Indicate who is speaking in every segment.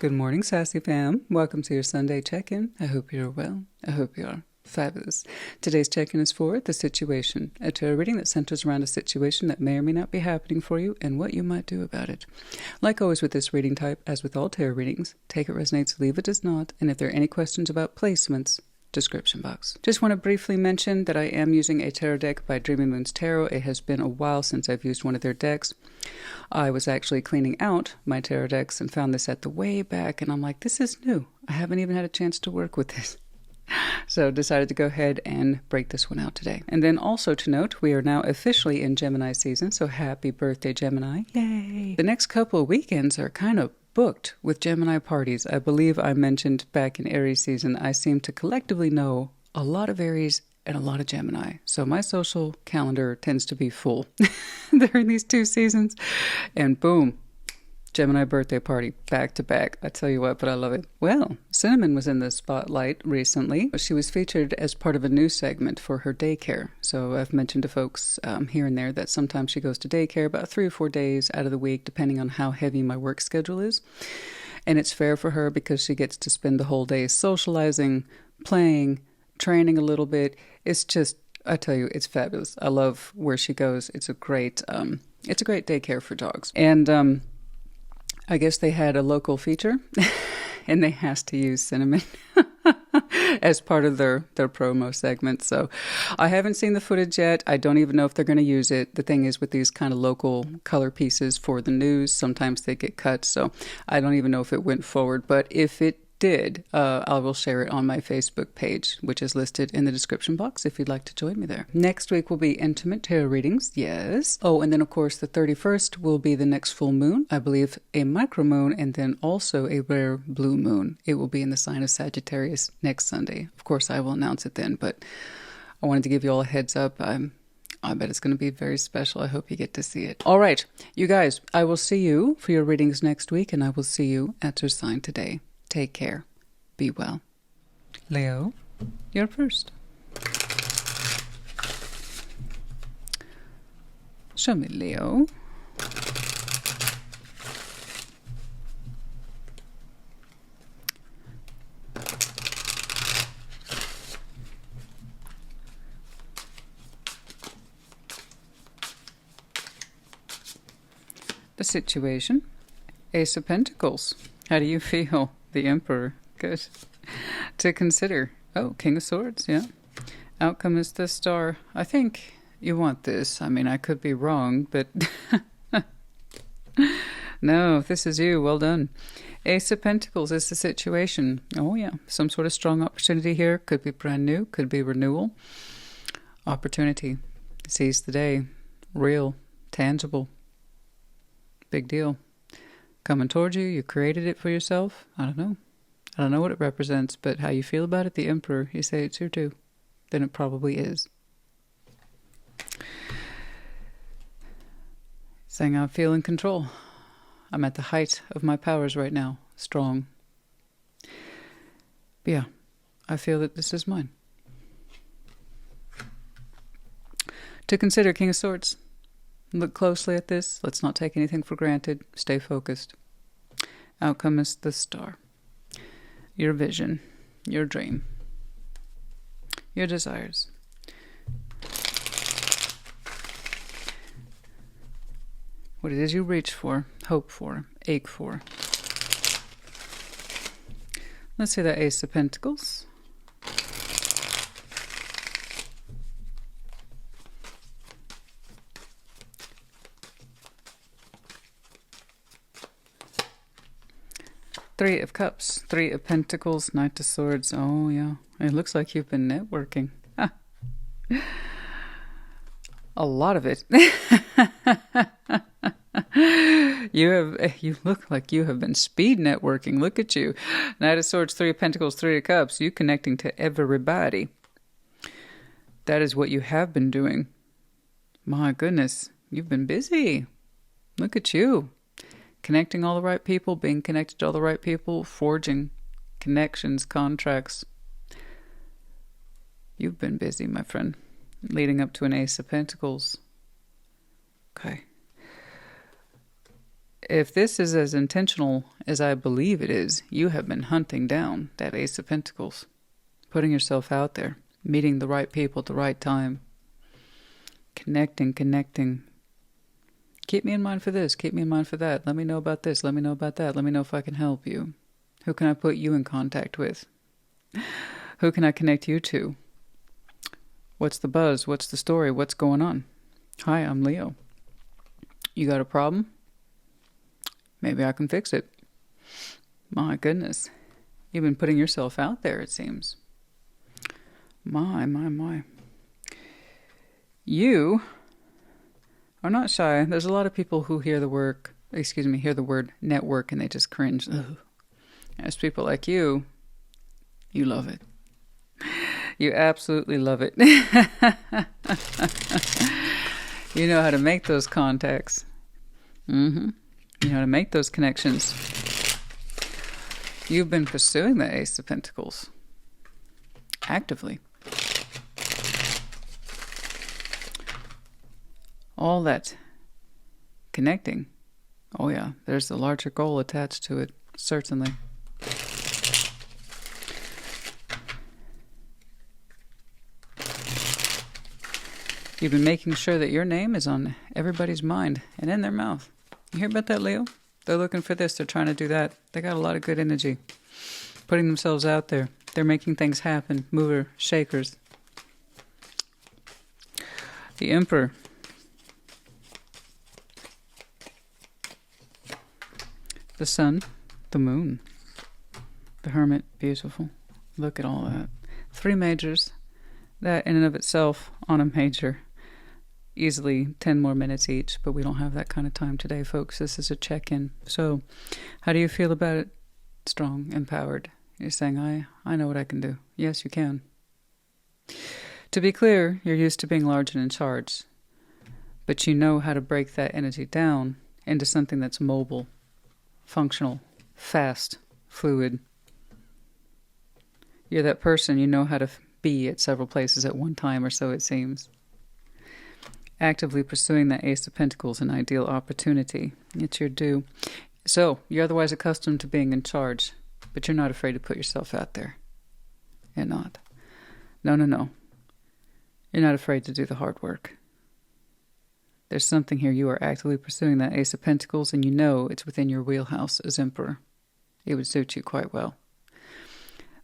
Speaker 1: Good morning, Sassy Fam. Welcome to your Sunday check-in. I hope you're well. I hope you are fabulous. Today's check-in is for the situation, a tarot reading that centers around a situation that may or may not be happening for you and what you might do about it. Like always with this reading type, as with all tarot readings, take it resonates, leave it does not, and if there are any questions about placements, description box. Just want to briefly mention that I am using a tarot deck by Dreamy Moon's Tarot. It has been a while since I've used one of their decks. I was actually cleaning out my tarot decks and found this at the way back, and I'm like, this is new. I haven't even had a chance to work with this. So decided to go ahead and break this one out today. And then also to note, we are now officially in Gemini season, so happy birthday, Gemini. Yay! The next couple of weekends are kind of booked with Gemini parties. I believe I mentioned back in Aries season, I seem to collectively know a lot of Aries and a lot of Gemini. So my social calendar tends to be full during these two seasons. And boom, Gemini birthday party, back to back. I tell you what, but I love it. Well, Cinnamon was in the spotlight recently. She was featured as part of a news segment for her daycare. So I've mentioned to folks here and there that sometimes she goes to daycare about 3 or 4 days out of the week, depending on how heavy my work schedule is. And it's fair for her because she gets to spend the whole day socializing, playing, training a little bit. It's just, I tell you, it's fabulous. I love where she goes. It's a great daycare for dogs. And I guess they had a local feature, and they has to use Cinnamon as part of their promo segment. So I haven't seen the footage yet. I don't even know if they're going to use it. The thing is with these kind of local color pieces for the news, sometimes they get cut. So I don't even know if it went forward. But if it did, I will share it on my Facebook page, which is listed in the description box if you'd like to join me there. Next week will be intimate tarot readings, yes. Oh, and then of course the 31st will be the next full moon, I believe a micro moon, and then also a rare blue moon. It will be in the sign of Sagittarius next Sunday. Of course, I will announce it then, but I wanted to give you all a heads up. I bet it's going to be very special. I hope you get to see it. All right, you guys, I will see you for your readings next week, and I will see you at your sign today. Take care. Be well. Leo, you're first. Show me, Leo. The situation. Ace of Pentacles. How do you feel? The Emperor. Good. To consider. Oh, King of Swords, yeah. Outcome is the Star. I think you want this. I mean, I could be wrong, but no, if this is you, well done. Ace of Pentacles is the situation. Oh, yeah. Some sort of strong opportunity here. Could be brand new. Could be renewal. Opportunity. Seize the day. Real. Tangible. Big deal. Coming towards you, you created it for yourself. I don't know. I don't know what it represents, but how you feel about it, the Emperor, you say it's here too. Then it probably is. Saying I feel in control. I'm at the height of my powers right now. Strong. But yeah, I feel that this is mine. To consider, King of Swords. Look closely at this. Let's not take anything for granted. Stay focused. Outcome is the Star. Your vision. Your dream. Your desires. What it is you reach for, hope for, ache for. Let's see the Ace of Pentacles. Three of Cups, Three of Pentacles, Knight of Swords. Oh, yeah. It looks like you've been networking. A lot of it. You look like you have been speed networking. Look at you. Knight of Swords, Three of Pentacles, Three of Cups. You connecting to everybody. That is what you have been doing. My goodness. You've been busy. Look at you. Connecting all the right people, being connected to all the right people, forging connections, contracts. You've been busy, my friend. Leading up to an Ace of Pentacles. Okay. If this is as intentional as I believe it is, you have been hunting down that Ace of Pentacles, putting yourself out there, meeting the right people at the right time, connecting. Keep me in mind for this, keep me in mind for that. Let me know about this, let me know about that. Let me know if I can help you. Who can I put you in contact with? Who can I connect you to? What's the buzz? What's the story? What's going on? Hi, I'm Leo. You got a problem? Maybe I can fix it. My goodness. You've been putting yourself out there, it seems. My. You are not shy. There's a lot of people who hear the word network and they just cringe. Ugh. There's people like you love it. You absolutely love it. You know how to make those contacts. You know how to make those connections. You've been pursuing the Ace of Pentacles actively. All that connecting. Oh yeah, there's a larger goal attached to it, certainly. You've been making sure that your name is on everybody's mind and in their mouth. You hear about that, Leo? They're looking for this. They're trying to do that. They got a lot of good energy. Putting themselves out there. They're making things happen. Mover, shakers. The Emperor. The Sun. The Moon. The Hermit. Beautiful. Look at all that. 3 majors. That in and of itself on a major. Easily 10 more minutes each, but we don't have that kind of time today, folks. This is a check-in. So, how do you feel about it? Strong, empowered. You're saying, I know what I can do. Yes, you can. To be clear, you're used to being large and in charge, but you know how to break that energy down into something that's mobile, functional, fast, fluid. You're that person, you know how to be at several places at one time, or so it seems. Actively pursuing that Ace of Pentacles, an ideal opportunity. It's your due. So, you're otherwise accustomed to being in charge, but you're not afraid to put yourself out there. You're not. No. You're not afraid to do the hard work. There's something here. You are actively pursuing that Ace of Pentacles, and you know it's within your wheelhouse as Emperor. It would suit you quite well.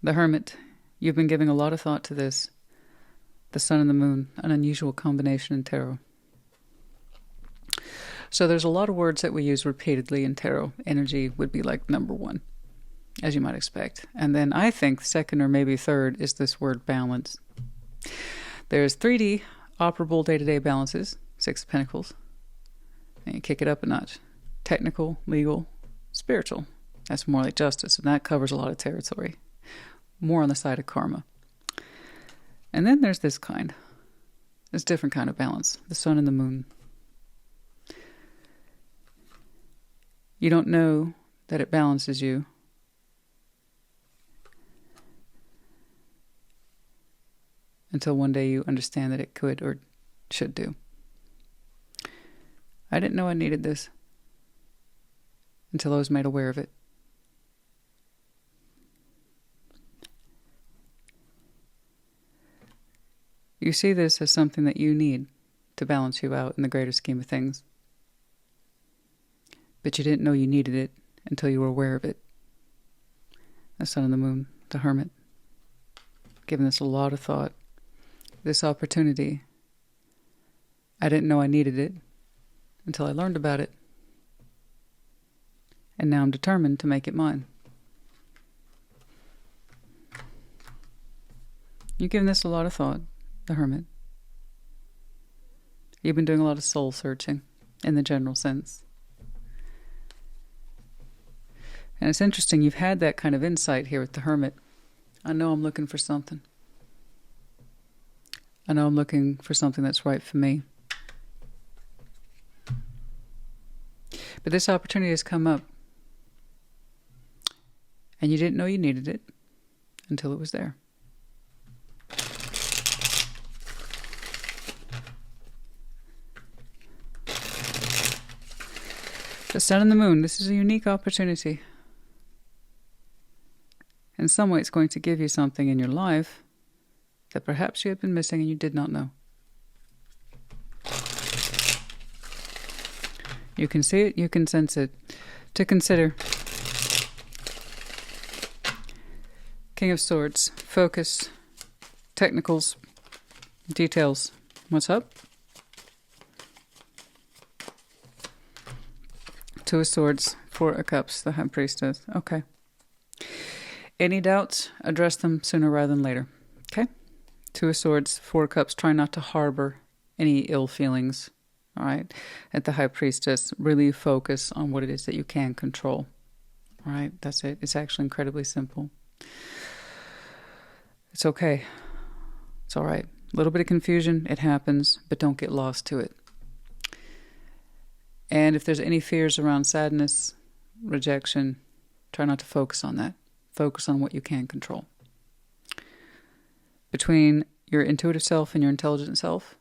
Speaker 1: The Hermit. You've been giving a lot of thought to this. The Sun and the Moon, an unusual combination in tarot. So there's a lot of words that we use repeatedly in tarot. Energy would be like number 1, as you might expect. And then I think second or maybe third is this word balance. There's 3D operable day-to-day balances, 6 of Pentacles. And you kick it up a notch. Technical, legal, spiritual. That's more like justice, and that covers a lot of territory. More on the side of karma. And then there's this different kind of balance, the Sun and the Moon. You don't know that it balances you until one day you understand that it could or should do. I didn't know I needed this until I was made aware of it. You see this as something that you need to balance you out in the greater scheme of things. But you didn't know you needed it until you were aware of it. The Sun and the Moon, the Hermit. Giving this a lot of thought. This opportunity. I didn't know I needed it until I learned about it. And now I'm determined to make it mine. You've given this a lot of thought. The Hermit. You've been doing a lot of soul searching in the general sense. And it's interesting, you've had that kind of insight here with the Hermit. I know I'm looking for something. I know I'm looking for something that's right for me. But this opportunity has come up. And you didn't know you needed it until it was there. The sun and the moon, this is a unique opportunity. In some way, it's going to give you something in your life that perhaps you had been missing and you did not know. You can see it, you can sense it. To consider. King of Swords, focus, technicals, details. What's up? Two of Swords, Four of Cups, the High Priestess. Okay. Any doubts? Address them sooner rather than later. Okay? Two of Swords, Four of Cups. Try not to harbor any ill feelings. All right? At the High Priestess, really focus on what it is that you can control. All right? That's it. It's actually incredibly simple. It's okay. It's all right. A little bit of confusion, it happens, but don't get lost to it. And if there's any fears around sadness, rejection, try not to focus on that. Focus on what you can control. Between your intuitive self and your intelligent self,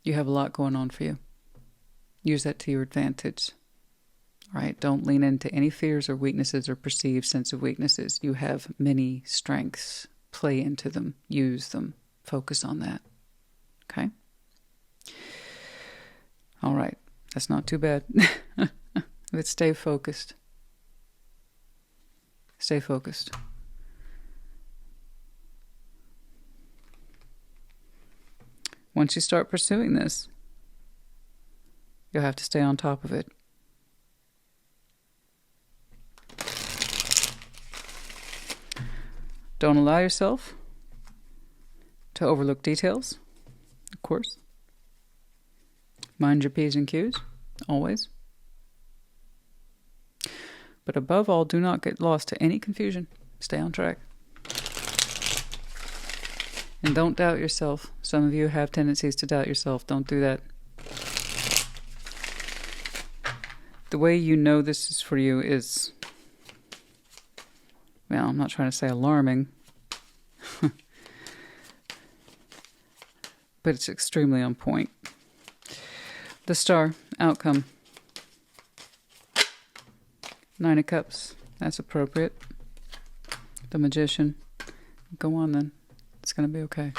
Speaker 1: you have a lot going on for you. Use that to your advantage. All right? Don't lean into any fears or weaknesses or perceived sense of weaknesses. You have many strengths. Play into them. Use them. Focus on that. Okay? All right. That's not too bad. But stay focused. Stay focused. Once you start pursuing this, you'll have to stay on top of it. Don't allow yourself to overlook details, of course. Mind your P's and Q's, always. But above all, do not get lost to any confusion. Stay on track. And don't doubt yourself. Some of you have tendencies to doubt yourself. Don't do that. The way you know this is for you is, well, I'm not trying to say alarming, but it's extremely on point. The Star, outcome. Nine of Cups, that's appropriate. The Magician, go on then. It's going to be okay.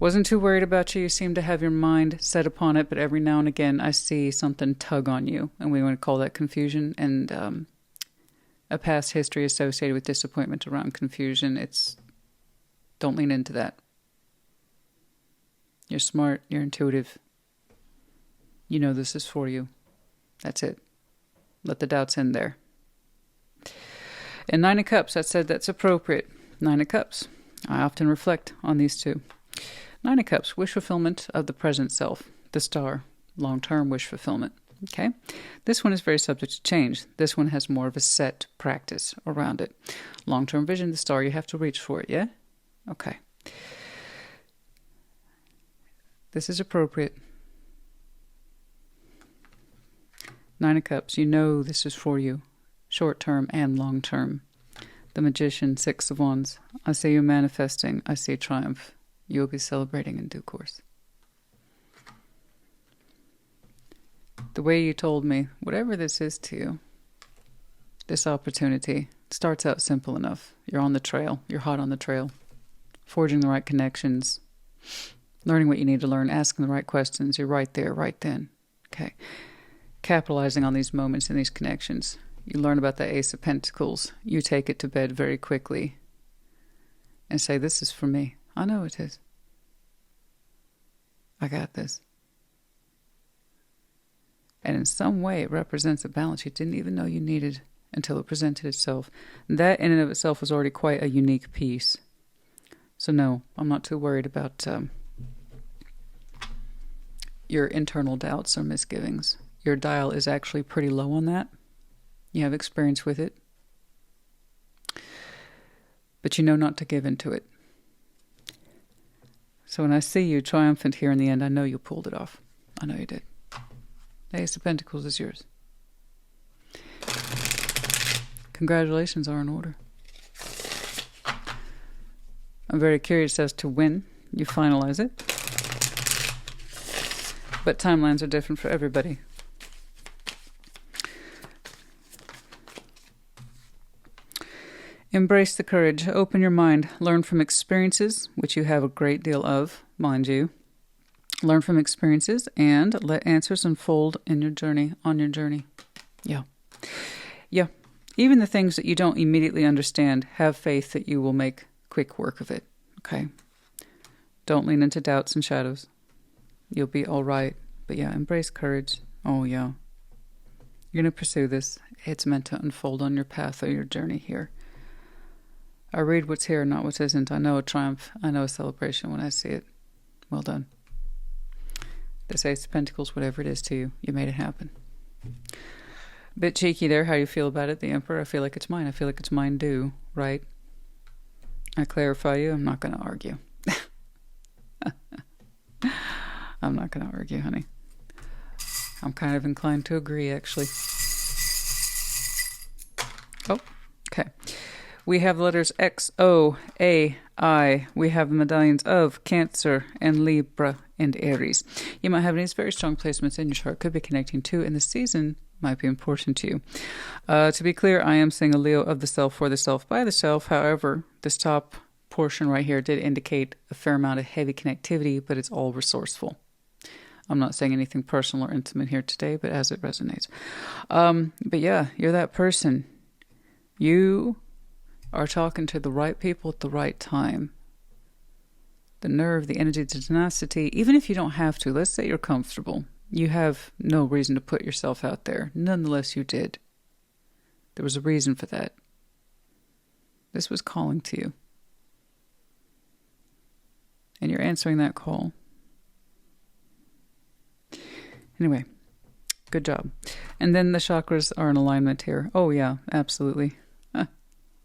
Speaker 1: Wasn't too worried about you. You seem to have your mind set upon it, but every now and again I see something tug on you, and we want to call that confusion, and a past history associated with disappointment around confusion. Don't lean into that. You're smart, you're intuitive. You know this is for you. That's it. Let the doubts end there. And Nine of Cups, I said that's appropriate. Nine of Cups. I often reflect on these two. Nine of Cups, wish fulfillment of the present self. The Star, long-term wish fulfillment. Okay? This one is very subject to change. This one has more of a set practice around it. Long-term vision, the Star, you have to reach for it, yeah? Okay. This is appropriate. Nine of Cups, you know this is for you. Short-term and long-term. The Magician, Six of Wands. I see you manifesting. I see triumph. You will be celebrating in due course. The way you told me, whatever this is to you, this opportunity starts out simple enough. You're on the trail. You're hot on the trail. Forging the right connections. Learning what you need to learn. Asking the right questions. You're right there, right then. Okay. Capitalizing on these moments and these connections. You learn about the Ace of Pentacles. You take it to bed very quickly and say, this is for me. I know it is. I got this. And in some way it represents a balance you didn't even know you needed until it presented itself. And that in and of itself was already quite a unique piece. So no, I'm not too worried about your internal doubts or misgivings. Your dial is actually pretty low on that. You have experience with it. But you know not to give into it. So when I see you triumphant here in the end, I know you pulled it off. I know you did. The Ace of Pentacles is yours. Congratulations are in order. I'm very curious as to when you finalize it. But timelines are different for everybody. Embrace the courage. Open your mind. Learn from experiences, which you have a great deal of, mind you. Learn from experiences and let answers unfold in your journey, on your journey. Yeah. Yeah. Even the things that you don't immediately understand, have faith that you will make quick work of it. Okay? Don't lean into doubts and shadows. You'll be all right. But yeah, embrace courage. Oh, yeah. You're going to pursue this. It's meant to unfold on your path or your journey here. I read what's here, not what isn't. I know a triumph. I know a celebration when I see it. Well done. This Ace of Pentacles, whatever it is to you, you made it happen. Bit cheeky there, how you feel about it, the Emperor. I feel like it's mine. I feel like it's mine due, right? I clarify you. I'm not going to argue. I'm not going to argue, honey. I'm kind of inclined to agree, actually. Oh, okay. We have the letters X, O, A, I. We have the medallions of Cancer and Libra and Aries. You might have these very strong placements in your chart. Could be connecting to, and the season might be important to you. To be clear, I am saying a Leo of the self, for the self, by the self. However, this top portion right here did indicate a fair amount of heavy connectivity, but it's all resourceful. I'm not saying anything personal or intimate here today, but as it resonates. But yeah, you're that person. You are talking to the right people at the right time. The nerve, the energy, the tenacity, even if you don't have to, let's say you're comfortable. You have no reason to put yourself out there. Nonetheless, you did. There was a reason for that. This was calling to you. And you're answering that call. Anyway, good job. And then the chakras are in alignment here. Oh, yeah, absolutely.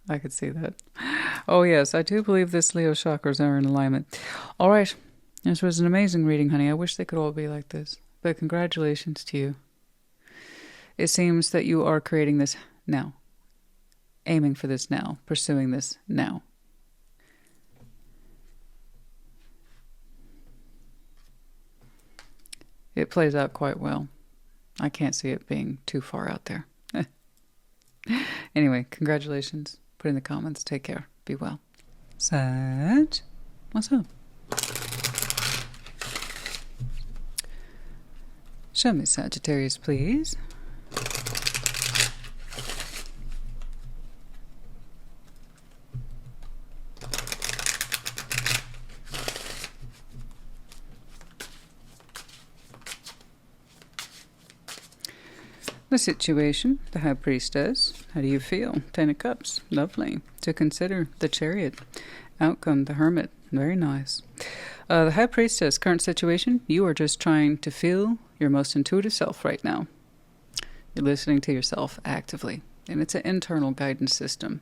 Speaker 1: I could see that. Oh, yes, I do believe this Leo chakras are in alignment. All right. This was an amazing reading, honey. I wish they could all be like this. But congratulations to you. It seems that you are creating this now. Aiming for this now. Pursuing this now. It plays out quite well. I can't see it being too far out there. Anyway, congratulations. Put in the comments. Take care. Be well. Sag, what's up? Show me Sagittarius, please. The situation, the High Priestess. How do you feel? 10 of Cups. Lovely. To consider, the Chariot. Outcome, the Hermit. Very nice. The High Priestess, current situation, you are just trying to feel your most intuitive self right now. You're listening to yourself actively. And it's an internal guidance system.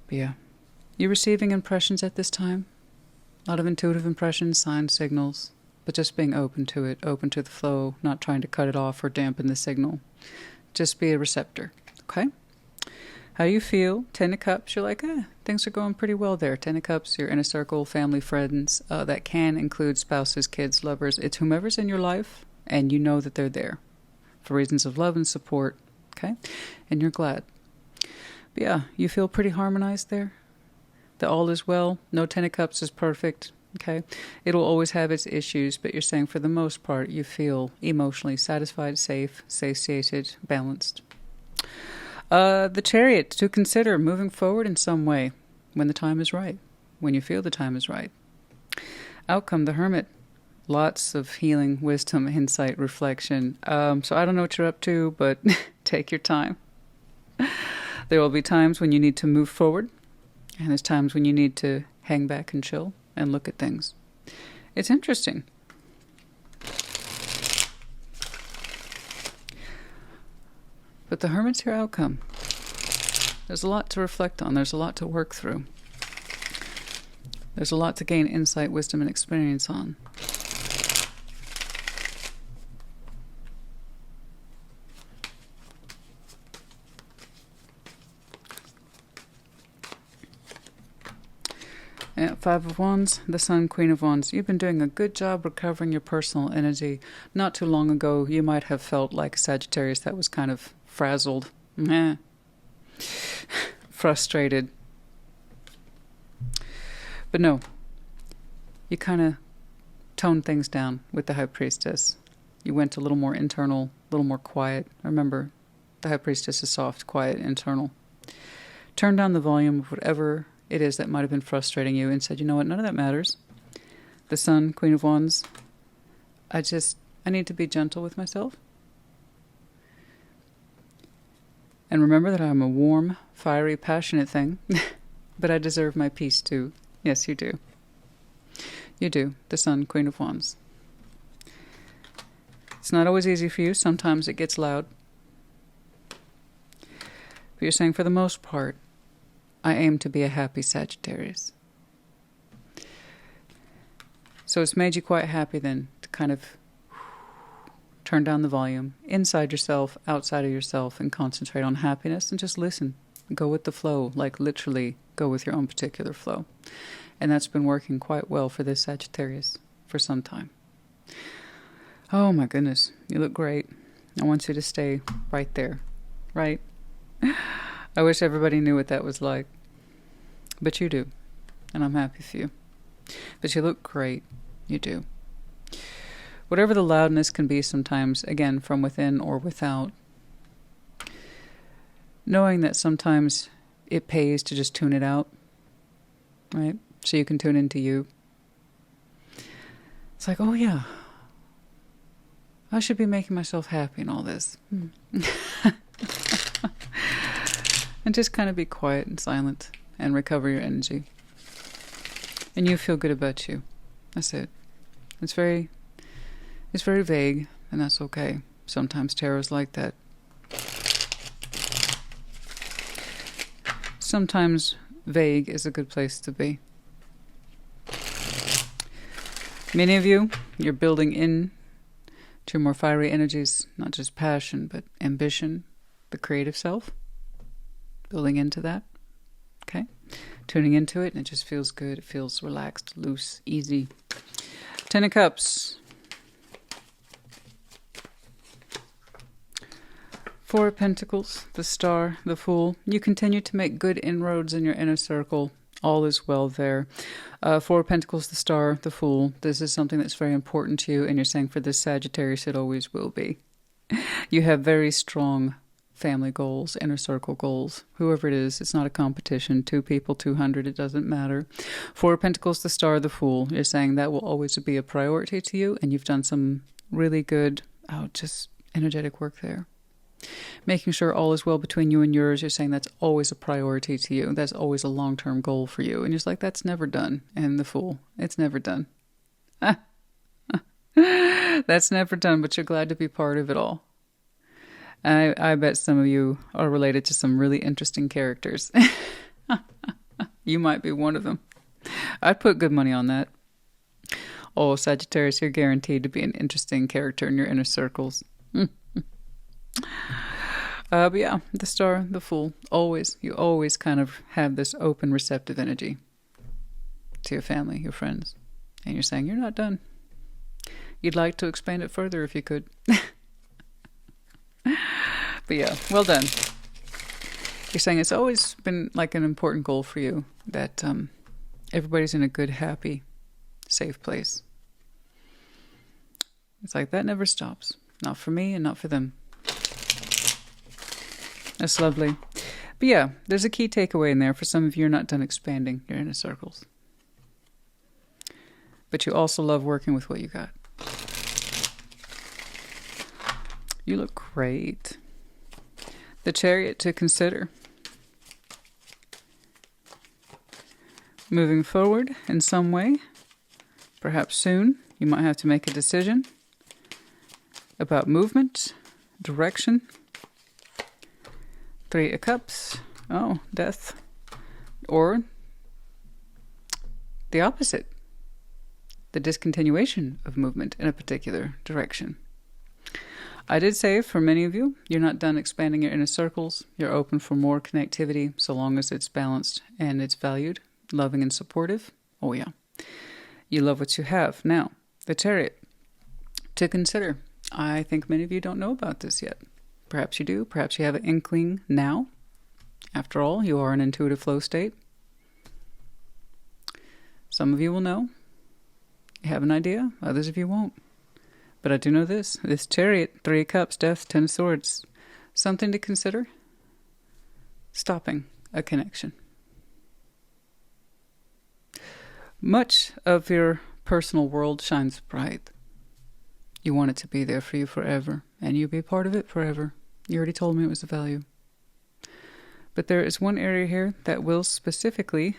Speaker 1: But yeah. You're receiving impressions at this time. A lot of intuitive impressions, signs, signals. But just being open to it, open to the flow, not trying to cut it off or dampen the signal. Just be a receptor, okay? How do you feel? 10 of Cups, you're like, things are going pretty well there. 10 of Cups, you're in a circle, family, friends. That can include spouses, kids, lovers. It's whomever's in your life, and you know that they're there for reasons of love and support, okay? And you're glad. But yeah, you feel pretty harmonized there. The all is well. No 10 of Cups is perfect. Okay, it'll always have its issues, but you're saying for the most part you feel emotionally satisfied, safe, satiated, balanced. The Chariot, to consider moving forward in some way when the time is right, when you feel the time is right. Outcome, the Hermit. Lots of healing, wisdom, insight, reflection. So I don't know what you're up to, but take your time. There will be times when you need to move forward, and there's times when you need to hang back and chill and look at things. It's interesting. But the Hermit's your outcome. There's a lot to reflect on. There's a lot to work through. There's a lot to gain insight, wisdom, and experience on. Yeah, 5 of Wands, the Sun, Queen of Wands. You've been doing a good job recovering your personal energy. Not too long ago, you might have felt like a Sagittarius that was kind of frazzled. For frustrated. But no, you kind of toned things down with the High Priestess. You went a little more internal, a little more quiet. Remember, the High Priestess is soft, quiet, internal. Turn down the volume of whatever it is that might have been frustrating you and said, you know what, none of that matters. The Sun, Queen of Wands, I need to be gentle with myself. And remember that I'm a warm, fiery, passionate thing, but I deserve my peace too. Yes, you do. You do. The Sun, Queen of Wands. It's not always easy for you. Sometimes it gets loud. But you're saying, for the most part, I aim to be a happy Sagittarius. So it's made you quite happy then to kind of turn down the volume inside yourself, outside of yourself, and concentrate on happiness and just listen. Go with the flow, like literally go with your own particular flow. And that's been working quite well for this Sagittarius for some time. Oh my goodness, you look great. I want you to stay right there, right? I wish everybody knew what that was like. But you do, and I'm happy for you. But you look great, you do. Whatever the loudness can be sometimes, again, from within or without, knowing that sometimes it pays to just tune it out, right? So you can tune into you. It's like, oh yeah, I should be making myself happy in all this. And just kind of be quiet and silent and recover your energy. And you feel good about you. That's it. It's very vague, and that's okay. Sometimes tarot's like that. Sometimes vague is a good place to be. Many of you, you're building in to more fiery energies, not just passion, but ambition, the creative self. Building into that. Okay? Tuning into it, and it just feels good. It feels relaxed, loose, easy. 10 of Cups. 4 of Pentacles, the Star, the Fool. You continue to make good inroads in your inner circle. All is well there. 4 of Pentacles, the Star, the Fool. This is something that's very important to you, and you're saying for this Sagittarius, it always will be. You have very strong family goals, inner circle goals. Whoever it is, it's not a competition. 2 people, 200, it doesn't matter. 4 of Pentacles, the Star, the Fool. You're saying that will always be a priority to you, and you've done some really good, just energetic work there. Making sure all is well between you and yours, you're saying that's always a priority to you. That's always a long-term goal for you. And you're just like, that's never done. And the Fool, it's never done. That's never done, but you're glad to be part of it all. I bet some of you are related to some really interesting characters. You might be one of them. I'd put good money on that. Oh, Sagittarius, you're guaranteed to be an interesting character in your inner circles. But yeah, the Star, the Fool, you always kind of have this open, receptive energy to your family, your friends. And you're saying you're not done. You'd like to expand it further if you could. But yeah, well done. You're saying it's always been like an important goal for you that everybody's in a good, happy, safe place. It's like that never stops. Not for me and not for them. That's lovely. But yeah, there's a key takeaway in there. For some of you, you're not done expanding your inner circles. But you also love working with what you got. You look great. The Chariot to consider. Moving forward in some way, perhaps soon, you might have to make a decision about movement, direction. 3 of Cups. Oh, death. Or the opposite. The discontinuation of movement in a particular direction. I did say for many of you, you're not done expanding your inner circles. You're open for more connectivity so long as it's balanced and it's valued, loving and supportive. Oh yeah. You love what you have. Now, the Chariot to consider. I think many of you don't know about this yet. Perhaps you do. Perhaps you have an inkling now. After all, you are an intuitive flow state. Some of you will know. You have an idea. Others of you won't. But I do know this. This Chariot, 3 of Cups, Death, 10 of Swords. Something to consider. Stopping a connection. Much of your personal world shines bright. You want it to be there for you forever, and you'll be part of it forever. You already told me it was a value. But there is one area here that will specifically,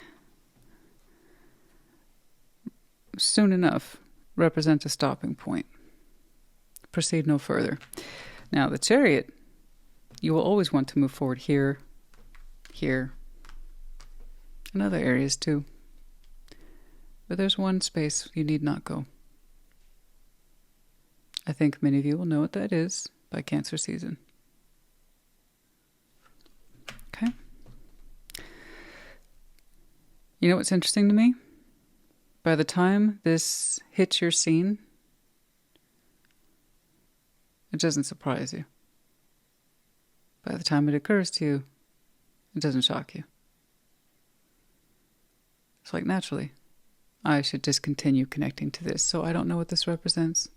Speaker 1: soon enough, represent a stopping point. Proceed no further. Now, the Chariot, you will always want to move forward here, here, and other areas too. But there's one space you need not go. I think many of you will know what that is by Cancer season. Okay? You know what's interesting to me? By the time this hits your scene, it doesn't surprise you. By the time it occurs to you, it doesn't shock you. It's like, naturally, I should discontinue connecting to this. So I don't know what this represents.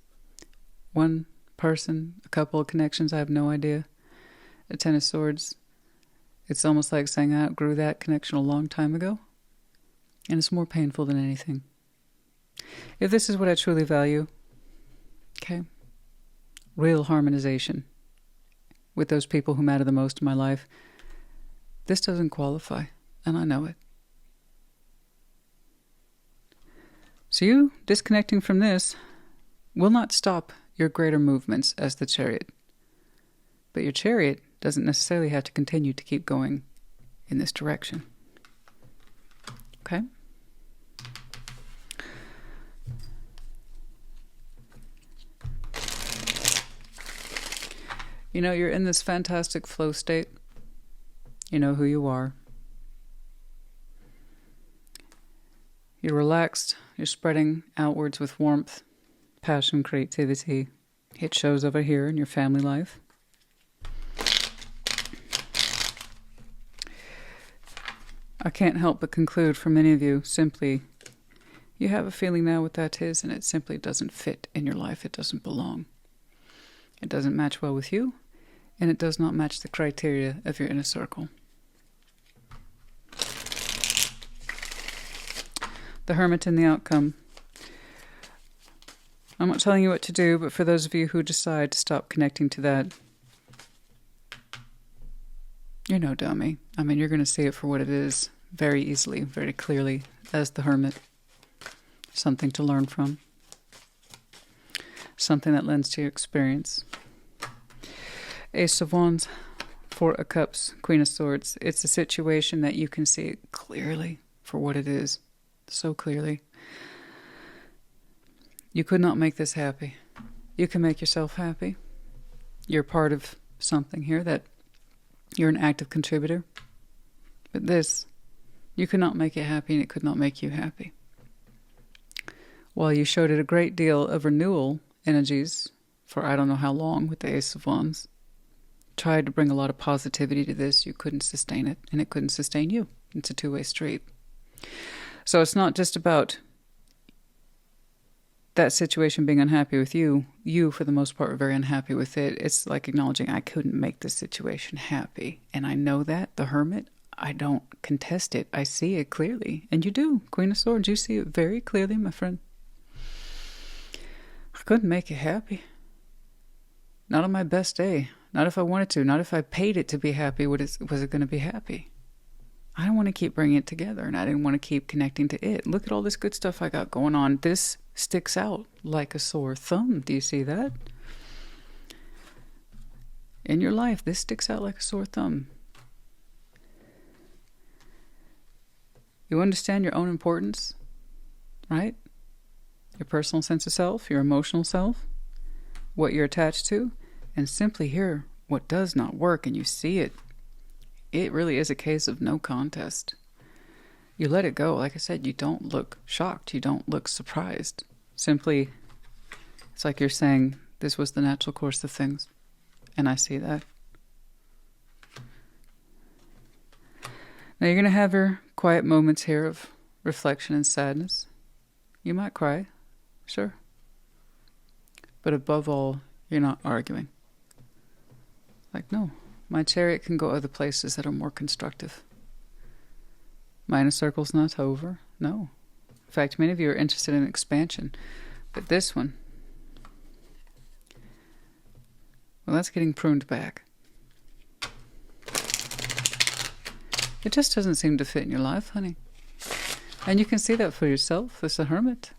Speaker 1: One person, a couple of connections, I have no idea. A 10 of Swords. It's almost like saying I outgrew that connection a long time ago. And it's more painful than anything. If this is what I truly value, okay, real harmonization with those people who matter the most in my life, this doesn't qualify, and I know it. So you disconnecting from this will not stop your greater movements as the Chariot. But your Chariot doesn't necessarily have to continue to keep going in this direction. Okay? You know, you're in this fantastic flow state. You know who you are. You're relaxed. You're spreading outwards with warmth, passion, creativity. It shows over here in your family life. I can't help but conclude for many of you, simply, you have a feeling now what that is, and it simply doesn't fit in your life. It doesn't belong. It doesn't match well with you, and it does not match the criteria of your inner circle. The Hermit and the outcome. I'm not telling you what to do, but for those of you who decide to stop connecting to that, you're no dummy. I mean, you're going to see it for what it is very easily, very clearly, as the Hermit. Something to learn from. Something that lends to your experience. Ace of Wands, 4 of Cups, Queen of Swords. It's a situation that you can see it clearly for what it is. So clearly. You could not make this happy. You can make yourself happy. You're part of something here that you're an active contributor. But this, you could not make it happy, and it could not make you happy. While you showed it a great deal of renewal energies for I don't know how long with the Ace of Wands, tried to bring a lot of positivity to this, you couldn't sustain it, and it couldn't sustain you. It's a two-way street. So it's not just about that situation being unhappy with you. You, for the most part, were very unhappy with it. It's like acknowledging, I couldn't make this situation happy. And I know that, the Hermit, I don't contest it. I see it clearly. And you do. Queen of Swords, you see it very clearly, my friend. I couldn't make it happy. Not on my best day. Not if I wanted to. Not if I paid it to be happy. Was it going to be happy? I don't want to keep bringing it together, and I didn't want to keep connecting to it. Look at all this good stuff I got going on. This sticks out like a sore thumb. Do you see that? In your life, this sticks out like a sore thumb. You understand your own importance, right? Your personal sense of self, your emotional self, what you're attached to, and simply hear what does not work, and you see it. It really is a case of no contest. You let it go. Like I said, you don't look shocked. You don't look surprised. Simply, it's like you're saying, this was the natural course of things. And I see that. Now you're going to have your quiet moments here of reflection and sadness. You might cry, sure. But above all, you're not arguing. Like, no, my chariot can go other places that are more constructive. My inner circle's not over. No. In fact, many of you are interested in expansion. But this one, well, that's getting pruned back. It just doesn't seem to fit in your life, honey. And you can see that for yourself as a hermit.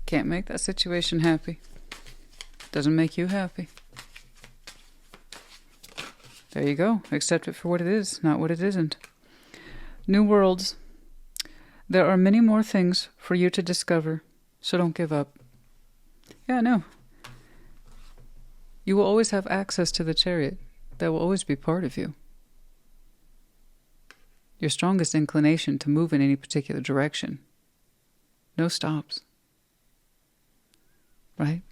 Speaker 1: Can't make that situation happy. Doesn't make you happy. There you go. Accept it for what it is, not what it isn't. New worlds. There are many more things for you to discover, so don't give up. Yeah, no. You will always have access to the chariot. That will always be part of you. Your strongest inclination to move in any particular direction. No stops. Right?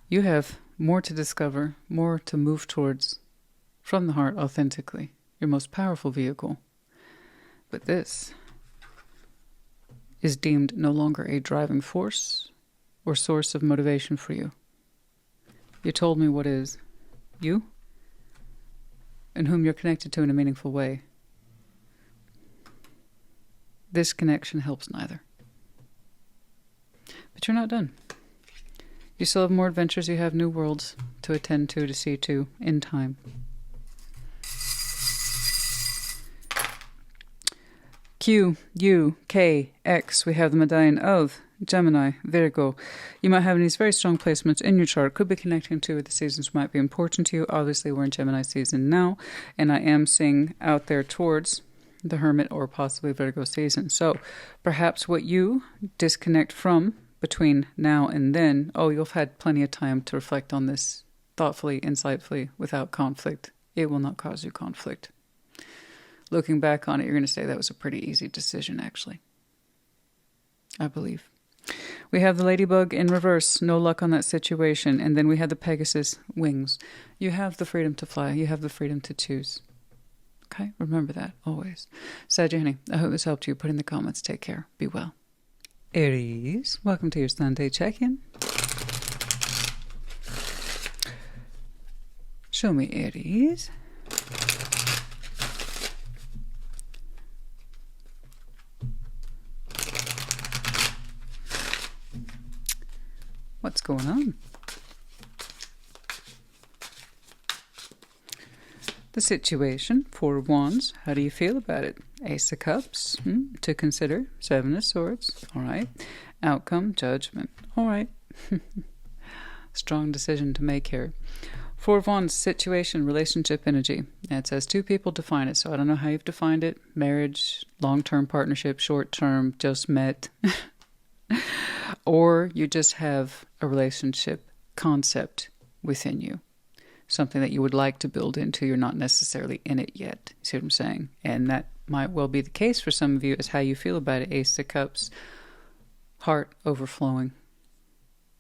Speaker 1: You have more to discover, more to move towards from the heart authentically. Your most powerful vehicle. But this is deemed no longer a driving force or source of motivation for you. You told me what is you and whom you're connected to in a meaningful way. This connection helps neither. But you're not done. You still have more adventures. You have new worlds to attend to see to in time. Q, U, K, X. We have the medallion of Gemini, Virgo. You might have these very strong placements in your chart. Could be connecting to the seasons might be important to you. Obviously, we're in Gemini season now, and I am seeing out there towards the Hermit or possibly Virgo season. So perhaps what you disconnect from between now and then, you've had plenty of time to reflect on this thoughtfully, insightfully, without conflict. It will not cause you conflict. Looking back on it, you're going to say that was a pretty easy decision, actually. I believe. We have the ladybug in reverse. No luck on that situation. And then we have the Pegasus wings. You have the freedom to fly. You have the freedom to choose. Okay? Remember that always. Saggy, honey, I hope this helped you. Put in the comments. Take care. Be well. Aries, welcome to your Sunday check-in. Show me, Aries. What's going on? The situation, Four of Wands. How do you feel about it? Ace of Cups, to consider. Seven of Swords. All right. Outcome, Judgment. All right. Strong decision to make here. Four of Wands, situation, relationship, energy. It says two people define it, so I don't know how you've defined it. Marriage, long-term partnership, short-term, just met. Or you just have a relationship concept within you. Something that you would like to build into. You're not necessarily in it yet. See what I'm saying? And that might well be the case for some of you, is how you feel about it. Ace of Cups, heart overflowing.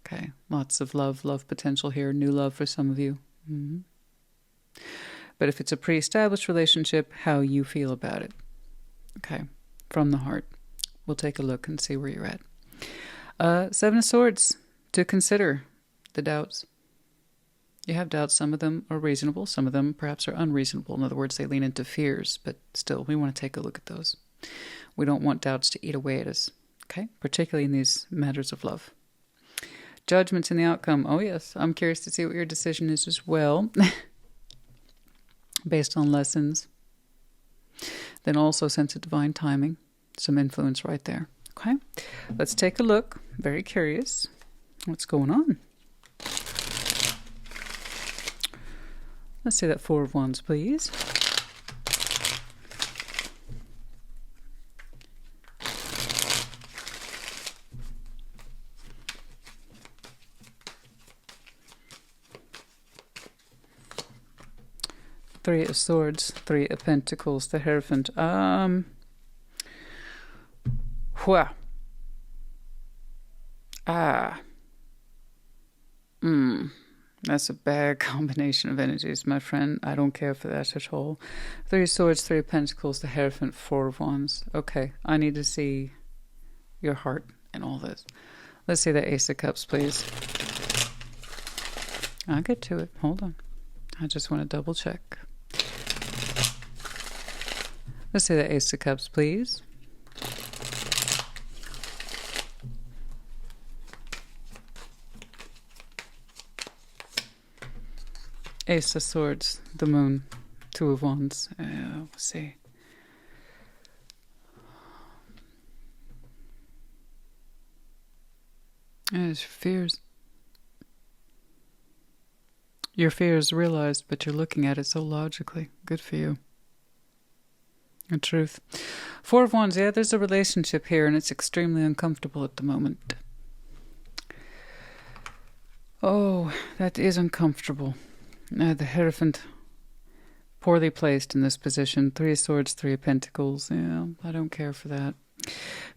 Speaker 1: Okay, lots of love potential here. New love for some of you. Mm-hmm. But if it's a pre-established relationship, how you feel about it. Okay, from the heart. We'll take a look and see where you're at. Seven of Swords, to consider the doubts. You have doubts. Some of them are reasonable. Some of them perhaps are unreasonable. In other words, they lean into fears, but still, we want to take a look at those. We don't want doubts to eat away at us, okay? Particularly in these matters of love. Judgments in the outcome. Oh, yes. I'm curious to see what your decision is as well. Based on lessons. Then also sense of divine timing. Some influence right there. Okay, let's take a look. Very curious. What's going on? Let's see that Four of Wands, please. Three of Swords, Three of Pentacles, the Hierophant. That's a bad combination of energies, my friend. I don't care for that at all. 3 of Swords, 3 of Pentacles, the Hierophant, 4 of Wands. Okay, I need to see your heart in all this. Let's see the Ace of Cups, please. I'll get to it. Hold on. I just want to double check. Let's see the Ace of Cups, please. Ace of Swords, the Moon, 2 of Wands. Let's see. There's fears. Your fears realized, but you're looking at it so logically. Good for you. The truth. 4 of Wands, yeah, there's a relationship here, and it's extremely uncomfortable at the moment. Oh, that is uncomfortable. The Hierophant, poorly placed in this position. 3 of Swords, 3 of Pentacles. Yeah, I don't care for that.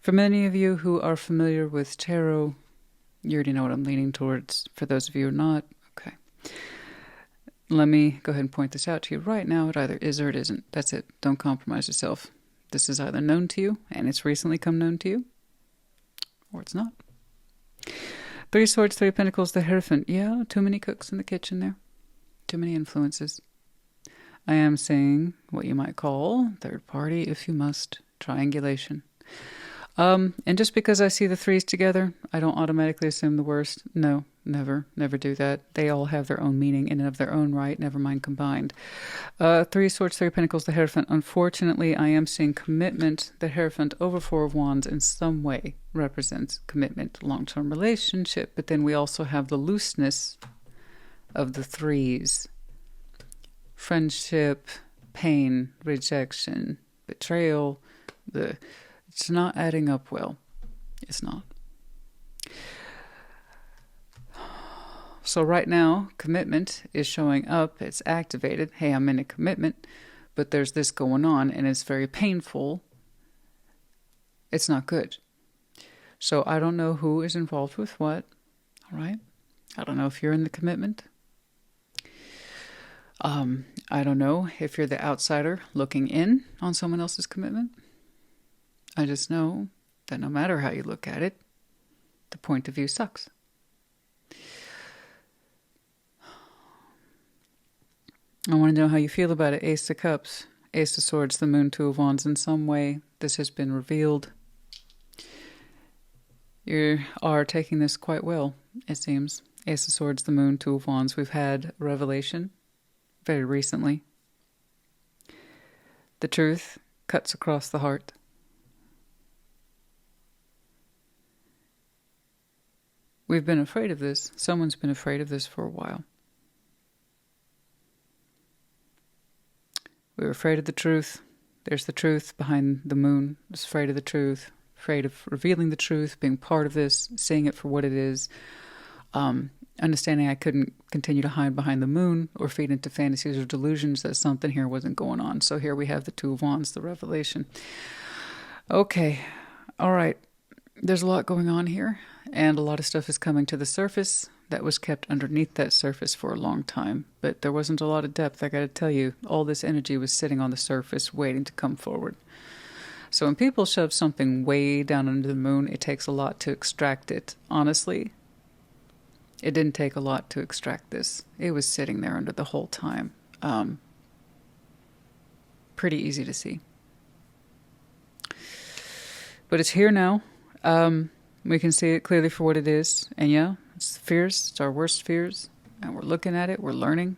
Speaker 1: For many of you who are familiar with tarot, you already know what I'm leaning towards. For those of you who are not, okay. Let me go ahead and point this out to you right now. It either is or it isn't. That's it. Don't compromise yourself. This is either known to you, and it's recently come known to you, or it's not. 3 of Swords, 3 of Pentacles, the Hierophant. Yeah, too many cooks in the kitchen there. Too many influences. I am saying what you might call third party, if you must, triangulation. And just because I see the 3s together, I don't automatically assume the worst. No, never do that. They all have their own meaning in and of their own right, never mind combined. 3 of Swords, 3 of Pentacles, the Hierophant. Unfortunately, I am seeing commitment. The Hierophant over 4 of Wands in some way represents commitment, long-term relationship. But then we also have the looseness of the 3s. Friendship, pain, rejection, betrayal. It's not adding up well. It's not. So right now, commitment is showing up. It's activated. Hey, I'm in a commitment, but there's this going on, and it's very painful. It's not good. So I don't know who is involved with what. All right? I don't know if you're in the commitment. I don't know if you're the outsider looking in on someone else's commitment. I just know that no matter how you look at it, the point of view sucks. I want to know how you feel about it. Ace of Cups, Ace of Swords, the Moon, 2 of Wands. In some way, this has been revealed. You are taking this quite well, it seems. Ace of Swords, the Moon, 2 of Wands. We've had revelation very recently. The truth cuts across the heart. We've been afraid of this. Someone's been afraid of this for a while. We were afraid of the truth. There's the truth behind the moon. I was afraid of the truth. Afraid of revealing the truth, being part of this, seeing it for what it is. Understanding I couldn't continue to hide behind the moon or feed into fantasies or delusions that something here wasn't going on. So here we have the 2 of Wands, the revelation. Okay. All right. There's a lot going on here, and a lot of stuff is coming to the surface that was kept underneath that surface for a long time. But there wasn't a lot of depth, I got to tell you. All this energy was sitting on the surface waiting to come forward. So when people shove something way down under the moon, it takes a lot to extract it. Honestly, it didn't take a lot to extract this. It was sitting there under the whole time. Pretty easy to see. But it's here now. We can see it clearly for what it is. And yeah, it's fears. It's our worst fears. And we're looking at it. We're learning.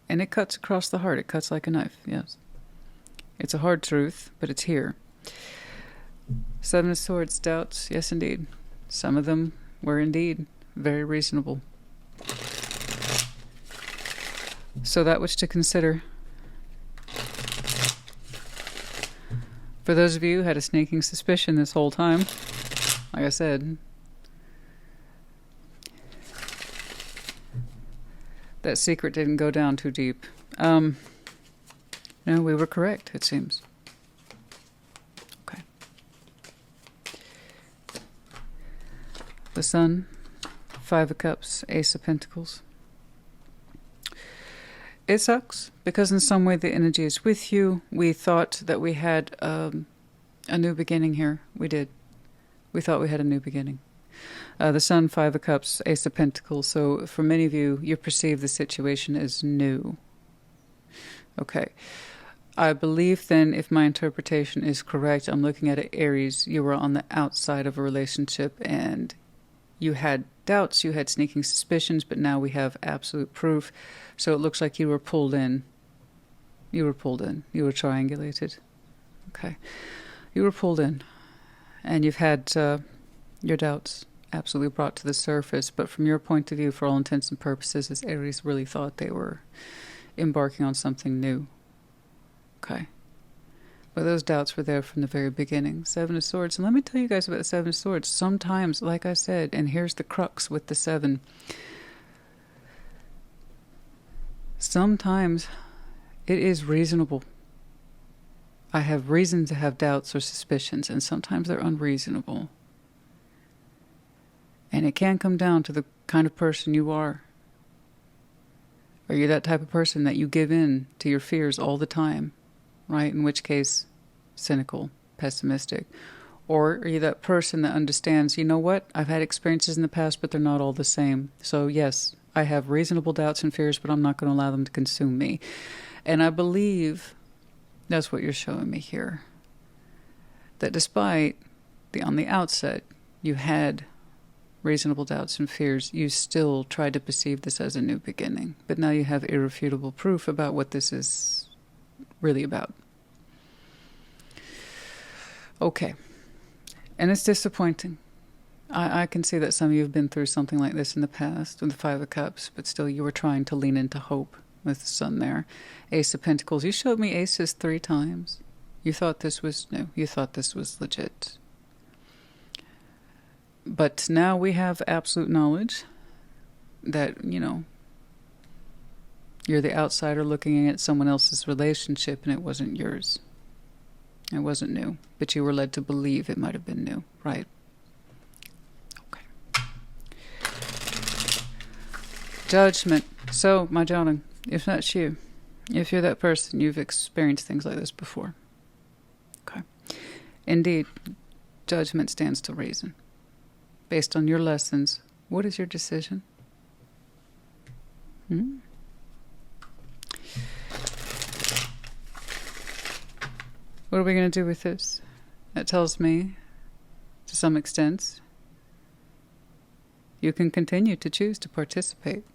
Speaker 1: And it cuts across the heart. It cuts like a knife. Yes. It's a hard truth, but it's here. 7 of Swords, doubts. Yes, indeed. Some of them were indeed very reasonable. So that which to consider. For those of you who had a sneaking suspicion this whole time, like I said, that secret didn't go down too deep. No, we were correct, it seems. Okay. The Sun, 5 of Cups, Ace of Pentacles. it sucks because in some way the energy is with you. We thought that we had a new beginning here. We did. We thought we had a new beginning. The Sun, Five of Cups, Ace of Pentacles. So for many of you, you perceive the situation as new. Okay. I believe then, if my interpretation is correct, I'm looking at it, Aries, you were on the outside of a relationship and you had doubts, you had sneaking suspicions, but now we have absolute proof. So it looks like you were pulled in. You were pulled in. You were triangulated. Okay. You were pulled in. And you've had your doubts absolutely brought to the surface. But from your point of view, for all intents and purposes, as Aries really thought they were embarking on something new. Okay. But those doubts were there from the very beginning. Seven of Swords. And let me tell you guys about the Seven of Swords. Sometimes, like I said, and here's the crux with the seven. Sometimes it is reasonable. I have reason to have doubts or suspicions, and sometimes they're unreasonable. And it can come down to the kind of person you are. Are you that type of person that you give in to your fears all the time? Right? In which case, cynical, pessimistic. Or are you that person that understands, you know what? I've had experiences in the past, but they're not all the same. So yes, I have reasonable doubts and fears, but I'm not going to allow them to consume me. And I believe that's what you're showing me here. That despite on the outset, you had reasonable doubts and fears, you still tried to perceive this as a new beginning. But now you have irrefutable proof about what this is really about. Okay. And it's disappointing. I can see that some of you have been through something like this in the past with the Five of Cups, but still you were trying to lean into hope with the Sun there. Ace of Pentacles. You showed me aces 3 times. You thought this was new. You thought this was legit. But now we have absolute knowledge that, you know, you're the outsider looking at someone else's relationship and it wasn't yours. It wasn't new. But you were led to believe it might have been new, right? Okay. Judgment. So, my darling, if that's you, if you're that person, you've experienced things like this before. Okay. Indeed, judgment stands to reason. Based on your lessons, what is your decision? What are we going to do with this? That tells me, to some extent, you can continue to choose to participate.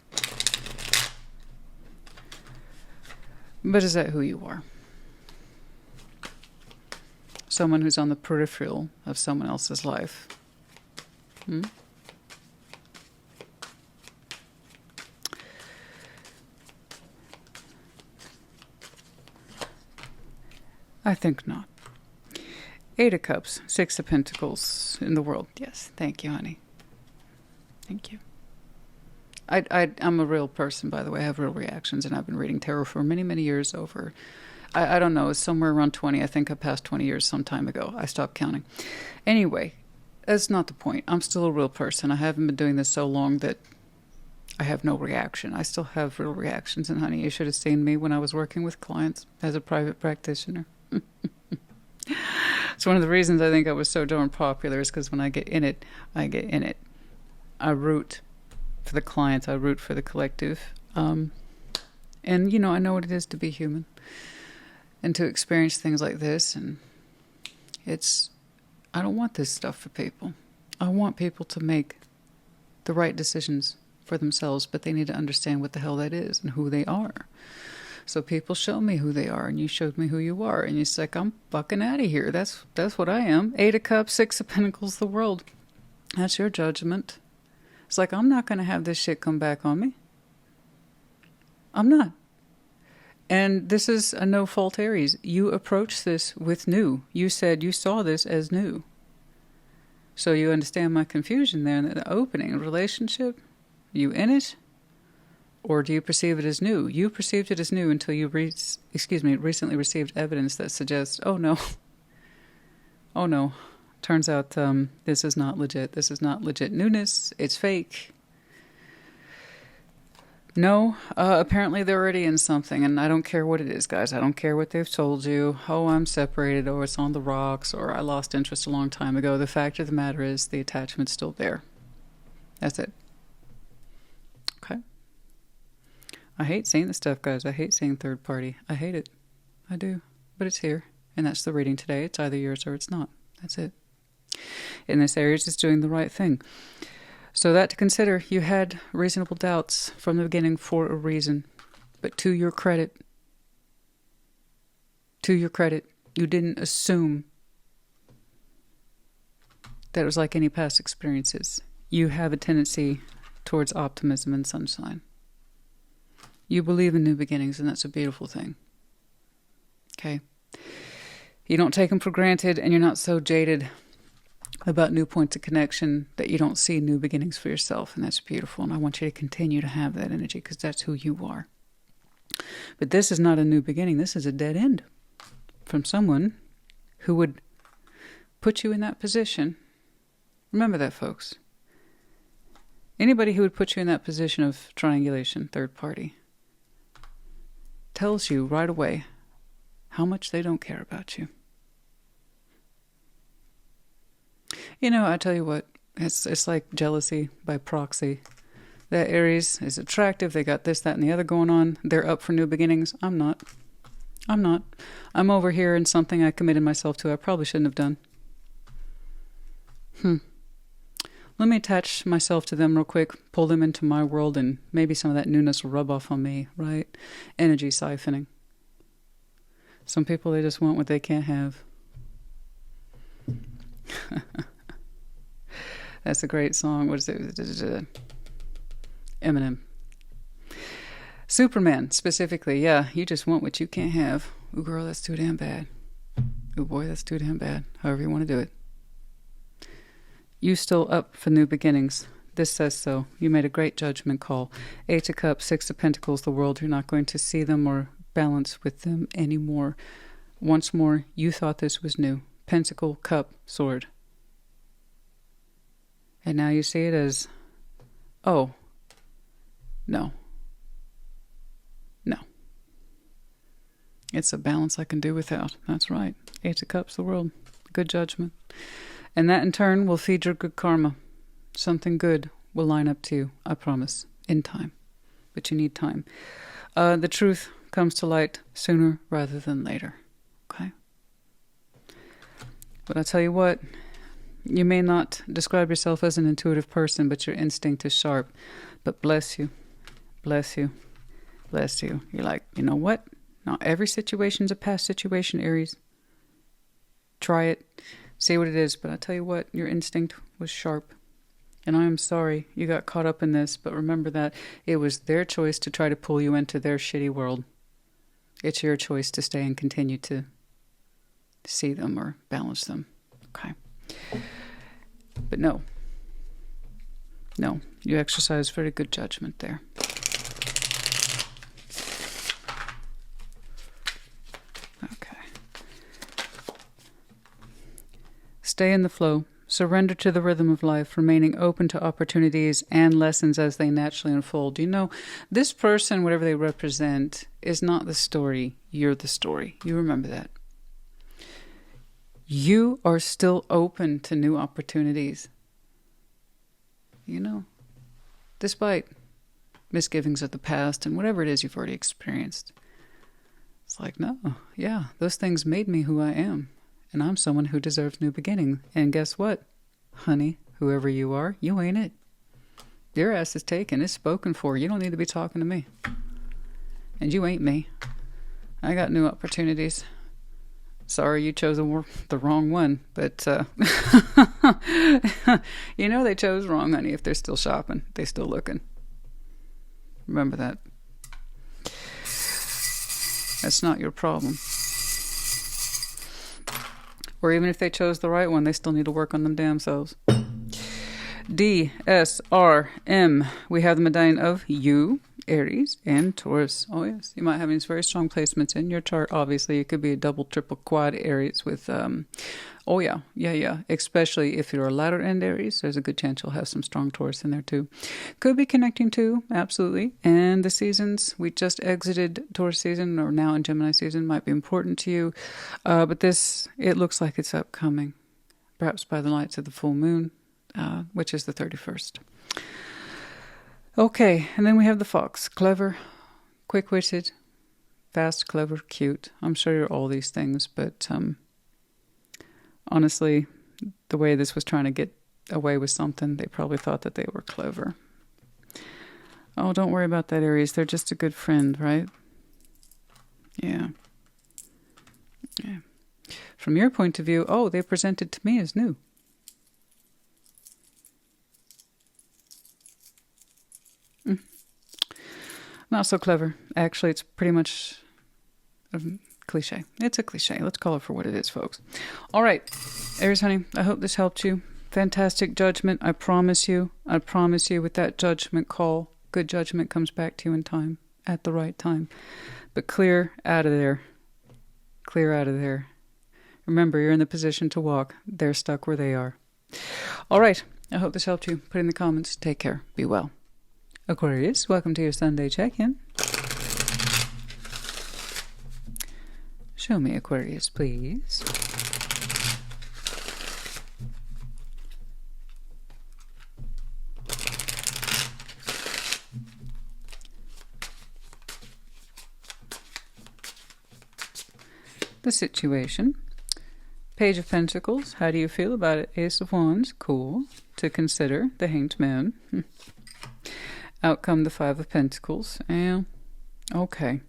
Speaker 1: But is that who you are? Someone who's on the peripheral of someone else's life. I think not. 8 of Cups, 6 of Pentacles in the world. Yes, thank you, honey. Thank you. I'm a real person, by the way. I have real reactions, and I've been reading tarot for many, many years over. I don't know, it's somewhere around 20. I think I passed 20 years some time ago. I stopped counting. Anyway, that's not the point. I'm still a real person. I haven't been doing this so long that I have no reaction. I still have real reactions, and honey, you should have seen me when I was working with clients as a private practitioner. It's one of the reasons I think I was so darn popular is because when I get in it, I get in it. I root for the clients. I root for the collective. And, you know, I know what it is to be human and to experience things like this. And I don't want this stuff for people. I want people to make the right decisions for themselves, but they need to understand what the hell that is and who they are. So people show me who they are, and you showed me who you are, and you're like, I'm fucking out of here. That's what I am. 8 of Cups, 6 of Pentacles, the world. That's your judgment. It's like, I'm not going to have this shit come back on me. I'm not. And this is a no-fault Aries. You approach this with new. You said you saw this as new. So you understand my confusion there in the opening. Relationship, you in it? Or do you perceive it as new? You perceived it as new until you recently received evidence that suggests, oh no, turns out this is not legit. This is not legit newness. It's fake. No, apparently they're already in something, and I don't care what it is, guys. I don't care what they've told you. Oh, I'm separated, or it's on the rocks, or I lost interest a long time ago. The fact of the matter is the attachment's still there. That's it. Okay? I hate seeing this stuff, guys. I hate seeing third party. I hate it. I do. But it's here, and that's the reading today. It's either yours or it's not. That's it. And this Aries is doing the right thing. So that to consider, you had reasonable doubts from the beginning for a reason. But to your credit, you didn't assume that it was like any past experiences. You have a tendency towards optimism and sunshine. You believe in new beginnings, and that's a beautiful thing. Okay? You don't take them for granted, and you're not so jaded about new points of connection that you don't see new beginnings for yourself, and that's beautiful. And I want you to continue to have that energy, because that's who you are. But this is not a new beginning. This is a dead end from someone who would put you in that position. Remember that, folks. Anybody who would put you in that position of triangulation, third party, tells you right away how much they don't care about you. You know, I tell you what, it's like jealousy by proxy. That Aries is attractive. They got this, that, and the other going on. They're up for new beginnings. I'm not. I'm over here in something I committed myself to I probably shouldn't have done. Let me attach myself to them real quick, pull them into my world, and maybe some of that newness will rub off on me, right? Energy siphoning. Some people, they just want what they can't have. That's a great song. What is it? Eminem. Superman, specifically. Yeah, you just want what you can't have. Ooh, girl, that's too damn bad. Ooh, boy, that's too damn bad. However you want to do it. You still up for new beginnings. This says so. You made a great judgment call. 8 of Cups, 6 of Pentacles, the world. You're not going to see them or balance with them anymore. Once more, you thought this was new. Pentacle, Cup, Sword. And now you see it as, oh, no. No. It's a balance I can do without. That's right. 8 of Cups, the world. Good judgment. And that in turn will feed your good karma. Something good will line up to you, I promise, in time. But you need time. The truth comes to light sooner rather than later. Okay? But I'll tell you what, you may not describe yourself as an intuitive person, but your instinct is sharp. But bless you, bless you, bless you. You're like, you know what? Not every situation's a past situation, Aries. Try it. See what it is. But I'll tell you what, your instinct was sharp. And I am sorry you got caught up in this, but remember that it was their choice to try to pull you into their shitty world. It's your choice to stay and continue to see them or balance them. Okay. But no, you exercise very good judgment there. Okay. Stay in the flow. Surrender to the rhythm of life, remaining open to opportunities and lessons as they naturally unfold. You know, this person, whatever they represent, is not the story. You're the story. You remember that. You are still open to new opportunities. You know, despite misgivings of the past and whatever it is you've already experienced. It's like, no, yeah, those things made me who I am. And I'm someone who deserves new beginning. And guess what, honey, whoever you are, you ain't it. Your ass is taken. It's spoken for. You don't need to be talking to me. And you ain't me. I got new opportunities. Sorry you chose the wrong one, but you know they chose wrong, honey, if they're still shopping. They're still looking. Remember that. That's not your problem. Or even if they chose the right one, they still need to work on them damn selves. D, S, R, M. We have the medallion of you. Aries and Taurus. Oh yes, you might have these very strong placements in your chart. Obviously, it could be a double, triple, quad Aries with, oh yeah. Especially if you're a latter end Aries, there's a good chance you'll have some strong Taurus in there too. Could be connecting to, absolutely. And the seasons, we just exited Taurus season, or now in Gemini season, might be important to you. But this, it looks like it's upcoming, perhaps by the lights of the full moon, which is the 31st. Okay, and then we have the fox. Clever, quick-witted, fast, clever, cute. I'm sure you're all these things, but honestly, the way this was trying to get away with something, they probably thought that they were clever. Oh, don't worry about that, Aries. They're just a good friend, right? Yeah. From your point of view, oh, they presented to me as new. Not so clever. Actually, it's pretty much a cliche. It's a cliche. Let's call it for what it is, folks. All right, Aries, honey, I hope this helped you. Fantastic judgment. I promise you with that judgment call, good judgment comes back to you in time, at the right time. But clear out of there. Clear out of there. Remember, you're in the position to walk. They're stuck where they are. All right, I hope this helped you. Put in the comments. Take care. Be well. Aquarius, welcome to your Sunday check-in. Show me Aquarius, please. The situation. Page of Pentacles. How do you feel about it? Ace of Wands. Cool. To consider. The Hanged Man. Outcome, the Five of Pentacles. Okay.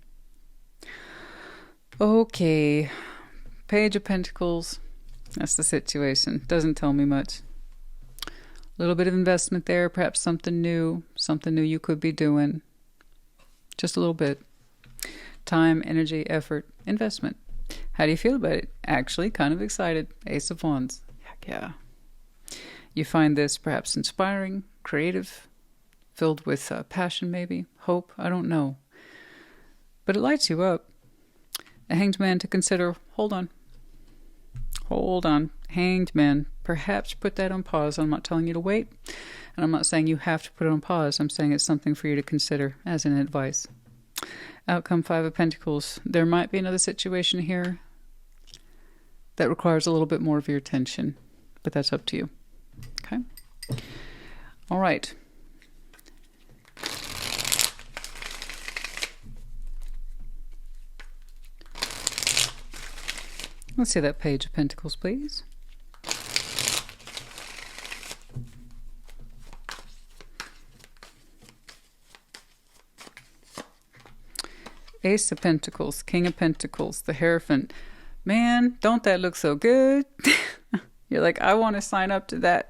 Speaker 1: Okay. Page of Pentacles. That's the situation. Doesn't tell me much. A little bit of investment there. Perhaps something new. Something new you could be doing. Just a little bit. Time, energy, effort, investment. How do you feel about it? Actually, kind of excited. Ace of Wands. Heck yeah. You find this perhaps inspiring, creative, filled with passion maybe, hope, I don't know. But it lights you up. A Hanged Man to consider. Hold on. Hanged Man. Perhaps put that on pause. I'm not telling you to wait. And I'm not saying you have to put it on pause. I'm saying it's something for you to consider as an advice. Outcome, Five of Pentacles. There might be another situation here that requires a little bit more of your attention. But that's up to you. Okay? All right. Let's see that Page of Pentacles, please. Ace of Pentacles, King of Pentacles, the Hierophant. Man, don't that look so good? You're like, I want to sign up to that.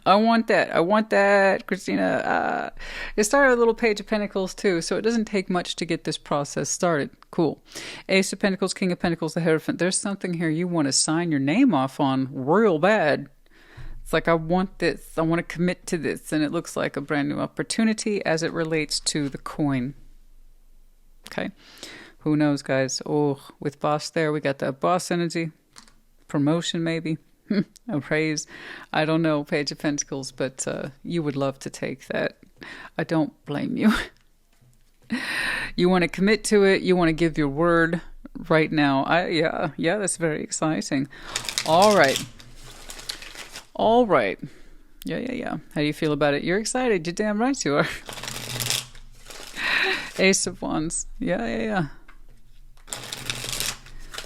Speaker 1: I want that, Christina. It started a little Page of Pentacles too, so it doesn't take much to get this process started. Cool. Ace of Pentacles, King of Pentacles, the Hierophant. There's something here you want to sign your name off on real bad. It's like, I want this. I want to commit to this. And it looks like a brand new opportunity as it relates to the coin. Okay. Who knows, guys? Oh, with boss there, we got that boss energy. Promotion, maybe. A raise. I don't know, Page of Pentacles, but you would love to take that. I don't blame you. You want to commit to it. You want to give your word right now. Yeah, that's very exciting. All right. Yeah. How do you feel about it? You're excited. You're damn right you are. Ace of Wands. Yeah.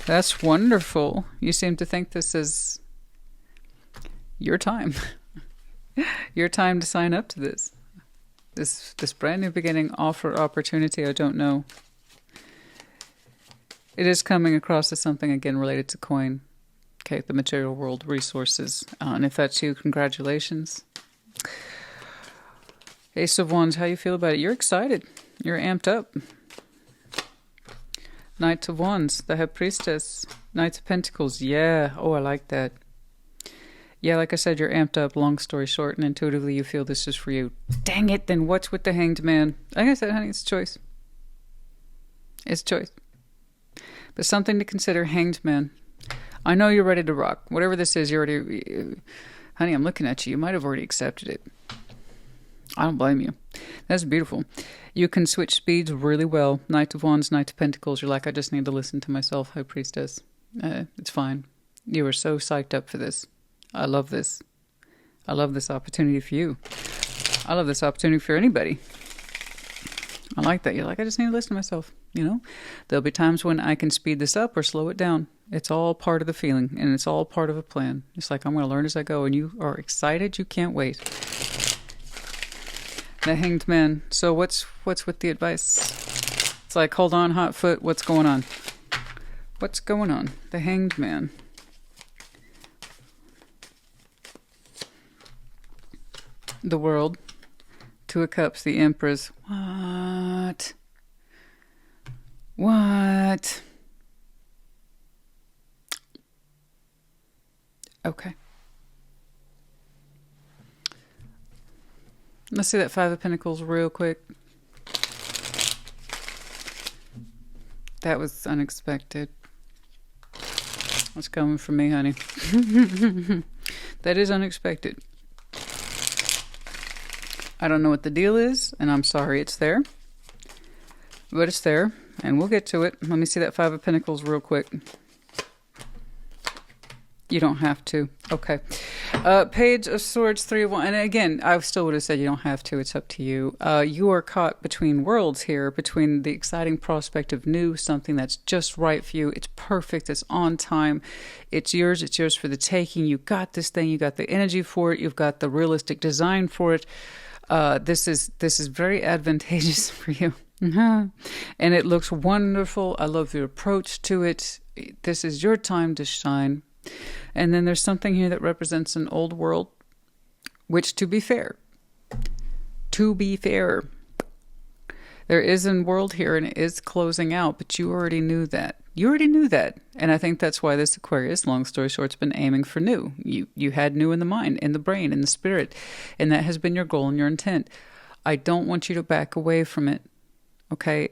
Speaker 1: That's wonderful. You seem to think this is your time. Your time to sign up to this. This brand new beginning, offer, opportunity, I don't know. It is coming across as something, again, related to coin. Okay, the material world, resources. And if that's you, congratulations. Ace of Wands, how you feel about it? You're excited. You're amped up. Knight of Wands, the High Priestess. Knight of Pentacles, yeah. Oh, I like that. Yeah, like I said, you're amped up, long story short, and intuitively you feel this is for you. Dang it, then what's with the Hanged Man? Like I said, honey, it's choice. It's choice. But something to consider, Hanged Man. I know you're ready to rock. Whatever this is, you're already... Honey, I'm looking at you. You might have already accepted it. I don't blame you. That's beautiful. You can switch speeds really well. Knight of Wands, Knight of Pentacles. You're like, I just need to listen to myself, High Priestess. It's fine. You are so psyched up for this. I love this. I love this opportunity for you. I love this opportunity for anybody. I like that. You're like, I just need to listen to myself. You know, there'll be times when I can speed this up or slow it down. It's all part of the feeling, and it's all part of a plan. It's like, I'm going to learn as I go, and you are excited. You can't wait. The Hanged Man. So what's with the advice? It's like, hold on, hot foot. What's going on? What's going on? The Hanged Man. The World. Two of Cups. The Empress. What? What? Okay. Let's see that Five of Pentacles real quick. That was unexpected. What's coming from me, honey? That is unexpected. I don't know what the deal is, and I'm sorry it's there. But it's there, and we'll get to it. Let me see that Five of Pentacles real quick. You don't have to. Okay. Page of Swords, 3 of Wands. And again, I still would have said you don't have to. It's up to you. You are caught between worlds here, between the exciting prospect of new, something that's just right for you. It's perfect. It's on time. It's yours. It's yours for the taking. You got this thing. You got the energy for it. You've got the realistic design for it. This is very advantageous for you. And it looks wonderful. I love your approach to it. This is your time to shine. And then there's something here that represents an old world, which, to be fair, there is a world here and it is closing out, but you already knew that. You already knew that. And I think that's why this Aquarius, long story short, has been aiming for new. You had new in the mind, in the brain, in the spirit, and that has been your goal and your intent. I don't want you to back away from it. Okay?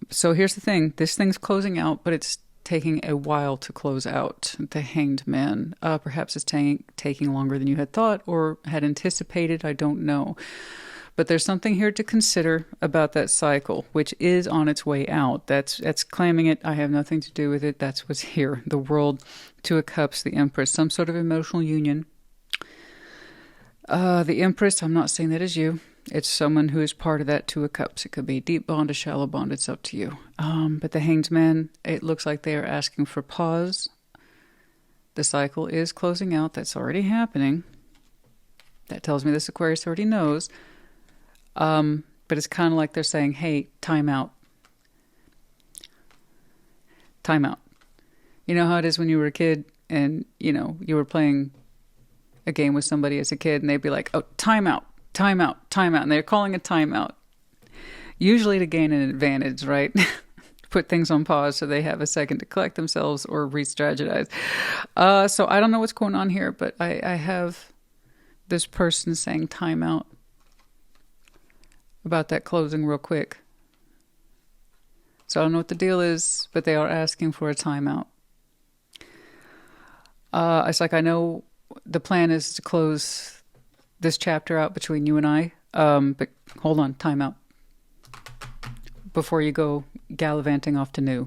Speaker 1: So here's the thing. This thing's closing out, but it's taking a while to close out. The Hanged Man. Perhaps it's taking longer than you had thought or had anticipated. I don't know. But there's something here to consider about that cycle, which is on its way out. That's claiming it. I have nothing to do with it. That's what's here. The World, Two of Cups, the Empress, some sort of emotional union. The Empress, I'm not saying that is you. It's someone who is part of that Two of Cups. It could be a deep bond, a shallow bond. It's up to you. But the Hanged Man, it looks like they are asking for pause. The cycle is closing out. That's already happening. That tells me this Aquarius already knows. But it's kind of like they're saying, hey, time out. Time out. You know how it is when you were a kid and, you know, you were playing a game with somebody as a kid and they'd be like, oh, time out, time out, time out. And they're calling a timeout. Usually to gain an advantage, right? Put things on pause so they have a second to collect themselves or re-strategize. So I don't know what's going on here, but I have this person saying time out. About that closing real quick. So I don't know what the deal is, but they are asking for a timeout. It's like, I know the plan is to close this chapter out between you and I, but hold on, timeout. Before you go gallivanting off to new.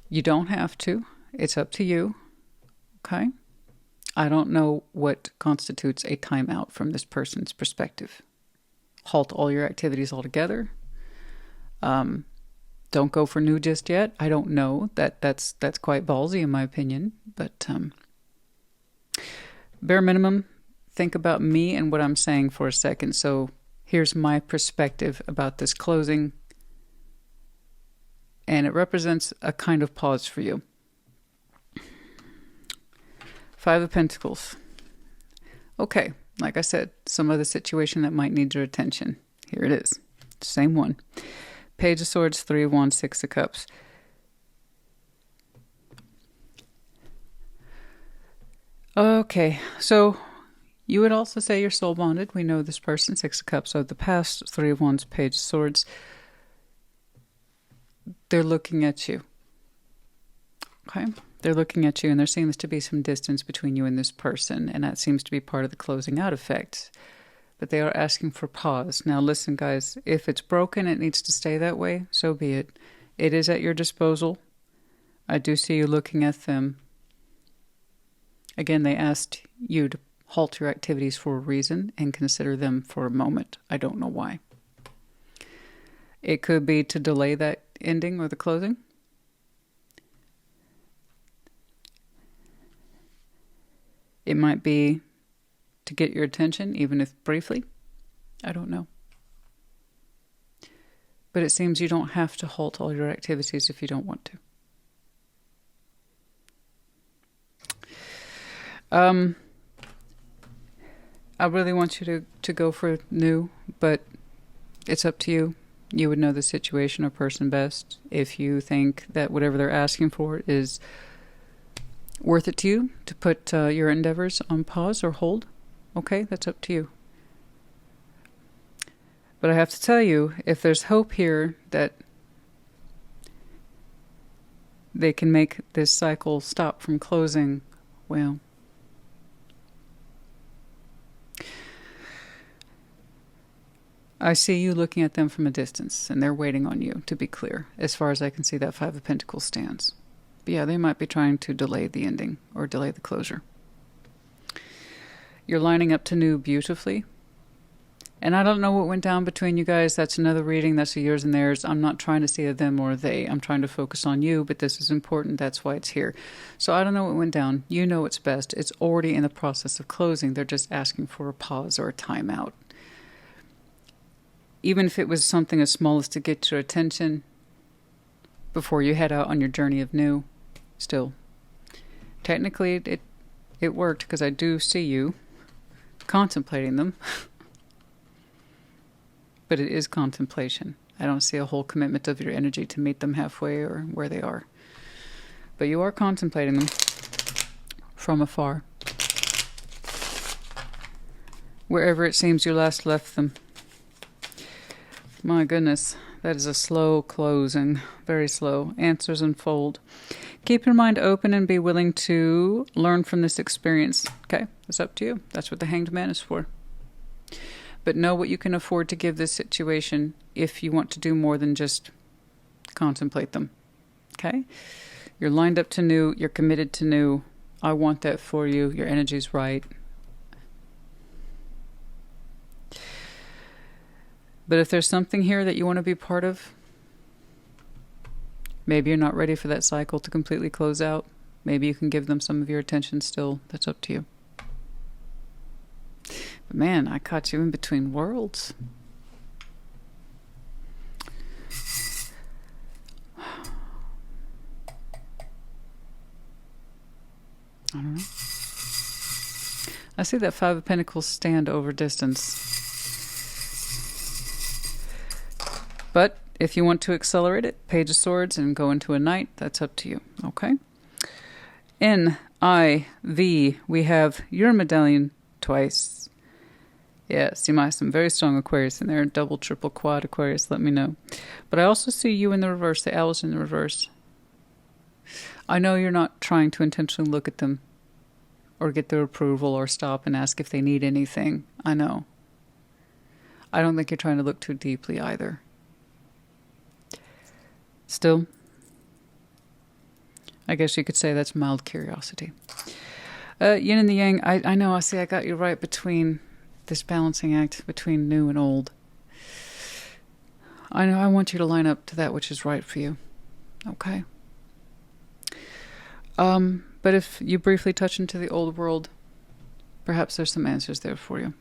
Speaker 1: You don't have to. It's up to you. Okay? I don't know what constitutes a timeout from this person's perspective. Halt all your activities altogether. Don't go for new just yet. I don't know. That's quite ballsy in my opinion. But bare minimum, think about me and what I'm saying for a second. So here's my perspective about this closing. And it represents a kind of pause for you. Five of Pentacles. Okay. Like I said, some other situation that might need your attention. Here it is. Same one. Page of Swords, 3 of Wands, 6 of Cups. Okay, so you would also say you're soul bonded. We know this person, Six of Cups of the past, Three of Wands, Page of Swords. They're looking at you. Okay, they're looking at you, and there seems to be some distance between you and this person, and that seems to be part of the closing out effect. But they are asking for pause. Now listen, guys, if it's broken, it needs to stay that way, so be it. It is at your disposal. I do see you looking at them. Again, they asked you to halt your activities for a reason and consider them for a moment. I don't know why. It could be to delay that ending or the closing. It might be to get your attention, even if briefly. I don't know. But it seems you don't have to halt all your activities if you don't want to. I really want you to go for new, but it's up to you. You would know the situation or person best. If you think that whatever they're asking for is worth it to you to put your endeavors on pause or hold, okay, that's up to you. But I have to tell you, if there's hope here that they can make this cycle stop from closing, well, I see you looking at them from a distance, and they're waiting on you, to be clear, as far as I can see that Five of Pentacles stands. But yeah, they might be trying to delay the ending or delay the closure. You're lining up to new beautifully. And I don't know what went down between you guys. That's another reading. That's a yours and theirs. I'm not trying to see a them or a they. I'm trying to focus on you, but this is important. That's why it's here. So I don't know what went down. You know what's best. It's already in the process of closing. They're just asking for a pause or a timeout. Even if it was something as small as to get your attention before you head out on your journey of new, still. Technically, it worked because I do see you contemplating them. But it is contemplation. I don't see a whole commitment of your energy to meet them halfway or where they are. But you are contemplating them from afar. Wherever it seems you last left them. My goodness, that is a slow closing. Very slow. Answers unfold. Keep your mind open and be willing to learn from this experience. Okay, it's up to you. That's what the Hanged Man is for. But know what you can afford to give this situation if you want to do more than just contemplate them. Okay? You're lined up to new. You're committed to new. I want that for you. Your energy's right. But if there's something here that you want to be part of, maybe you're not ready for that cycle to completely close out. Maybe you can give them some of your attention still. That's up to you. But man, I caught you in between worlds. I don't know. I see that Five of Pentacles stand over distance. But if you want to accelerate it, Page of Swords and go into a Knight, that's up to you. Okay? N-I-V, we have your medallion twice. Yes, you might have some very strong Aquarius in there. Double, triple, quad Aquarius, let me know. But I also see you in the reverse, the owls in the reverse. I know you're not trying to intentionally look at them or get their approval or stop and ask if they need anything. I know. I don't think you're trying to look too deeply either. Still, I guess you could say that's mild curiosity. Yin and the Yang, I know, I see I got you right between this balancing act between new and old. I know I want you to line up to that which is right for you. Okay? But if you briefly touch into the old world, perhaps there's some answers there for you.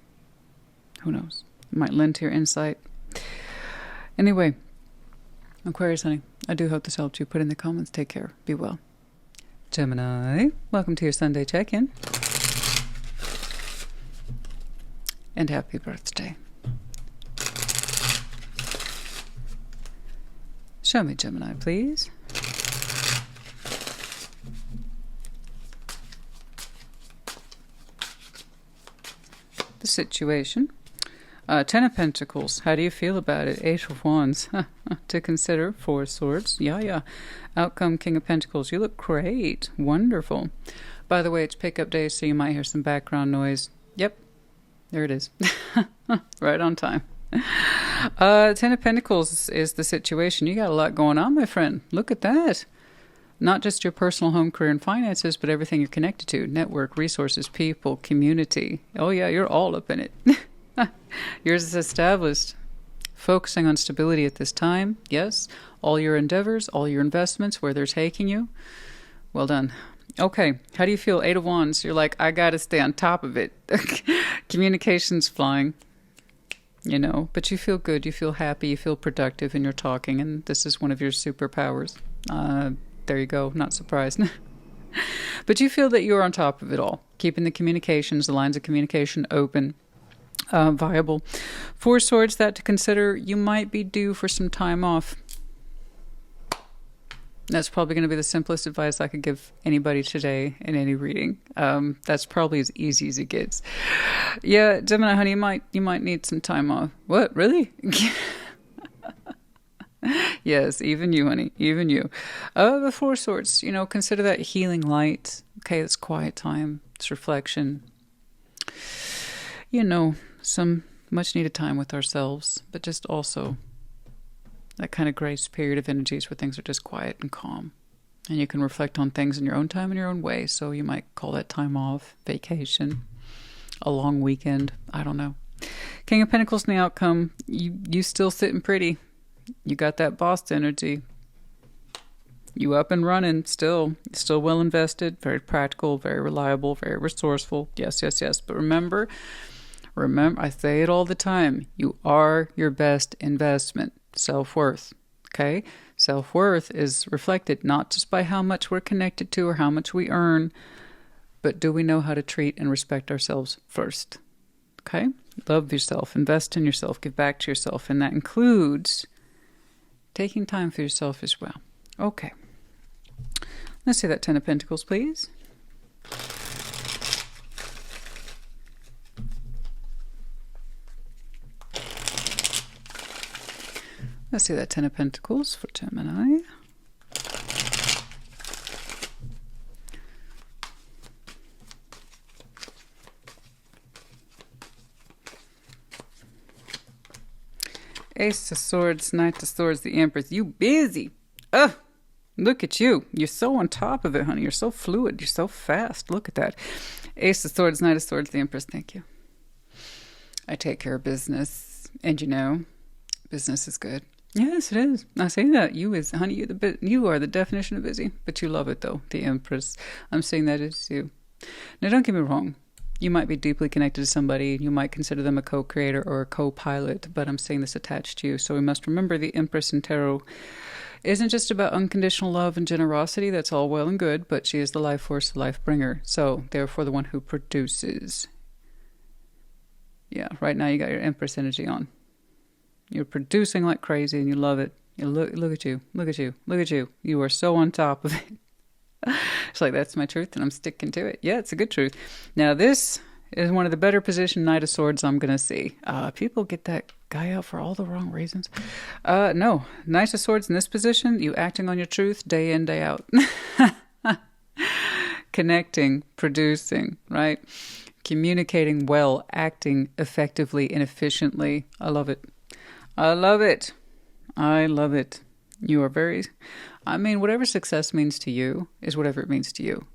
Speaker 1: Who knows? It might lend to your insight. Anyway, Aquarius, honey, I do hope this helped you. Put in the comments. Take care. Be well. Gemini, welcome to your Sunday check-in. And happy birthday. Show me Gemini, please. situation. Ten of Pentacles. How do you feel about it? Eight of Wands. To consider. Four of Swords. Yeah. Outcome, King of Pentacles. You look great. Wonderful. By the way, it's pickup day, so you might hear some background noise. Yep. There it is. Right on time. Ten of Pentacles is the situation. You got a lot going on, my friend. Look at that. Not just your personal home, career, and finances, but everything you're connected to. Network, resources, people, community. Oh, yeah, you're all up in it. Yours is established. Focusing on stability at this time. Yes. All your endeavors, all your investments, where they're taking you. Well done. Okay. How do you feel? Eight of Wands. You're like, I got to stay on top of it. Communication's flying. You know, but you feel good. You feel happy. You feel productive in your talking. And this is one of your superpowers. There you go. Not surprised. But you feel that you're on top of it all. Keeping the communications, the lines of communication open. Viable. Four Swords, that to consider. You might be due for some time off. That's probably going to be the simplest advice I could give anybody today in any reading. That's probably as easy as it gets. Yeah, Gemini, honey, you might need some time off. What? Really? Yes, even you, honey, even you. The Four Swords, you know, consider that healing light. Okay, it's quiet time. It's reflection. You know, some much needed time with ourselves, but just also that kind of grace period of energies where things are just quiet and calm. And you can reflect on things in your own time, in your own way. So you might call that time off, vacation, a long weekend. I don't know. King of Pentacles in the outcome. You still sitting pretty. You got that boss energy. You up and running still well invested, very practical, very reliable, very resourceful. Yes. But remember, I say it all the time. You are your best investment. Self-worth. Okay? Self-worth is reflected not just by how much we're connected to or how much we earn, but do we know how to treat and respect ourselves first? Okay? Love yourself. Invest in yourself. Give back to yourself. And that includes taking time for yourself as well. Okay. Let's see that Ten of Pentacles, please. Let's see that Ten of Pentacles for Gemini. Ace of Swords, Knight of Swords, the Empress. You busy. Look at you. You're so on top of it, honey. You're so fluid. You're so fast. Look at that. Ace of Swords, Knight of Swords, the Empress. Thank you. I take care of business. And you know, business is good. Yes, it is. I say that. Honey, you are the definition of busy. But you love it, though. The Empress. I'm saying that is you. Now, don't get me wrong. You might be deeply connected to somebody. You might consider them a co-creator or a co-pilot. But I'm saying this attached to you. So we must remember the Empress in Tarot isn't just about unconditional love and generosity. That's all well and good. But she is the life force, the life bringer. So, therefore, the one who produces. Yeah, right now you got your Empress energy on. You're producing like crazy and you love it. You look at you. Look at you. Look at you. You are so on top of it. It's like, that's my truth and I'm sticking to it. Yeah, it's a good truth. Now, this is one of the better positioned Knight of Swords I'm going to see. People get that guy out for all the wrong reasons. No. Knight of Swords in this position, you acting on your truth day in, day out. Connecting, producing, right? Communicating well, acting effectively and efficiently. I love it. I love it. I love it. You are whatever success means to you is whatever it means to you.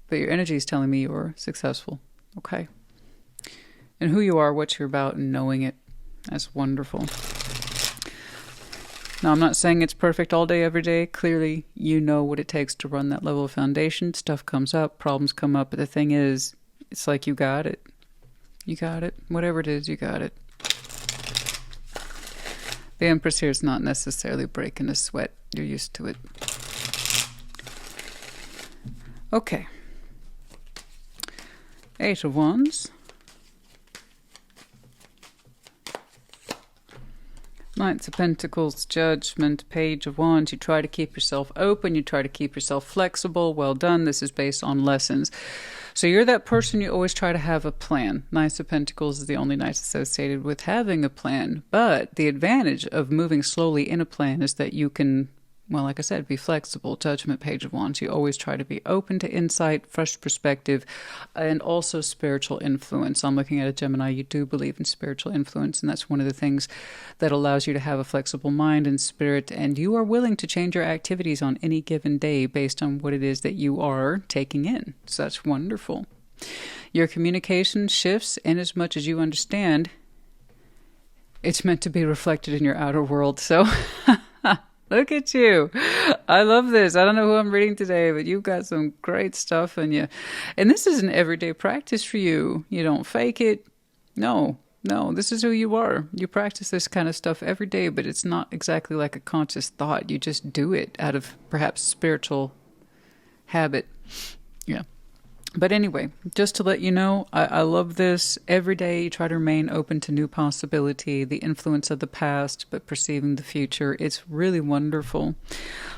Speaker 1: But your energy is telling me you're successful. Okay? And who you are, what you're about, and knowing it. That's wonderful. Now, I'm not saying it's perfect all day, every day. Clearly, you know what it takes to run that level of foundation. Stuff comes up, problems come up. But the thing is, it's like you got it. You got it. Whatever it is, you got it. The Empress here is not necessarily breaking a sweat. You're used to it. Okay. Eight of Wands. Knights of Pentacles, Judgment, Page of Wands. You try to keep yourself open. You try to keep yourself flexible. Well done. This is based on lessons. So you're that person, you always try to have a plan. Knights of Pentacles is the only knights associated with having a plan. But the advantage of moving slowly in a plan is that you can, well, like I said, be flexible. Judgment, Page of Wands. You always try to be open to insight, fresh perspective, and also spiritual influence. I'm looking at a Gemini. You do believe in spiritual influence, and that's one of the things that allows you to have a flexible mind and spirit, and you are willing to change your activities on any given day based on what it is that you are taking in. So that's wonderful. Your communication shifts in as much as you understand it's meant to be reflected in your outer world. So... Look at you. I love this. I don't know who I'm reading today, but you've got some great stuff in you. And this is an everyday practice for you. You don't fake it. No, this is who you are. You practice this kind of stuff every day, but it's not exactly like a conscious thought. You just do it out of perhaps spiritual habit. Yeah. But anyway, just to let you know, I love this. Every day you try to remain open to new possibility, the influence of the past, but perceiving the future. It's really wonderful.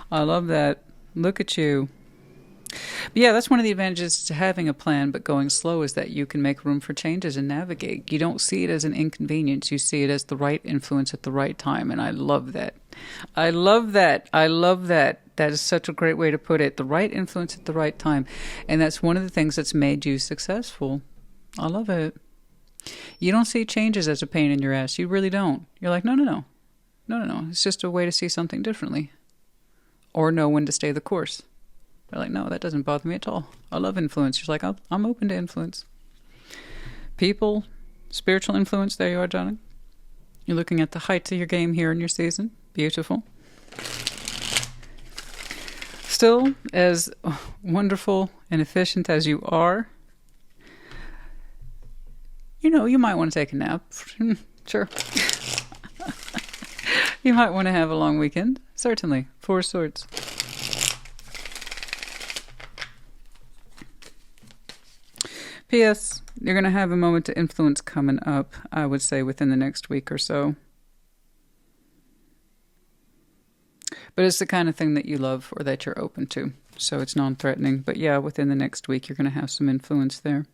Speaker 1: I love that. Look at you. But yeah, that's one of the advantages to having a plan, but going slow is that you can make room for changes and navigate. You don't see it as an inconvenience. You see it as the right influence at the right time. And I love that. I love that. I love that. That is such a great way to put it. The right influence at the right time. And that's one of the things that's made you successful. I love it. You don't see changes as a pain in your ass. You really don't. You're like, no. It's just a way to see something differently. Or know when to stay the course. They're like, no, that doesn't bother me at all. I love influence. You're like, I'm open to influence. People, spiritual influence. There you are, Johnny. You're looking at the heights of your game here in your season. Beautiful. Still, as wonderful and efficient as you are, you might want to take a nap. Sure. You might want to have a long weekend. Certainly. 4 Swords. P.S. You're going to have a moment to influence coming up, I would say, within the next week or so. But it's the kind of thing that you love or that you're open to. So it's non-threatening. But yeah, within the next week, you're going to have some influence there.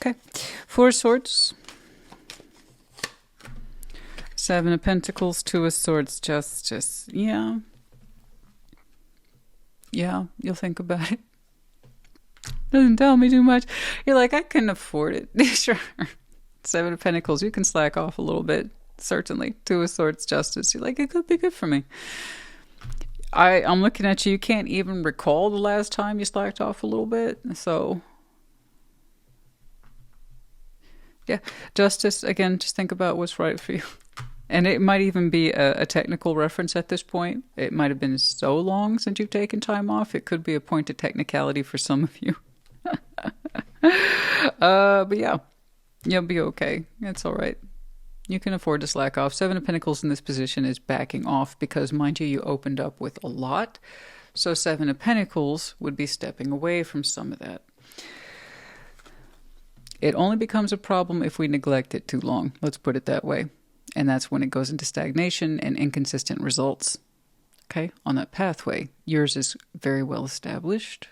Speaker 1: Okay. 4 Swords. 7 of Pentacles. 2 of Swords. Justice. Yeah. Yeah, you'll think about it. Doesn't tell me too much. You're like, I couldn't afford it. Sure. 7 of Pentacles. You can slack off a little bit. Certainly. 2 of Swords, Justice. You're like, it could be good for me. I'm looking at you. You can't even recall the last time you slacked off a little bit. So, yeah. Justice, again, just think about what's right for you. And it might even be a technical reference at this point. It might have been so long since you've taken time off. It could be a point of technicality for some of you. But yeah, you'll be okay. It's all right. You can afford to slack off. 7 of Pentacles in this position is backing off because, mind you, you opened up with a lot. So 7 of Pentacles would be stepping away from some of that. It only becomes a problem if we neglect it too long. Let's put it that way. And that's when it goes into stagnation and inconsistent results. Okay, on that pathway. Yours is very well established.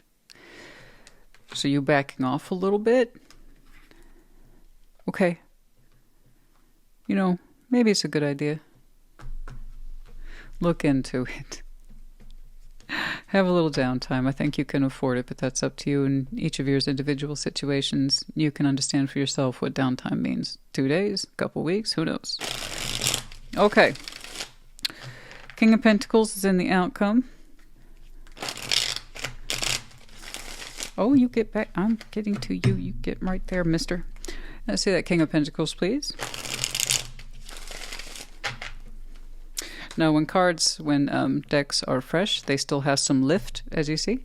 Speaker 1: So you backing off a little bit. Okay. Maybe it's a good idea. Look into it. Have a little downtime. I think you can afford it, but that's up to you. In each of your individual situations, you can understand for yourself what downtime means. 2 days, a couple weeks, who knows? Okay. King of Pentacles is in the outcome. Oh, you get back. I'm getting to you. You get right there, mister. Let's see that King of Pentacles, please. Now, when decks are fresh, they still have some lift, as you see.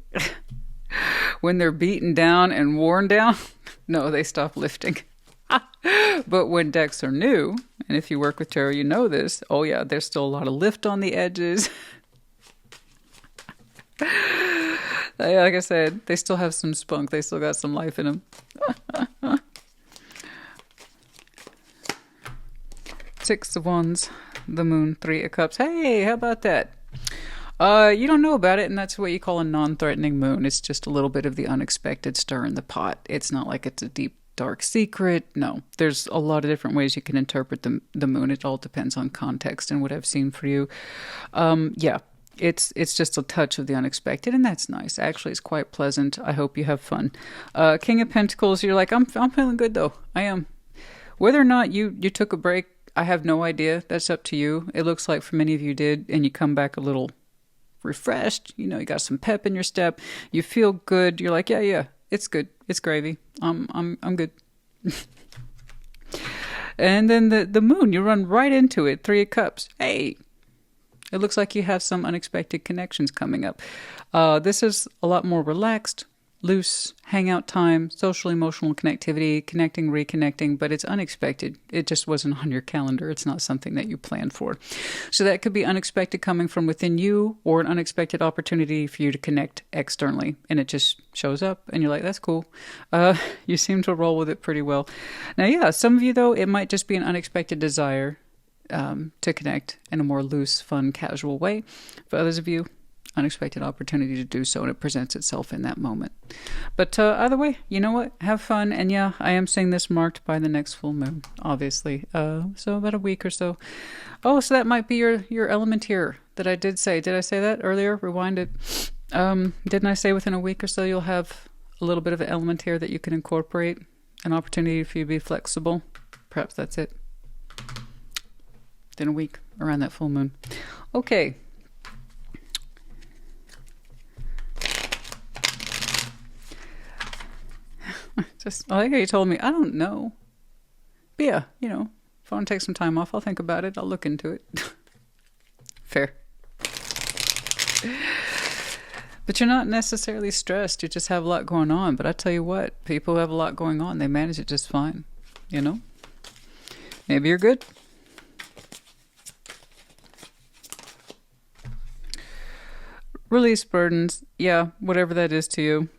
Speaker 1: When they're beaten down and worn down, no, they stop lifting. But when decks are new, and if you work with tarot, you know this. Oh yeah, there's still a lot of lift on the edges. Like I said, they still have some spunk. They still got some life in them. 6 of Wands, the Moon, 3 of Cups. Hey, how about that? You don't know about it, and that's what you call a non-threatening moon. It's just a little bit of the unexpected stir in the pot. It's not like it's a deep, dark secret. No, there's a lot of different ways you can interpret the moon. It all depends on context and what I've seen for you. Yeah, it's just a touch of the unexpected, and that's nice. Actually, it's quite pleasant. I hope you have fun. King of Pentacles, you're like, I'm feeling good though. I am. Whether or not you took a break, I have no idea. That's up to you. It looks like for many of you did, and you come back a little refreshed. You know, you got some pep in your step. You feel good. You're like, yeah, it's good. It's gravy. I'm good. And then the moon, you run right into it. 3 of Cups. Hey, it looks like you have some unexpected connections coming up. This is a lot more relaxed, loose, hangout time, social, emotional connectivity, connecting, reconnecting, but it's unexpected. It just wasn't on your calendar. It's not something that you planned for. So that could be unexpected coming from within you, or an unexpected opportunity for you to connect externally. And it just shows up and you're like, that's cool. You seem to roll with it pretty well. Now, yeah, some of you though, it might just be an unexpected desire to connect in a more loose, fun, casual way. For others of you, unexpected opportunity to do so, and it presents itself in that moment. But either way, you know what? Have fun. And yeah, I am seeing this marked by the next full moon, obviously. So about a week or so. Oh, so that might be your element here that I did say. Did I say that earlier? Rewind it. Didn't I say within a week or so you'll have a little bit of an element here that you can incorporate? An opportunity for you to be flexible? Perhaps that's it. In a week, around that full moon. Okay. I like how you told me, I don't know. But yeah, you know, if I want to take some time off, I'll think about it. I'll look into it. Fair. But you're not necessarily stressed. You just have a lot going on. But I tell you what, people who have a lot going on, they manage it just fine. You know? Maybe you're good. Release burdens. Yeah, whatever that is to you.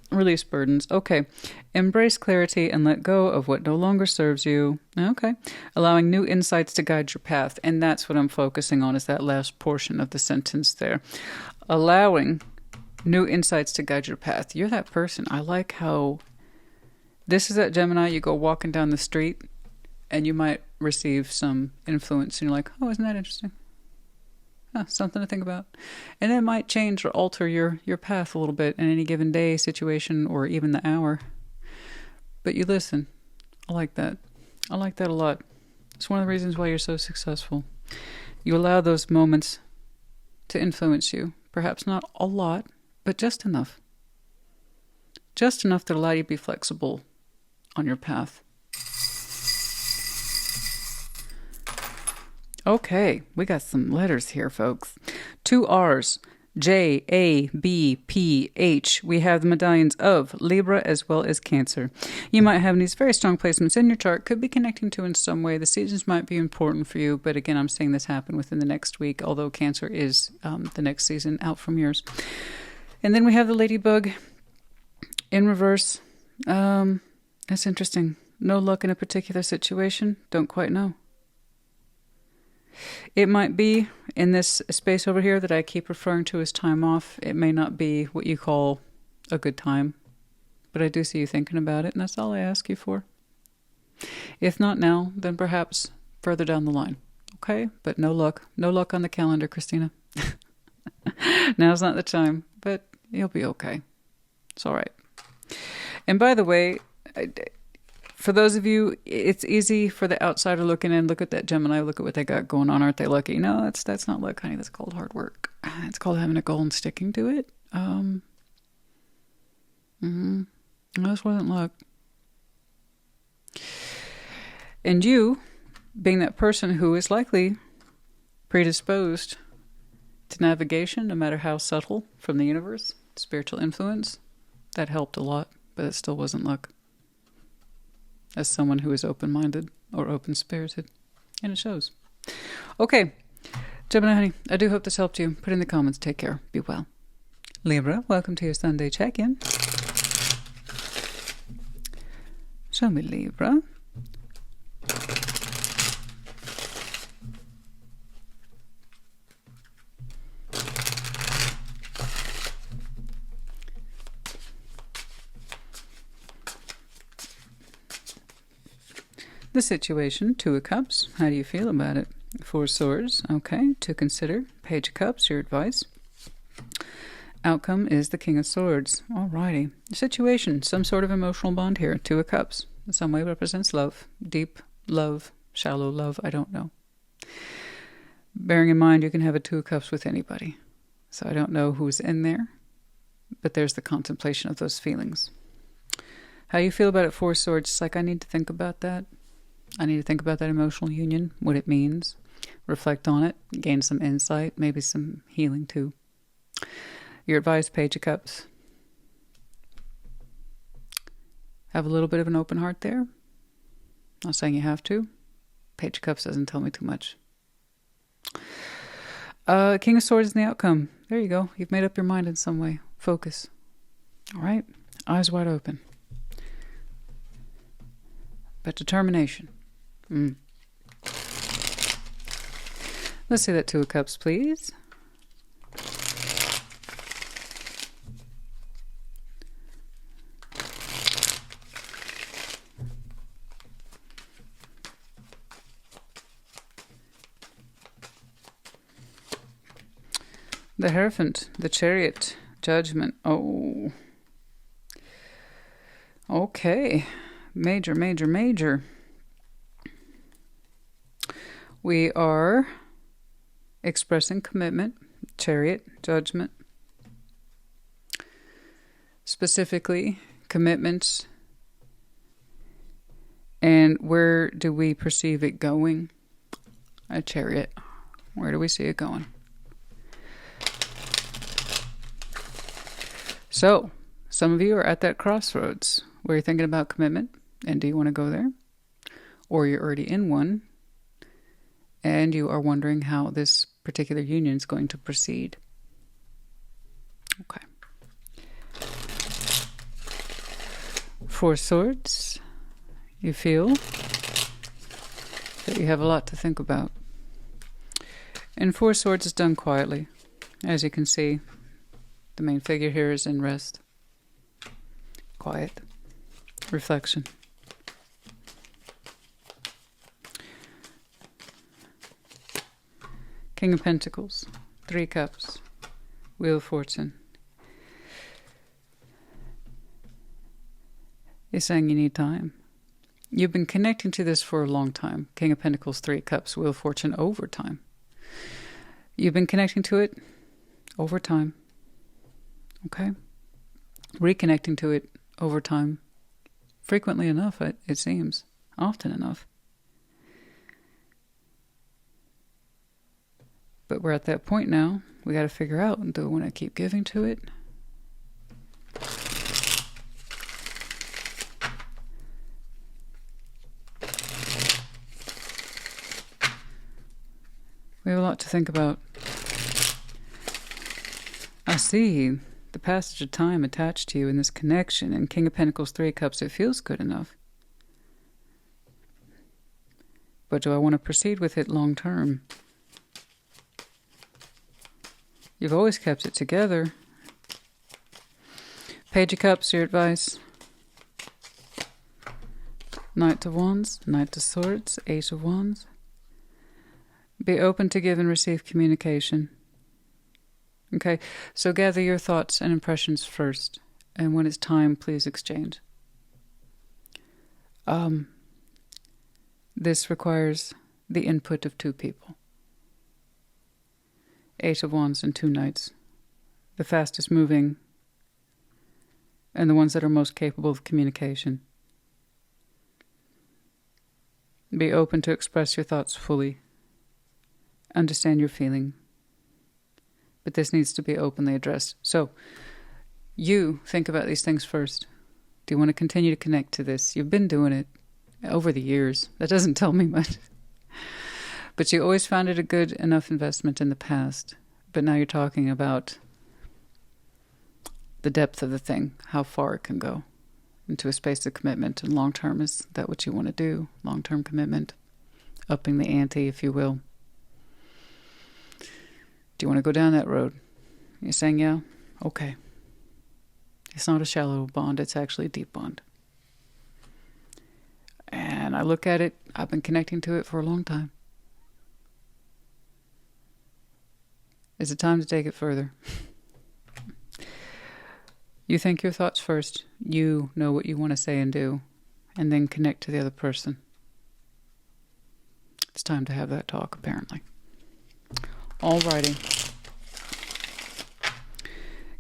Speaker 1: Release burdens. Okay. Embrace clarity and let go of what no longer serves you. Okay. Allowing new insights to guide your path. And that's what I'm focusing on, is that last portion of the sentence there. Allowing new insights to guide your path. You're that person. I like how this is that Gemini. You go walking down the street and you might receive some influence and you're like, oh, isn't that interesting? Something to think about. And it might change or alter your path a little bit in any given day, situation, or even the hour. But you listen. I like that. I like that a lot. It's one of the reasons why you're so successful. You allow those moments to influence you. Perhaps not a lot, but just enough. Just enough to allow you to be flexible on your path. Okay, we got some letters here, folks. 2 R's, J, A, B, P, H. We have the medallions of Libra as well as Cancer. You might have these very strong placements in your chart, could be connecting to in some way. The seasons might be important for you, but again, I'm seeing this happen within the next week, although Cancer is the next season out from yours. And then we have the Ladybug in reverse. That's interesting. No luck in a particular situation? Don't quite know. It might be in this space over here that I keep referring to as time off. It may not be what you call a good time, but I do see you thinking about it, and that's all I ask you for. If not now, then perhaps further down the line. Okay? But no luck. No luck on the calendar, Christina. Now's not the time, but you'll be okay. It's all right. And by the way, for those of you, it's easy for the outsider looking in. Look at that Gemini. Look at what they got going on. Aren't they lucky? No, that's not luck, honey. That's called hard work. It's called having a goal and sticking to it. No, this wasn't luck. And you, being that person who is likely predisposed to navigation, no matter how subtle, from the universe, spiritual influence, that helped a lot, but it still wasn't luck. As someone who is open-minded or open-spirited. And it shows. Okay. Gemini, honey, I do hope this helped you. Put in the comments. Take care. Be well. Libra, welcome to your Sunday check-in. Show me Libra. The situation, Two of Cups. How do you feel about it? Four of Swords. Okay, to consider. Page of Cups, your advice. Outcome is the King of Swords. Alrighty. Situation, some sort of emotional bond here. Two of Cups. In some way represents love. Deep love, shallow love, I don't know. Bearing in mind you can have a Two of Cups with anybody. So I don't know who's in there, but there's the contemplation of those feelings. How you feel about it, Four of Swords? It's like I need to think about that. I need to think about that emotional union, what it means, reflect on it, gain some insight, maybe some healing too. Your advice, Page of Cups. Have a little bit of an open heart there. Not saying you have to. Page of Cups doesn't tell me too much. King of Swords is the outcome. There you go. You've made up your mind in some way. Focus. All right. Eyes wide open. But determination. Let's see that Two of Cups, please. The Hierophant, the Chariot, Judgment. Oh. Okay. Major, major, major. We are expressing commitment, Chariot, Judgment. Specifically, commitments. And where do we perceive it going? A Chariot. Where do we see it going? So, some of you are at that crossroads where you're thinking about commitment, and do you want to go there? Or you're already in one, and you are wondering how this particular union is going to proceed. Okay. Four of Swords. You feel that you have a lot to think about. And Four of Swords is done quietly. As you can see, the main figure here is in rest. Quiet. Reflection. King of Pentacles. Three Cups. Wheel of Fortune. You're saying you need time. You've been connecting to this for a long time. King of Pentacles, Three Cups, Wheel of Fortune, over time. You've been connecting to it over time. Okay? Reconnecting to it over time. Frequently enough, it seems. Often enough. But we're at that point now. We got to figure out, do I want to keep giving to it? We have a lot to think about. I see the passage of time attached to you in this connection. And King of Pentacles, Three Cups, it feels good enough. But do I want to proceed with it long term? You've always kept it together. Page of Cups, your advice. Knight of Wands, Knight of Swords, Ace of Wands. Be open to give and receive communication. Okay, so gather your thoughts and impressions first. And when it's time, please exchange. This requires the input of two people. Eight of Wands and two Knights. The fastest moving and the ones that are most capable of communication. Be open to express your thoughts fully. Understand your feeling. But this needs to be openly addressed. So, you think about these things first. Do you want to continue to connect to this? You've been doing it over the years. That doesn't tell me much. But you always found it a good enough investment in the past. But now you're talking about the depth of the thing, how far it can go into a space of commitment. And long-term, is that what you want to do? Long-term commitment. Upping the ante, if you will. Do you want to go down that road? You're saying, yeah? Okay. It's not a shallow bond. It's actually a deep bond. And And I look at it, I've been connecting to it for a long time. Is it time to take it further? You think your thoughts first. You know what you want to say and do. And then connect to the other person. It's time to have that talk, apparently. Alrighty.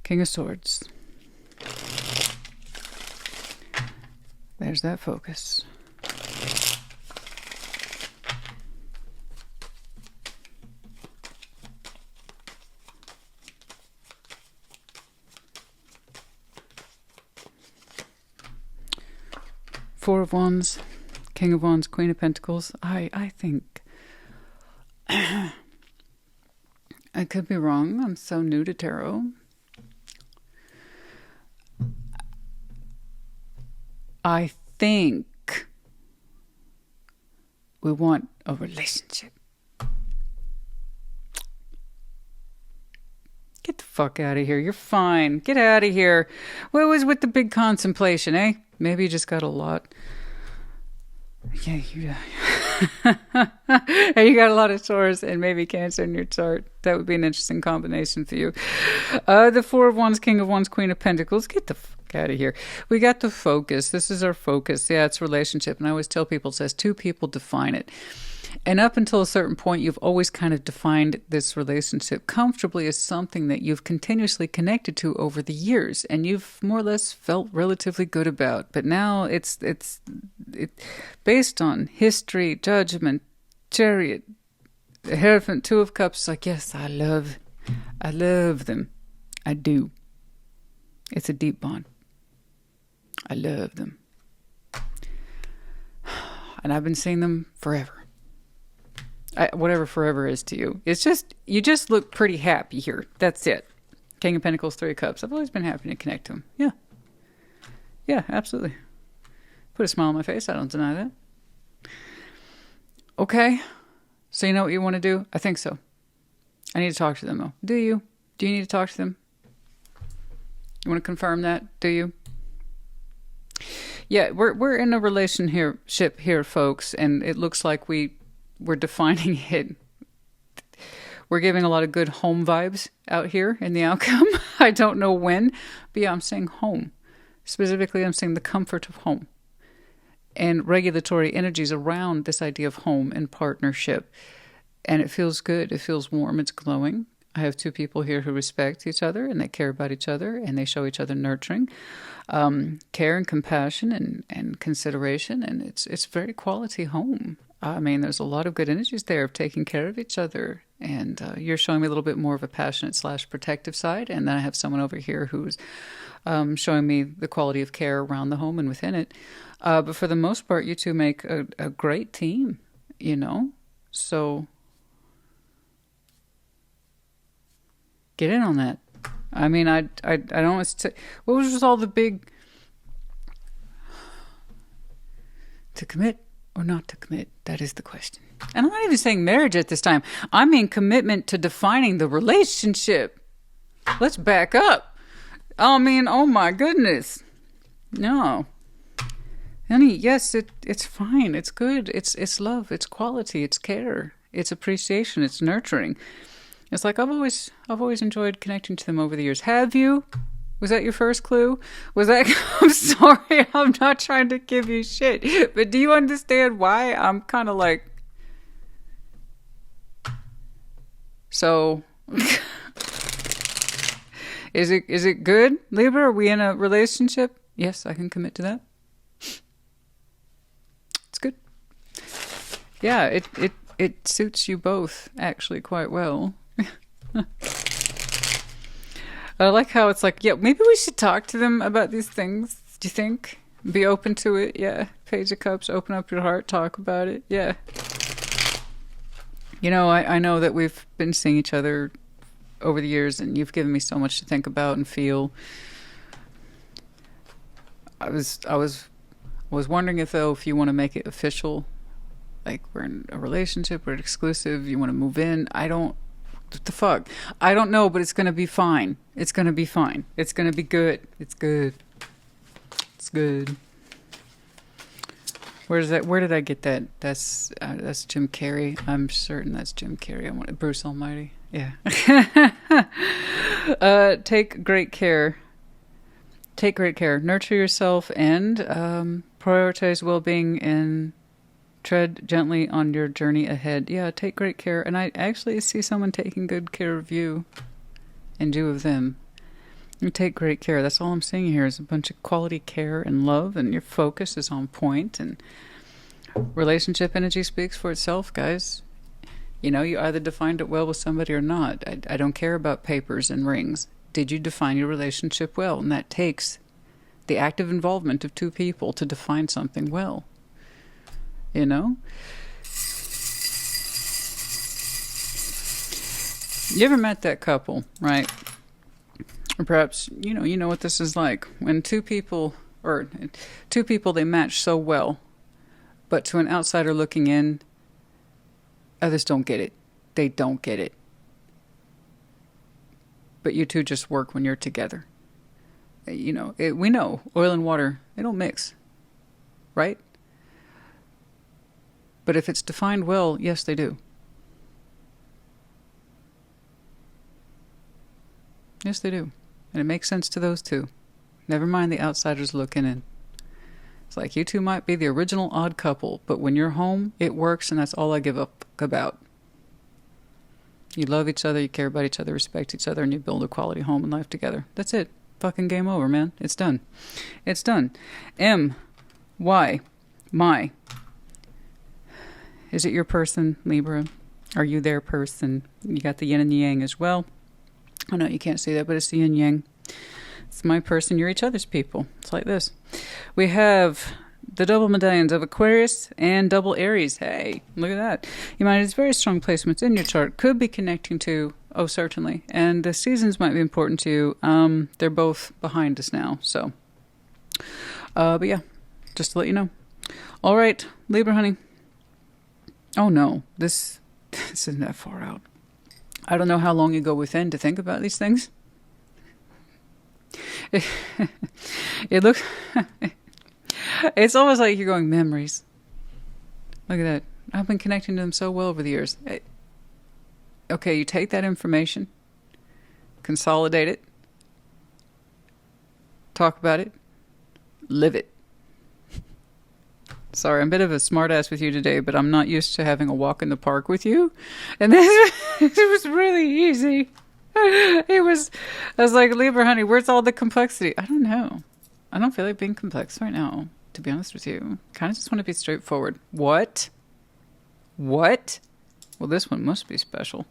Speaker 1: King of Swords. There's that focus. Four of Wands, King of Wands, Queen of Pentacles. I think I could be wrong. I'm so new to tarot. I think we want a relationship. Get the fuck out of here. You're fine. Get out of here. What was with the big contemplation, eh? Maybe you just got a lot. Yeah, you and you got a lot of Taurus and maybe Cancer in your chart. That would be an interesting combination for you. The Four of Wands, King of Wands, Queen of Pentacles. Get the fuck out of here. We got the focus. This is our focus. Yeah, it's relationship. And I always tell people, it says two people define it. And up until a certain point, you've always kind of defined this relationship comfortably as something that you've continuously connected to over the years, and you've more or less felt relatively good about. But now it's based on history, judgment, Chariot, the Hierophant, Two of Cups. Like, yes, I love them. I do. It's a deep bond. I love them. And I've been seeing them forever. Whatever forever is to you. It's just, you just look pretty happy here. That's it. King of Pentacles, Three of Cups. I've always been happy to connect to him. Yeah. Yeah, absolutely. Put a smile on my face. I don't deny that. Okay. So you know what you want to do? I think so. I need to talk to them, though. Do you? Do you need to talk to them? You want to confirm that? Do you? Yeah, we're in a relationship here, folks, and it looks like we're defining it. We're giving a lot of good home vibes out here in the outcome. I don't know when, but yeah, I'm saying home. Specifically, I'm saying the comfort of home. And regulatory energies around this idea of home and partnership. And it feels good. It feels warm. It's glowing. I have two people here who respect each other and they care about each other and they show each other nurturing, care and compassion and consideration. And it's very quality home. I mean, there's a lot of good energies there of taking care of each other. And you're showing me a little bit more of a passionate / protective side. And then I have someone over here who's showing me the quality of care around the home and within it. But for the most part, you two make a great team, you know? So get in on that. I mean, I don't want to... What was all the big... To commit or not to commit? That is the question. And I'm not even saying marriage at this time. I mean commitment to defining the relationship. Let's back up. I mean, oh my goodness. No. Honey, yes, it's fine. It's good. It's love. It's quality. It's care. It's appreciation. It's nurturing. It's like I've always enjoyed connecting to them over the years. Have you? Was that your first clue? Was that... I'm sorry, I'm not trying to give you shit. But do you understand why I'm kind of like... So... Is it good, Libra? Are we in a relationship? Yes, I can commit to that. It's good. Yeah, it suits you both actually quite well. I like how it's like, yeah, maybe we should talk to them about these things. Do you think? Be open to it? Yeah. Page of Cups, open up your heart, talk about it. Yeah. You know, I know that we've been seeing each other over the years and you've given me so much to think about and feel. I was wondering if you want to make it official, like we're in a relationship, we're exclusive, you want to move in. What the fuck? I don't know, but it's going to be fine. It's going to be fine. It's going to be good. It's good. It's good. Where's that? Where did I get that? That's Jim Carrey. I'm certain that's Jim Carrey. I want Bruce Almighty. Yeah. Take great care. Take great care. Nurture yourself and prioritize well-being and tread gently on your journey ahead. Yeah, take great care. And I actually see someone taking good care of you and you of them. You take great care. That's all I'm seeing here is a bunch of quality care and love, and your focus is on point, and relationship energy speaks for itself, guys. You know, you either defined it well with somebody or not. I don't care about papers and rings. Did you define your relationship well? And that takes the active involvement of two people to define something well. You know? You ever met that couple, right? Or perhaps, you know what this is like. When two people, they match so well, but to an outsider looking in, others don't get it. They don't get it. But you two just work when you're together. We know oil and water, they don't mix, right? But if it's defined well, yes, they do. Yes, they do. And it makes sense to those two. Never mind the outsiders looking in. It's like you two might be the original odd couple, but when you're home, it works, and that's all I give up about. You love each other, you care about each other, respect each other, and you build a quality home and life together. That's it. Fucking game over, man. It's done. It's done. M. Y. My. Is it your person, Libra? Are you their person? You got the yin and the yang as well. I know you can't see that, but it's the yin yang. It's my person, you're each other's people. It's like this. We have the double medallions of Aquarius and double Aries. Hey, look at that. You might have very strong placements in your chart. Could be connecting to, oh, certainly. And the seasons might be important to you. They're both behind us now. So, but yeah, just to let you know. All right, Libra, honey. Oh, no, this isn't that far out. I don't know how long you go within to think about these things. It looks... It's almost like you're going memories. Look at that. I've been connecting to them so well over the years. Okay, you take that information, consolidate it, talk about it, live it. Sorry, I'm a bit of a smartass with you today, but I'm not used to having a walk in the park with you. And this it was really easy. I was like, Libra, honey, where's all the complexity? I don't know. I don't feel like being complex right now, to be honest with you. Kind of just want to be straightforward. What? What? Well, this one must be special.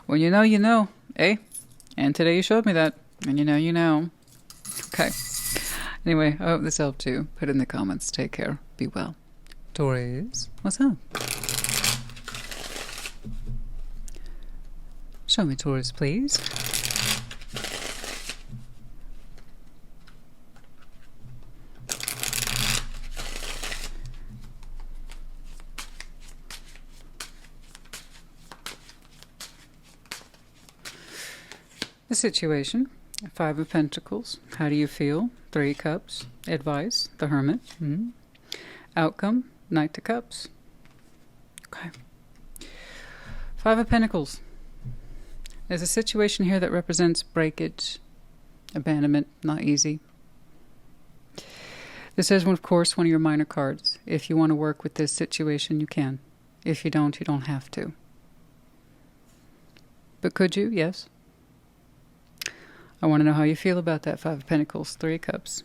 Speaker 1: Well, you know, eh? And today you showed me that. And you know. Okay. Anyway, I hope this helped you. Put it in the comments. Take care. Be well. Taurus, what's up? Show me Taurus, please. The situation. 5 of Pentacles. How do you feel? 3 Cups. Advice. The Hermit. Outcome. Knight of Cups. Okay. 5 of Pentacles. There's a situation here that represents breakage, abandonment, not easy. This is, of course, one of your minor cards. If you want to work with this situation, you can. If you don't have to. But could you? Yes. I want to know how you feel about that 5 of Pentacles, 3 of Cups.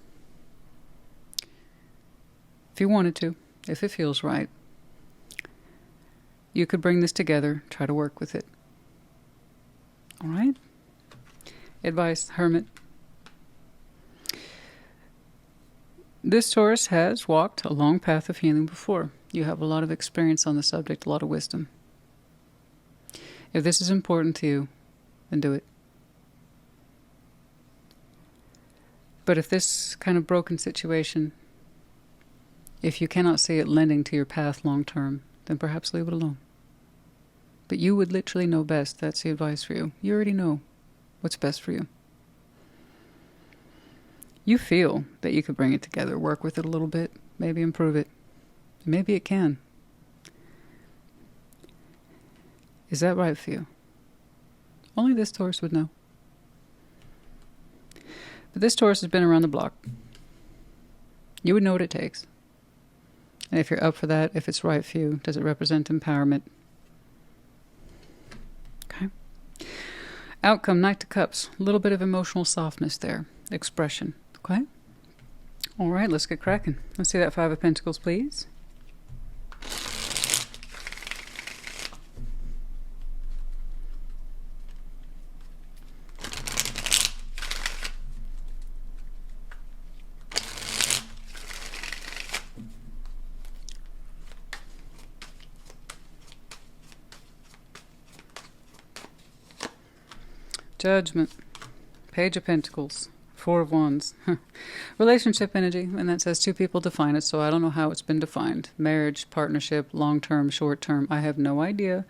Speaker 1: If you wanted to, if it feels right, you could bring this together, try to work with it. All right? Advice, Hermit. This Taurus has walked a long path of healing before. You have a lot of experience on the subject, a lot of wisdom. If this is important to you, then do it. But if this kind of broken situation, if you cannot see it lending to your path long term, then perhaps leave it alone. But you would literally know best. That's the advice for you. You already know what's best for you. You feel that you could bring it together, work with it a little bit, maybe improve it. Maybe it can. Is that right for you? Only this Taurus would know. But this Taurus has been around the block. You would know what it takes. And if you're up for that, if it's right for you, does it represent empowerment? Okay. Outcome, Knight of Cups. A little bit of emotional softness there. Expression. Okay. All right, let's get cracking. Let's see that Five of Pentacles, please. Judgment. Page of Pentacles. Four of Wands. Relationship energy, and that says two people define it, so I don't know how it's been defined. Marriage, partnership, long-term, short-term, I have no idea.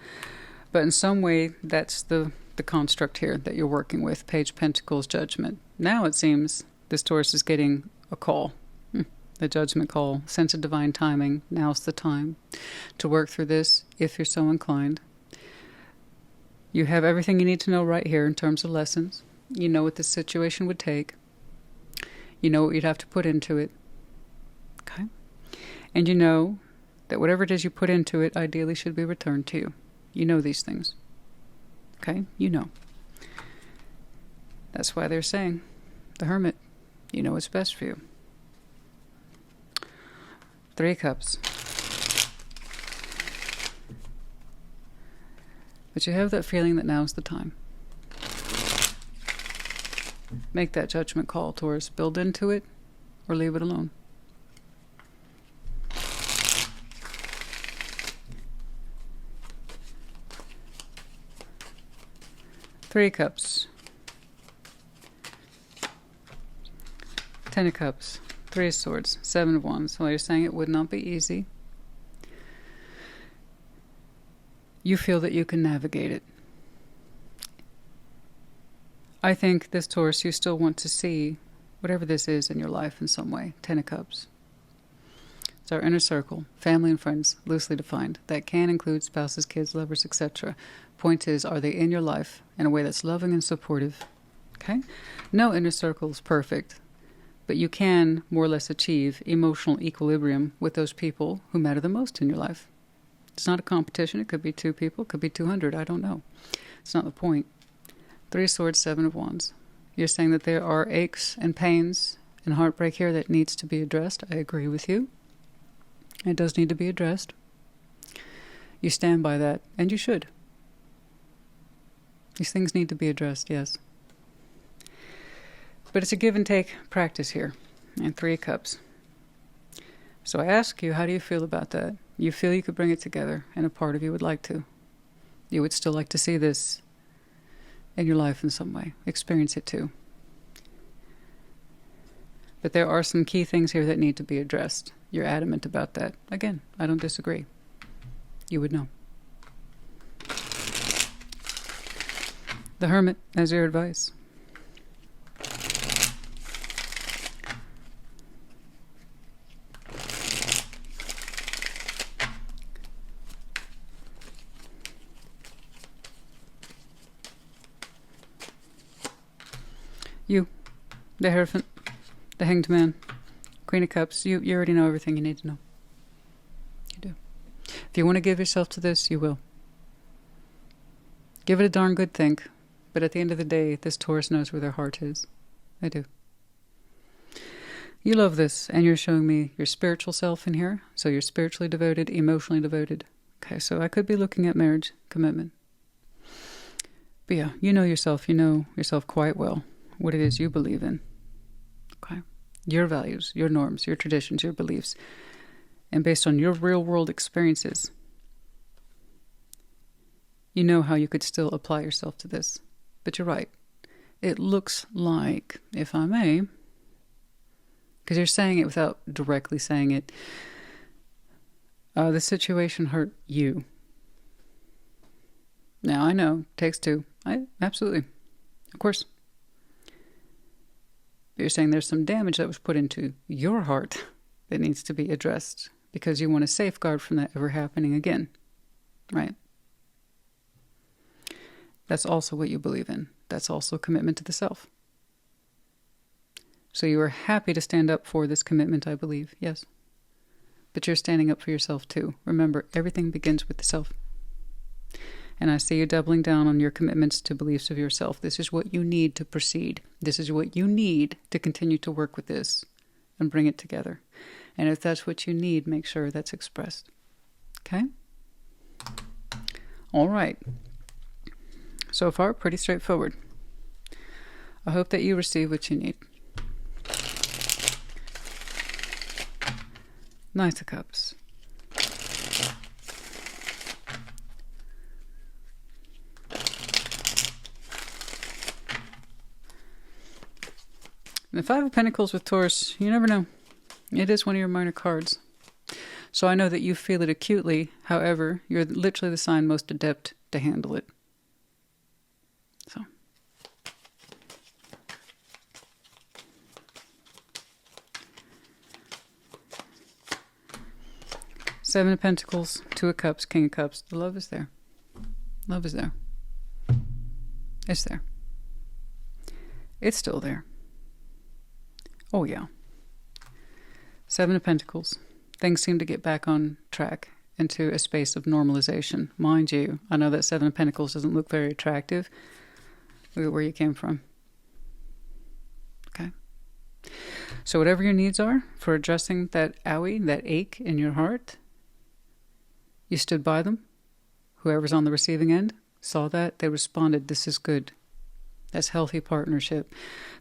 Speaker 1: But in some way, that's the construct here that you're working with. Page of Pentacles, Judgment. Now it seems this Taurus is getting a call. The Judgment call. Sense of divine timing. Now's the time to work through this if you're so inclined. You have everything you need to know right here in terms of lessons. You know what this situation would take. You know what you'd have to put into it. Okay? And you know that whatever it is you put into it ideally should be returned to you. You know these things. Okay? You know. That's why they're saying, the Hermit, you know what's best for you. Three of Cups. But you have that feeling that now's the time. Make that judgment call, Taurus. Build into it or leave it alone. Three of Cups. Ten of Cups. Three of Swords. Seven of Wands. Well, you're saying it would not be easy. You feel that you can navigate it. I think this Taurus, you still want to see whatever this is in your life in some way. Ten of Cups. It's our inner circle, family and friends, loosely defined. That can include spouses, kids, lovers, etc. Point is, are they in your life in a way that's loving and supportive? Okay? No inner circle is perfect, but you can more or less achieve emotional equilibrium with those people who matter the most in your life. It's not a competition. It could be two people. It could be 200. I don't know. It's not the point. Three of Swords, Seven of Wands. You're saying that there are aches and pains and heartbreak here that needs to be addressed. I agree with you. It does need to be addressed. You stand by that, and you should. These things need to be addressed, yes. But it's a give and take practice here. And Three of Cups. So I ask you, how do you feel about that? You feel you could bring it together, and a part of you would like to. You would still like to see this in your life in some way. Experience it too. But there are some key things here that need to be addressed. You're adamant about that. Again, I don't disagree. You would know. The Hermit as your advice. You, the Hierophant, the Hanged Man, Queen of Cups, you already know everything you need to know. You do. If you want to give yourself to this, you will. Give it a darn good think, but at the end of the day, this Taurus knows where their heart is. They do. You love this, and you're showing me your spiritual self in here, so you're spiritually devoted, emotionally devoted. Okay, so I could be looking at marriage, commitment. But yeah, you know yourself quite well. What it is you believe in. Okay? Your values, your norms, your traditions, your beliefs. And based on your real world experiences, you know how you could still apply yourself to this. But you're right. It looks like, if I may, because you're saying it without directly saying it, the situation hurt you. Now, I know, takes two. Absolutely. Of course. You're saying there's some damage that was put into your heart that needs to be addressed because you want to safeguard from that ever happening again, right? That's also what you believe in. That's also a commitment to the self. So you are happy to stand up for this commitment, I believe, yes. But you're standing up for yourself too. Remember, everything begins with the self. And I see you doubling down on your commitments to beliefs of yourself. This is what you need to proceed. This is what you need to continue to work with this and bring it together. And if that's what you need, make sure that's expressed. Okay? All right. So far, pretty straightforward. I hope that you receive what you need. Knight of Cups. And the Five of Pentacles with Taurus, you never know. It is one of your minor cards. So I know that you feel it acutely. However, you're literally the sign most adept to handle it. So. Seven of Pentacles, Two of Cups, King of Cups. The love is there. Love is there. It's there. It's still there. Oh, yeah. Seven of Pentacles. Things seem to get back on track into a space of normalization. Mind you, I know that Seven of Pentacles doesn't look very attractive. Look at where you came from. Okay. So whatever your needs are for addressing that owie, that ache in your heart, you stood by them. Whoever's on the receiving end saw that. They responded, this is good. That's healthy partnership.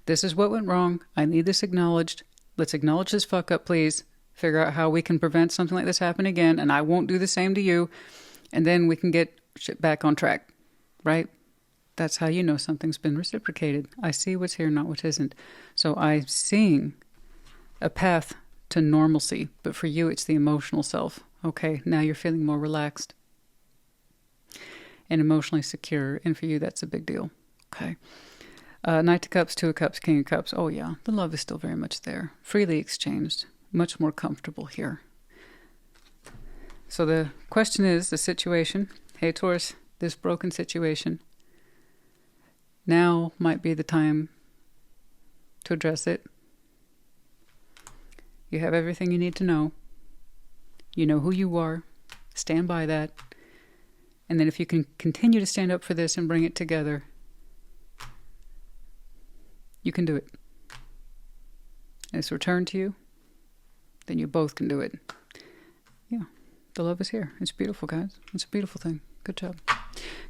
Speaker 1: This is what went wrong. I need this acknowledged. Let's acknowledge this fuck up, please. Figure out how we can prevent something like this happening again, and I won't do the same to you. And then we can get shit back on track, right? That's how you know something's been reciprocated. I see what's here, not what isn't. So I'm seeing a path to normalcy, but for you, it's the emotional self. Okay, now you're feeling more relaxed and emotionally secure, and for you, that's a big deal. Okay. Knight of Cups, Two of Cups, King of Cups. Oh, yeah. The love is still very much there. Freely exchanged. Much more comfortable here. So the question is, the situation. Hey, Taurus, this broken situation. Now might be the time to address it. You have everything you need to know. You know who you are. Stand by that. And then if you can continue to stand up for this and bring it together, you can do it. And it's returned to you, then you both can do it. Yeah, the love is here. It's beautiful, guys. It's a beautiful thing. Good job.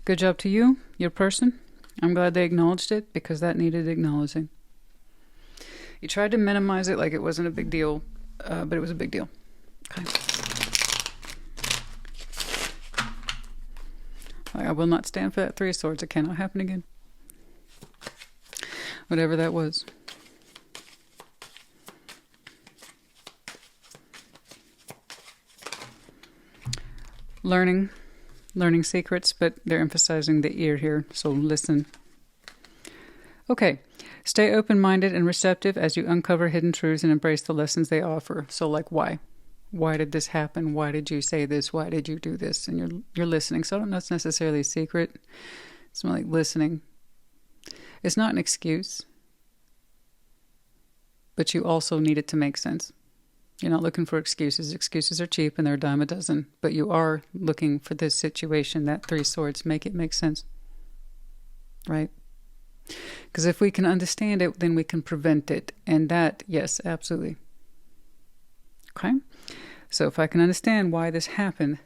Speaker 1: Good job to you, your person. I'm glad they acknowledged it because that needed acknowledging. You tried to minimize it like it wasn't a big deal, but it was a big deal. Okay. I will not stand for that Three of Swords. It cannot happen again. Whatever that was. Learning secrets, but they're emphasizing the ear here, so listen. Okay, stay open-minded and receptive as you uncover hidden truths and embrace the lessons they offer. So like why? Why did this happen? Why did you say this? Why did you do this? And you're listening. So I don't know if it's necessarily a secret. It's more like listening. It's not an excuse, but you also need it to make sense. You're not looking for excuses. Excuses are cheap and they're a dime a dozen, but you are looking for this situation, that Three Swords, make it make sense, right? Because if we can understand it, then we can prevent it. And that, yes, absolutely. Okay? So if I can understand why this happened,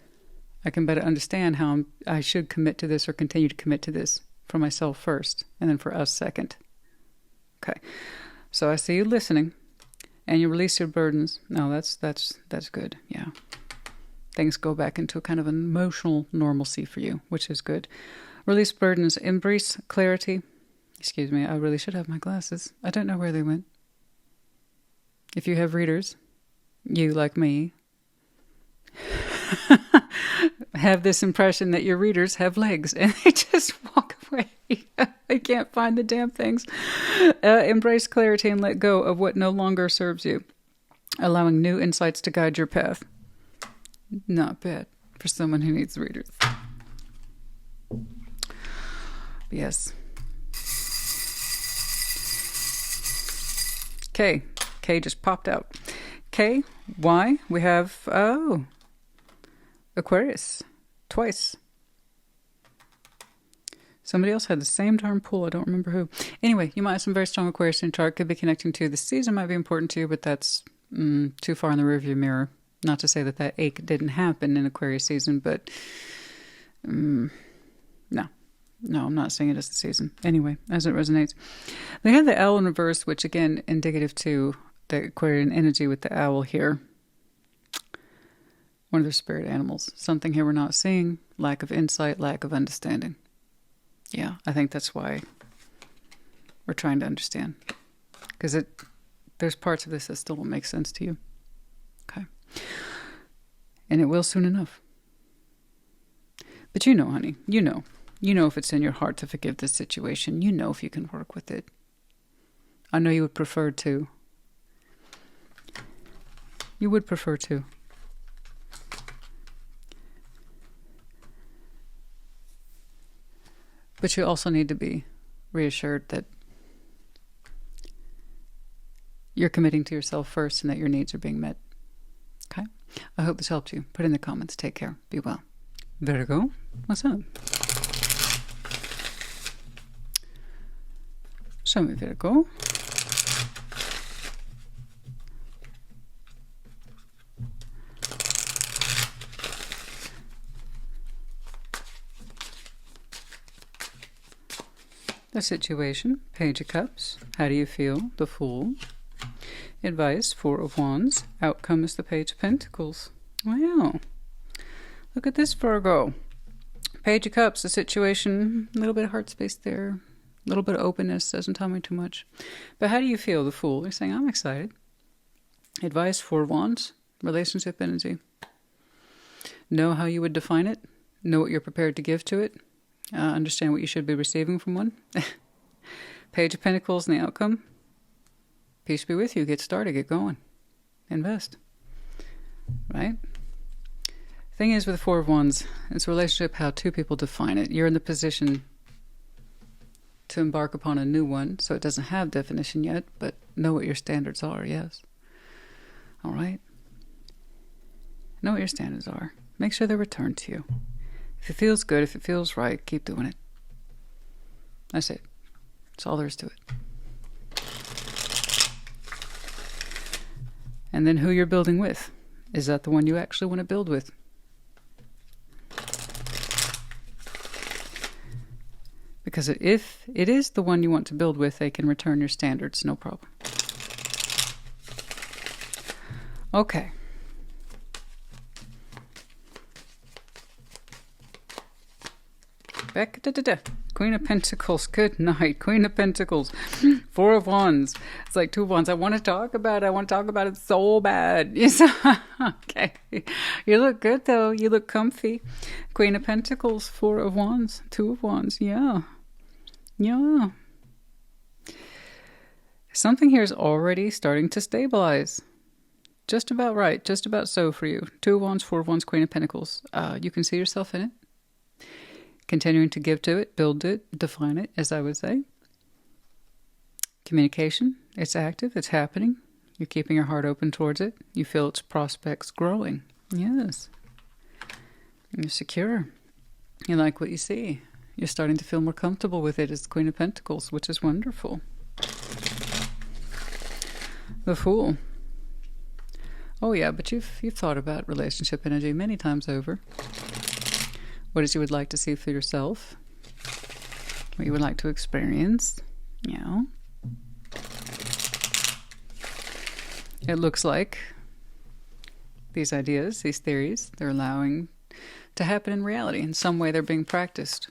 Speaker 1: I can better understand how I should commit to this or continue to commit to this for myself first, and then for us second. Okay. So I see you listening, and you release your burdens. No, that's good. Yeah. Things go back into a kind of emotional normalcy for you, which is good. Release burdens. Embrace clarity. Excuse me, I really should have my glasses. I don't know where they went. If you have readers, you, like me, have this impression that your readers have legs and they just walk away. They can't find the damn things. Embrace clarity and let go of what no longer serves you. allowing new insights to guide your path. Not bad for someone who needs readers. Yes. K. K just popped out. K, Y, we have, Aquarius. Twice. Somebody else had the same darn pull. I don't remember who. Anyway, you might have some very strong Aquarius in your chart. Could be connecting to the season. Might be important to you, but that's too far in the rearview mirror. Not to say that that ache didn't happen in Aquarius season, but no. No, I'm not saying it as the season. Anyway, as it resonates. They have the owl in reverse, which again, indicative to the Aquarian energy with the owl here. One of their spirit animals. Something here we're not seeing. Lack of insight, lack of understanding. Yeah, I think that's why we're trying to understand. Because there's parts of this that still won't make sense to you. Okay. And it will soon enough. But you know, honey, you know. You know if it's in your heart to forgive this situation. You know if you can work with it. I know you would prefer to. You would prefer to. But you also need to be reassured that you're committing to yourself first and that your needs are being met. Okay? I hope this helped you. Put in the comments. Take care. Be well. Virgo, what's up? Show me, Virgo. The situation, Page of Cups. How do you feel? The Fool. Advice, Four of Wands. Outcome is the Page of Pentacles. Wow. Look at this, Virgo. Page of Cups, the situation, a little bit of heart space there. A little bit of openness, doesn't tell me too much. But how do you feel, the Fool? You're saying, I'm excited. Advice, Four of Wands. Relationship energy. Know how you would define it. Know what you're prepared to give to it. Understand what you should be receiving from one. Page of Pentacles and the outcome. Peace be with you. Get started. Get going. Invest. Right? Thing is with the Four of Wands, it's a relationship how two people define it. You're in the position to embark upon a new one, so it doesn't have definition yet, but know what your standards are, yes. All right? Know what your standards are. Make sure they're returned to you. If it feels good, if it feels right, keep doing it. That's it. That's all there is to it. And then who you're building with. Is that the one you actually want to build with? Because if it is the one you want to build with, they can return your standards, no problem. Okay. Back, Queen of Pentacles, good night. Queen of Pentacles, Four of Wands. It's like Two of Wands. I want to talk about it so bad. Yes. Okay. You look good though. You look comfy. Queen of Pentacles, Four of Wands, Two of Wands. Yeah. Yeah. Something here is already starting to stabilize. Just about right. Just about so for you. Two of Wands, Four of Wands, Queen of Pentacles. You can see yourself in it. Continuing to give to it, build it, define it, as I would say. Communication, it's active, it's happening. You're keeping your heart open towards it. You feel its prospects growing. Yes. You're secure. You like what you see. You're starting to feel more comfortable with it as the Queen of Pentacles, which is wonderful. The Fool. Oh yeah, but you've thought about relationship energy many times over. What is you would like to see for yourself? What you would like to experience? Yeah. It looks like these ideas, these theories, they're allowing to happen in reality. In some way, they're being practiced.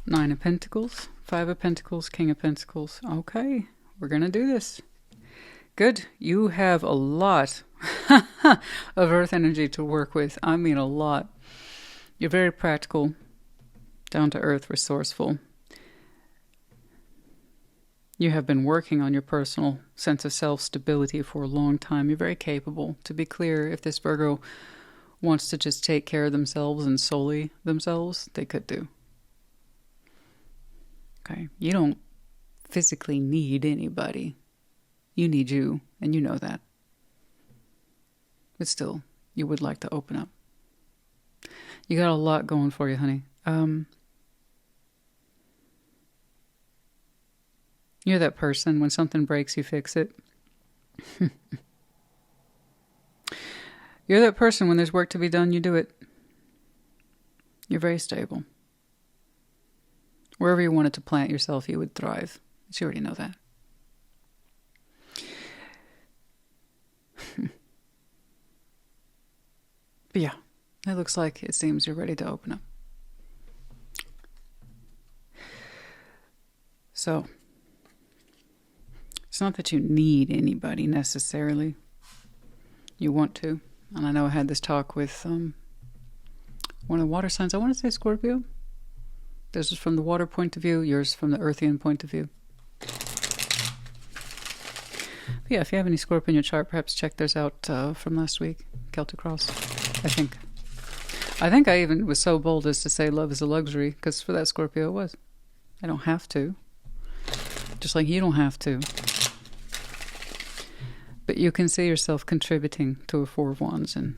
Speaker 1: Nine of Pentacles, Five of Pentacles, King of Pentacles. Okay, we're going to do this. Good. You have a lot of earth energy to work with. I mean a lot. You're very practical, down to earth, resourceful. You have been working on your personal sense of self-stability for a long time. You're very capable. To be clear, if this Virgo wants to just take care of themselves and solely themselves, they could do. Okay? You don't physically need anybody. You need you, and you know that. But still, you would like to open up. You got a lot going for you, honey. You're that person, when something breaks, you fix it. You're that person, when there's work to be done, you do it. You're very stable. Wherever you wanted to plant yourself, you would thrive. But you already know that. But yeah, it looks like it seems you're ready to open up. So, it's not that you need anybody necessarily. You want to. And I know I had this talk with one of the water signs. I want to say Scorpio. This is from the water point of view. Yours from the earthian point of view. But yeah, if you have any Scorpio in your chart, perhaps check theirs out from last week. Celtic Cross, I think. I think I even was so bold as to say love is a luxury, because for that Scorpio it was. I don't have to. Just like you don't have to. But you can see yourself contributing to a Four of Wands, and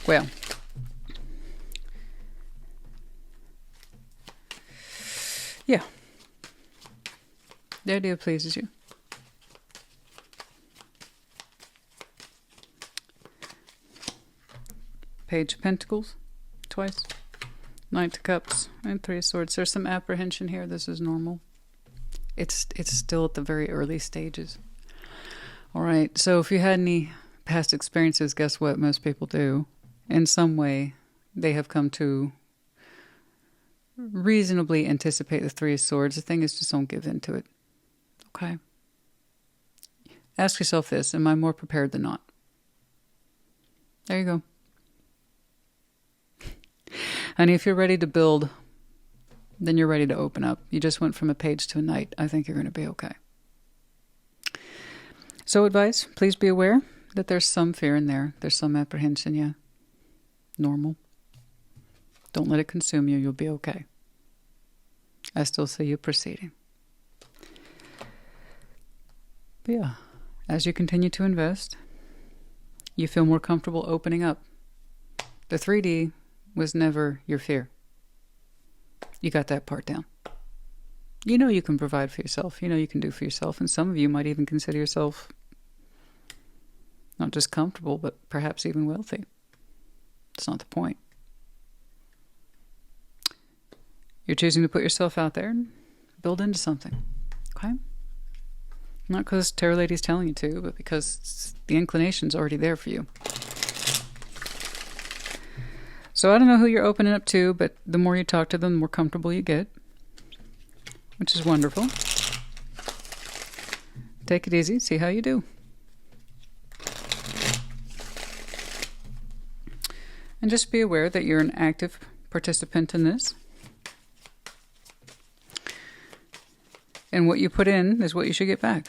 Speaker 1: well, yeah, the idea pleases you. Page of Pentacles twice, Knight of Cups, and Three of Swords. There's some apprehension here. This is normal. It's still at the very early stages. All right, so if you had any past experiences, guess what most people do? In some way, they have come to reasonably anticipate the Three of Swords. The thing is, just don't give in to it. Okay? Ask yourself this: am I more prepared than not? There you go. And if you're ready to build, then you're ready to open up. You just went from a page to a knight. I think you're going to be okay. So advice, please be aware that there's some fear in there. There's some apprehension, yeah. Normal. Don't let it consume you. You'll be okay. I still see you proceeding. But yeah, as you continue to invest, you feel more comfortable opening up. The 3D was never your fear. You got that part down. You know you can provide for yourself. You know you can do for yourself. And some of you might even consider yourself not just comfortable, but perhaps even wealthy. It's not the point. You're choosing to put yourself out there and build into something. Okay? Not because Tarot Lady's telling you to, but because the inclination's already there for you. So I don't know who you're opening up to, but the more you talk to them, the more comfortable you get, which is wonderful. Take it easy, see how you do. And just be aware that you're an active participant in this. And what you put in is what you should get back.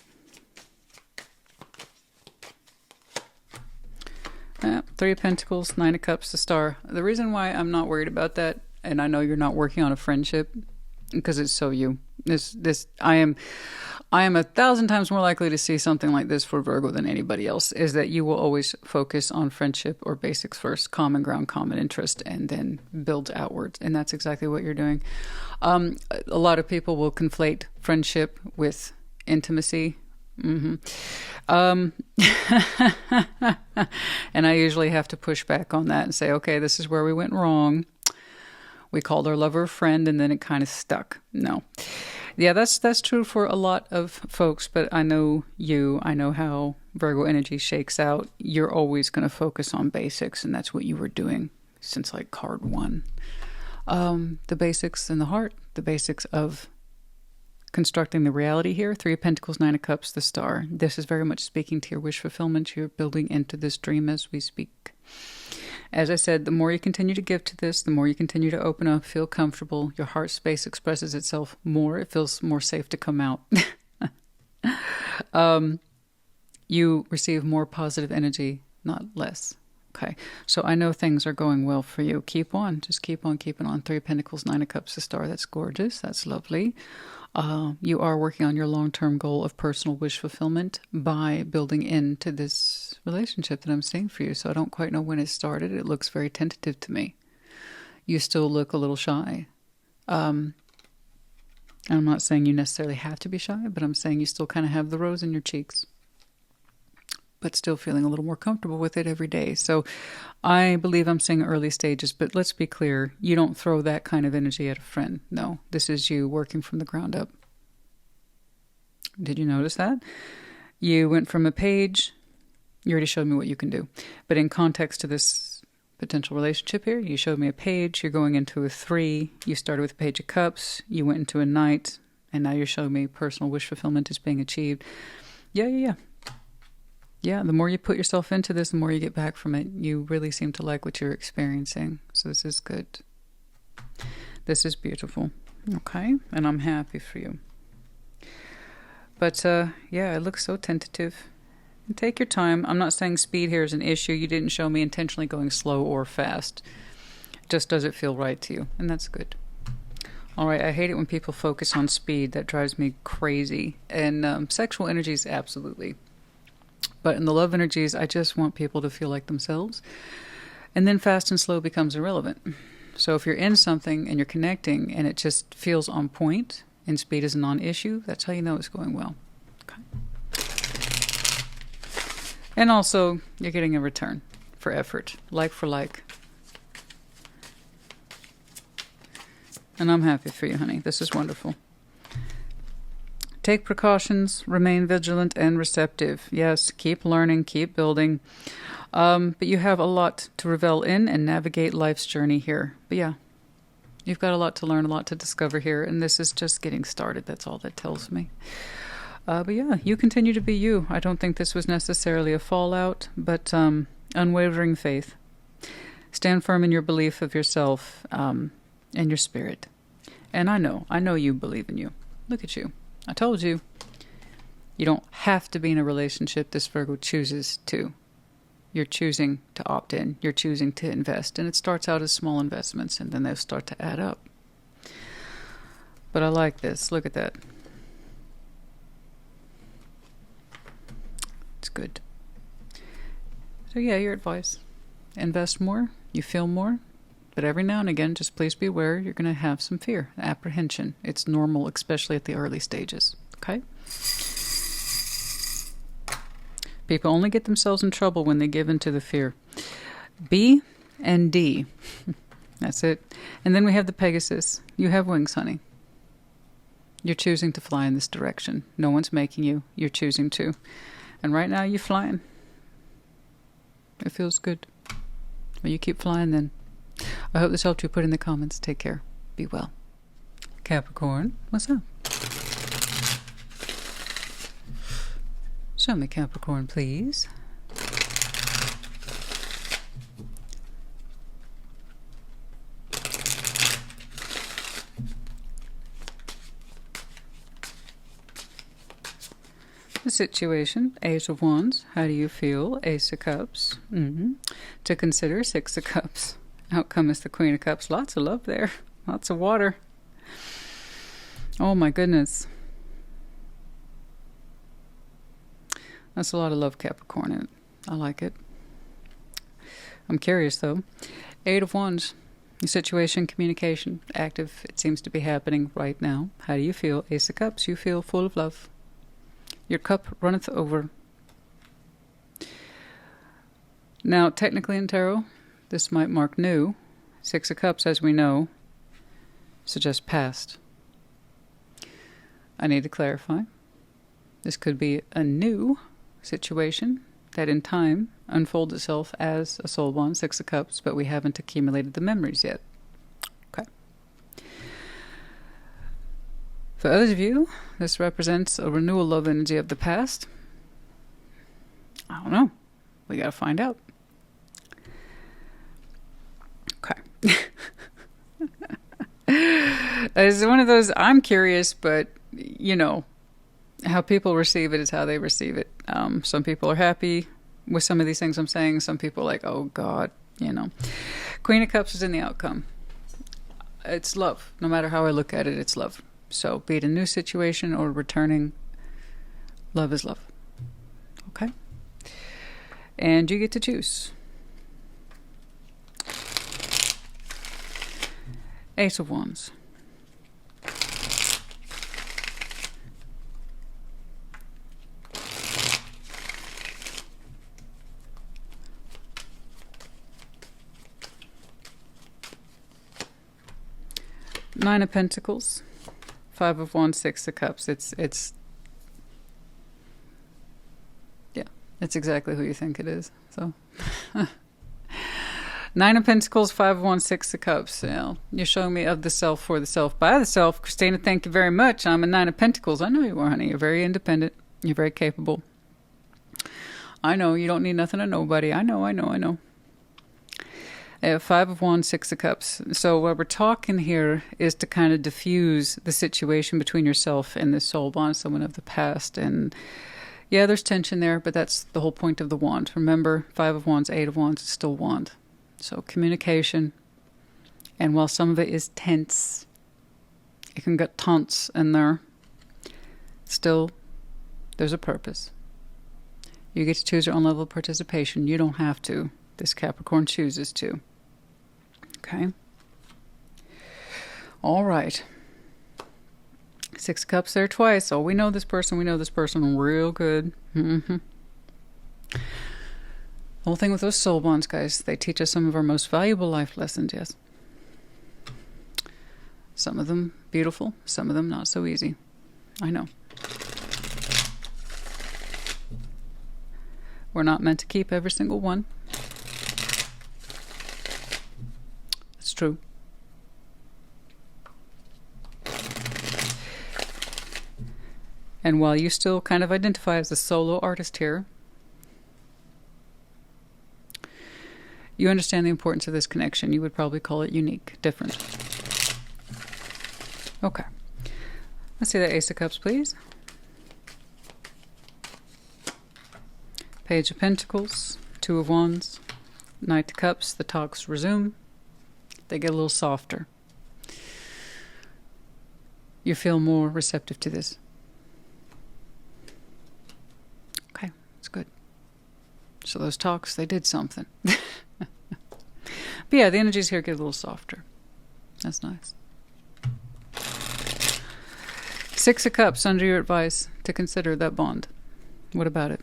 Speaker 1: Three of Pentacles, Nine of Cups, the Star. The reason why I'm not worried about that, and I know you're not working on a friendship, because it's so you. I am 1,000 times more likely to see something like this for Virgo than anybody else, is that you will always focus on friendship or basics first, common ground, common interest, and then build outwards. And that's exactly what you're doing. A lot of people will conflate friendship with intimacy. And I usually have to push back on that and say, okay, this is where we went wrong. We called our lover a friend, and then it kind of stuck. No. Yeah, that's true for a lot of folks, but I know you. I know how Virgo energy shakes out. You're always going to focus on basics, and that's what you were doing since like card one. The basics in the heart, the basics of constructing the reality here. Three of Pentacles, Nine of Cups, the Star. This is very much speaking to your wish fulfillment. You're building into this dream as we speak. As I said, the more you continue to give to this, the more you continue to open up, feel comfortable, your heart space expresses itself more. It feels more safe to come out. You receive more positive energy, not less. Okay, so I know things are going well for you. Keep on. Just keep on keeping on. 3 of Pentacles, 9 of Cups, a star. That's gorgeous. That's lovely. You are working on your long-term goal of personal wish fulfillment by building into this relationship that I'm seeing for you. So I don't quite know when it started. It looks very tentative to me. You still look a little shy. I'm not saying you necessarily have to be shy, but I'm saying you still kind of have the rose in your cheeks, but still feeling a little more comfortable with it every day. So I believe I'm seeing early stages, but let's be clear. You don't throw that kind of energy at a friend. No, this is you working from the ground up. Did you notice that? You went from a page. You already showed me what you can do. But in context to this potential relationship here, you showed me a page. You're going into a 3. You started with a Page of Cups. You went into a Knight. And now you're showing me personal wish fulfillment is being achieved. Yeah. Yeah, the more you put yourself into this, the more you get back from it. You really seem to like what you're experiencing. So this is good. This is beautiful. Okay, and I'm happy for you. But, yeah, it looks so tentative. And take your time. I'm not saying speed here is an issue. You didn't show me intentionally going slow or fast. Just does it feel right to you? And that's good. All right, I hate it when people focus on speed. That drives me crazy. And sexual energies, absolutely. But in the love energies, I just want people to feel like themselves. And then fast and slow becomes irrelevant. So if you're in something and you're connecting and it just feels on point and speed is a non-issue, that's how you know it's going well. Okay. And also, you're getting a return for effort, like for like. And I'm happy for you, honey. This is wonderful. Take precautions, remain vigilant and receptive. Yes, keep learning, keep building. But you have a lot to revel in and navigate life's journey here. But yeah, you've got a lot to learn, a lot to discover here. And this is just getting started. That's all that tells me. But yeah, you continue to be you. I don't think this was necessarily a fallout, but unwavering faith. Stand firm in your belief of yourself and your spirit. And I know you believe in you. Look at you. I told you, you don't have to be in a relationship this Virgo chooses to. You're choosing to opt in. You're choosing to invest. And it starts out as small investments, and then they'll start to add up. But I like this. Look at that. It's good. So yeah, your advice. Invest more. You feel more. But every now and again, just please be aware you're going to have some fear, apprehension. It's normal, especially at the early stages. Okay? People only get themselves in trouble when they give in to the fear. B and D. That's it. And then we have the Pegasus. You have wings, honey. You're choosing to fly in this direction. No one's making you. You're choosing to. And right now, you're flying. It feels good. Well, you keep flying then. I hope this helped you. Put in the comments. Take care. Be well. Capricorn, what's up? Show me Capricorn, please. The situation, Ace of Wands. How do you feel? Ace of Cups. To consider, 6 of Cups. Outcome is the Queen of Cups. Lots of love there. Lots of water. Oh my goodness. That's a lot of love, Capricorn. I like it. I'm curious though. 8 of Wands. Your situation, communication, active. It seems to be happening right now. How do you feel? Ace of Cups. You feel full of love. Your cup runneth over. Now, technically in tarot, this might mark new. 6 of Cups, as we know, suggests past. I need to clarify. This could be a new situation that in time unfolds itself as a soul bond, 6 of Cups, but we haven't accumulated the memories yet. Okay. For others of you, this represents a renewal love energy of the past. I don't know. We gotta find out. It's one of those, I'm curious, but you know, how people receive it is how they receive it. Some people are happy with some of these things I'm saying. Some people are like, oh God, you know. Queen of Cups is in the outcome. It's love. No matter how I look at it, it's love. So be it a new situation or returning, love is love. Okay? And you get to choose. Ace of Wands. Nine of Pentacles, Five of Wands, Six of Cups. It's yeah, it's exactly who you think it is. So Nine of Pentacles, Five of Wands, Six of Cups. You know, you're showing me of the self, for the self, by the self. Christina, thank you very much. I'm a Nine of Pentacles. I know you are, honey. You're very independent. You're very capable. I know you don't need nothing of nobody. I know. Five of Wands, Six of Cups. So what we're talking here is to kind of diffuse the situation between yourself and this soul bond, someone of the past. And yeah, there's tension there, but that's the whole point of the wand. Remember, Five of Wands, Eight of Wands, it's still wand. So communication. And while some of it is tense, it can get tense in there. Still, there's a purpose. You get to choose your own level of participation. You don't have to. This Capricorn chooses to. Okay. All right. Six of Cups there twice. Oh, we know this person. We know this person real good. The whole thing with those soul bonds, guys, they teach us some of our most valuable life lessons, yes. Some of them beautiful. Some of them not so easy. I know. We're not meant to keep every single one. It's true. And while you still kind of identify as a solo artist here, you understand the importance of this connection. You would probably call it unique, different. Okay. Let's see that Ace of Cups, please. Page of Pentacles, Two of Wands, Knight of Cups. The talks resume. They get a little softer. You feel more receptive to this. Okay, that's good. So those talks, they did something. But yeah, the energies here get a little softer. That's nice. Six of Cups, under your advice to consider that bond. What about it?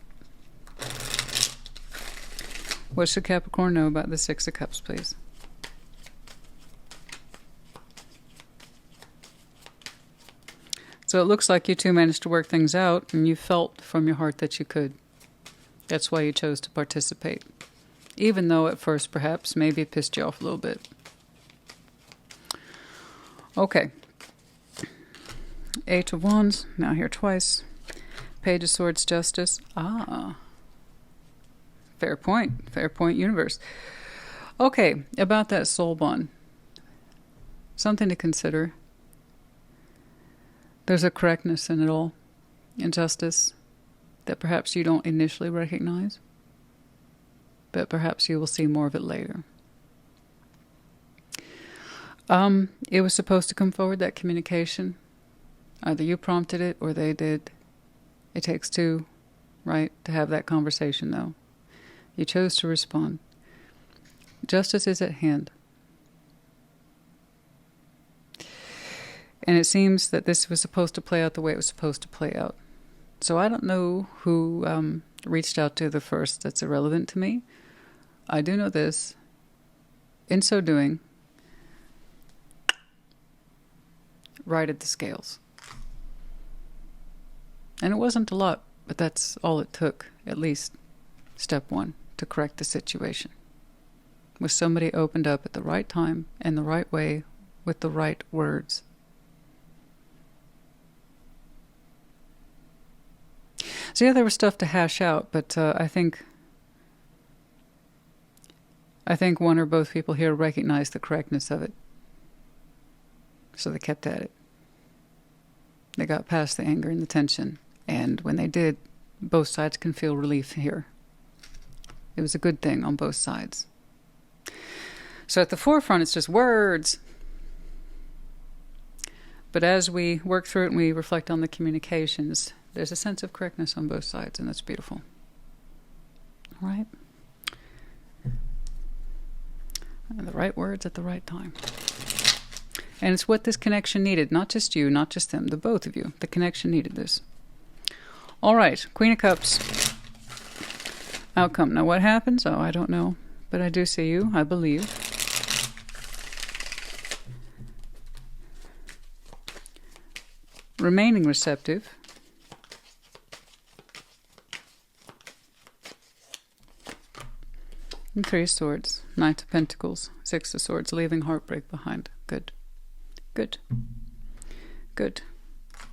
Speaker 1: What should Capricorn know about the Six of Cups, please? So it looks like you two managed to work things out, and you felt from your heart that you could. That's why you chose to participate. Even though at first, perhaps, maybe it pissed you off a little bit. Okay. Eight of Wands, now here twice. Page of Swords, Justice. Ah. Fair point. Fair point, universe. Okay, about that soul bond. Something to consider. There's a correctness in it all. Injustice that perhaps you don't initially recognize. But perhaps you will see more of it later. It was supposed to come forward, that communication. Either you prompted it or they did. It takes two, right, to have that conversation, though. You chose to respond. Justice is at hand. And it seems that this was supposed to play out the way it was supposed to play out. So I don't know who reached out to the first. That's irrelevant to me. I do know this. In so doing, righted the scales. And it wasn't a lot, but that's all it took, at least step one, to correct the situation. Was somebody opened up at the right time, in the right way, with the right words. So yeah, there was stuff to hash out, but I think I think one or both people here recognize the correctness of it. So they kept at it. They got past the anger and the tension. And when they did, both sides can feel relief here. It was a good thing on both sides. So at the forefront, it's just words. But as we work through it and we reflect on the communications, there's a sense of correctness on both sides, and that's beautiful. All right? And the right words at the right time. And it's what this connection needed. Not just you, not just them, the both of you. The connection needed this. All right, Queen of Cups. Outcome. Now what happens? Oh, I don't know. But I do see you, I believe. Remaining receptive. And 3 of Swords. Knight of Pentacles. 6 of Swords. Leaving heartbreak behind. Good. Good. Good.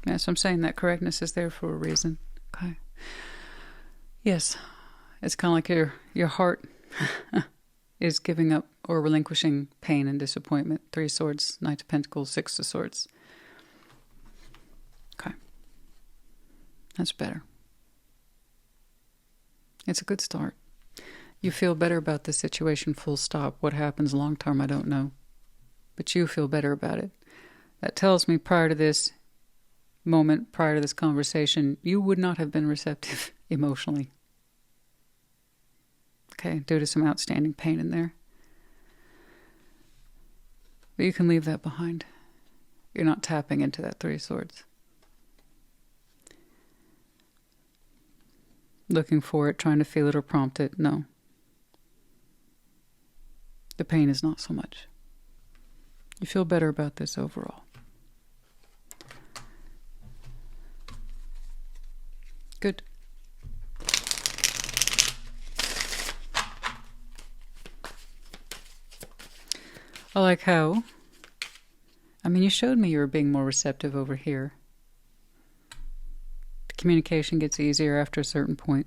Speaker 1: Yes, I'm saying that correctness is there for a reason. Okay. Yes. It's kind of like your heart is giving up or relinquishing pain and disappointment. 3 of Swords. Knight of Pentacles. 6 of Swords. Okay. That's better. It's a good start. You feel better about this situation, full stop. What happens long term, I don't know. But you feel better about it. That tells me prior to this moment, prior to this conversation, you would not have been receptive emotionally. Okay, due to some outstanding pain in there. But you can leave that behind. You're not tapping into that 3 of Swords. Looking for it, trying to feel it or prompt it. No. The pain is not so much. You feel better about this overall. Good. I like how, I mean, you showed me you were being more receptive over here. The communication gets easier after a certain point.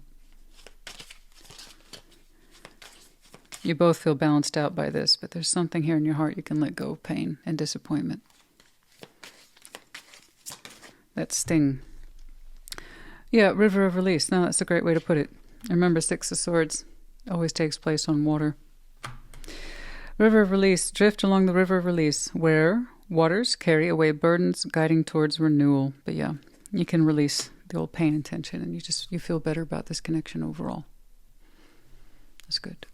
Speaker 1: You both feel balanced out by this, but there's something here in your heart you can let go of pain and disappointment. That sting. Yeah, river of release. No, that's a great way to put it. Remember, 6 of Swords always takes place on water. River of release. Drift along the river of release, where waters carry away burdens, guiding towards renewal. But yeah, you can release the old pain and tension, and you feel better about this connection overall. That's good.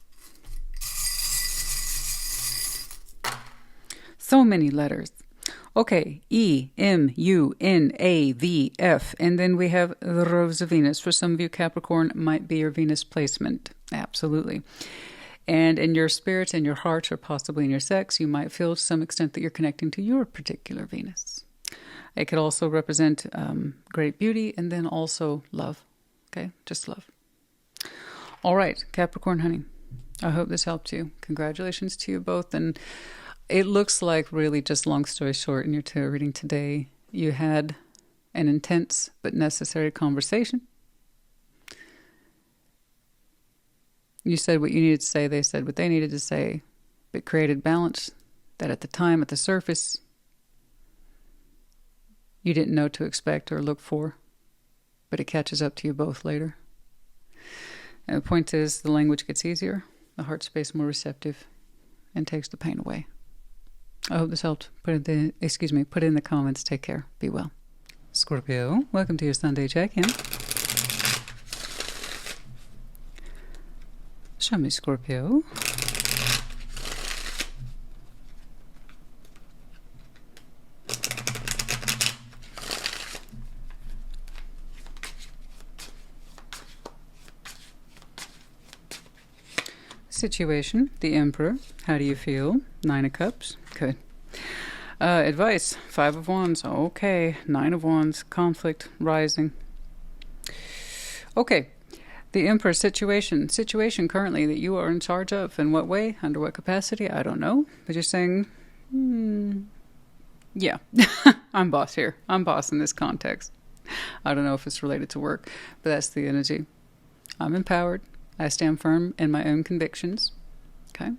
Speaker 1: So many letters. Okay, E, M, U, N, A, V, F. And then we have the Rose of Venus. For some of you, Capricorn might be your Venus placement. Absolutely. And in your spirit, in your heart, or possibly in your sex, you might feel to some extent that you're connecting to your particular Venus. It could also represent great beauty and then also love. Okay, just love. All right, Capricorn, honey. I hope this helped you. Congratulations to you both. And it looks like, really, just long story short, in your tarot reading today, you had an intense but necessary conversation. You said what you needed to say, they said what they needed to say, but created balance that at the time, at the surface, you didn't know to expect or look for, but it catches up to you both later. And the point is, the language gets easier, the heart space more receptive, and takes the pain away. I hope this helped. Put it in the comments. Take care. Be well. Scorpio, welcome to your Sunday check-in. Show me, Scorpio. Situation, the Emperor. How do you feel? 9 of Cups. Good. Advice, 5 of Wands. Okay. 9 of Wands. Conflict rising. Okay. The Emperor situation. Situation currently that you are in charge of. In what way? Under what capacity? I don't know. But you're saying, yeah, I'm boss here. I'm boss in this context. I don't know if it's related to work, but that's the energy. I'm empowered. I stand firm in my own convictions. Okay.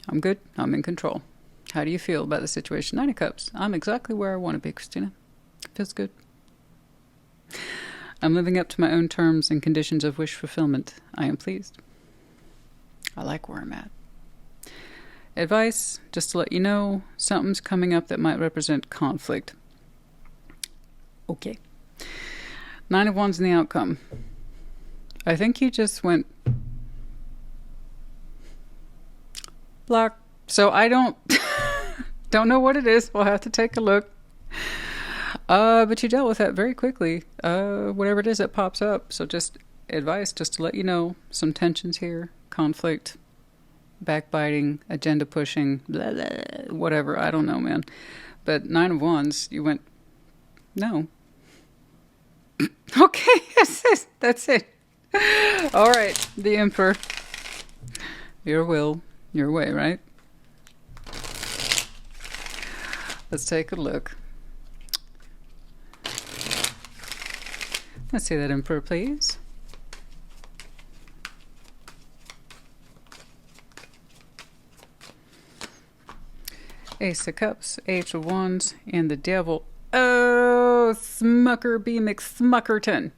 Speaker 1: I'm good. I'm in control. How do you feel about the situation? Nine of Cups. I'm exactly where I want to be, Christina. Feels good. I'm living up to my own terms and conditions of wish fulfillment. I am pleased. I like where I'm at. Advice, just to let you know, something's coming up that might represent conflict. Okay. Nine of Wands in the outcome. I think you just went block. So I don't know what it is. We'll have to take a look. But you dealt with that very quickly. Whatever it is that pops up. So just advice, just to let you know, some tensions here, conflict, backbiting, agenda pushing, blah, blah, whatever. I don't know, man. But Nine of Wands, you went, no. Okay, that's it. All right, the Emperor. Your will, your way, right? Let's take a look. Let's see that Emperor, please. Ace of Cups, Eight of Wands, and the Devil. Oh, Smucker B. McSmuckerton.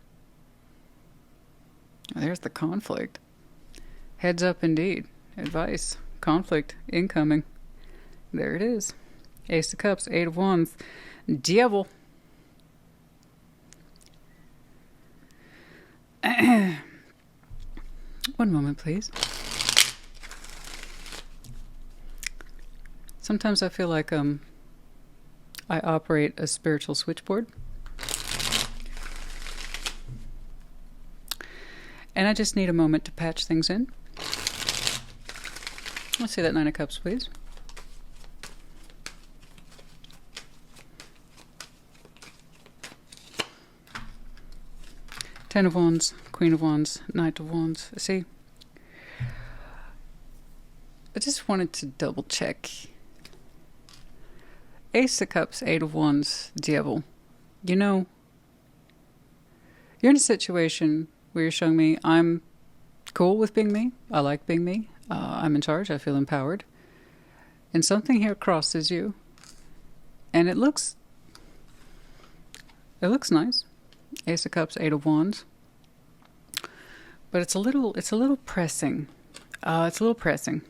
Speaker 1: There's the conflict. Heads up indeed. Advice. Conflict. Incoming. There it is. Ace of Cups, Eight of Wands, Devil. One moment, please. Sometimes I feel like I operate a spiritual switchboard. And I just need a moment to patch things in. Let's see that Nine of Cups, please. Ten of Wands, Queen of Wands, Knight of Wands. See? I just wanted to double check. Ace of Cups, Eight of Wands, Devil. You know, you're in a situation where you're showing me I'm cool with being me. I like being me. I'm in charge. I feel empowered. And something here crosses you. And it looks nice. Ace of Cups, Eight of Wands. But it's a little pressing. It's a little pressing.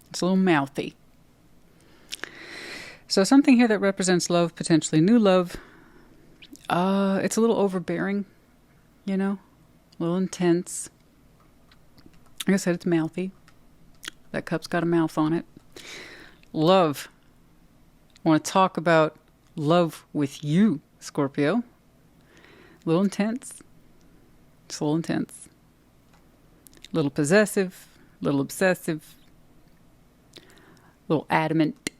Speaker 1: It's a little mouthy. So something here that represents love, potentially new love. It's a little overbearing, you know, a little intense. Like I said, it's mouthy. That cup's got a mouth on it. Love. I want to talk about love with you, Scorpio. A little intense. It's a little intense. A little possessive, a little obsessive, a little adamant.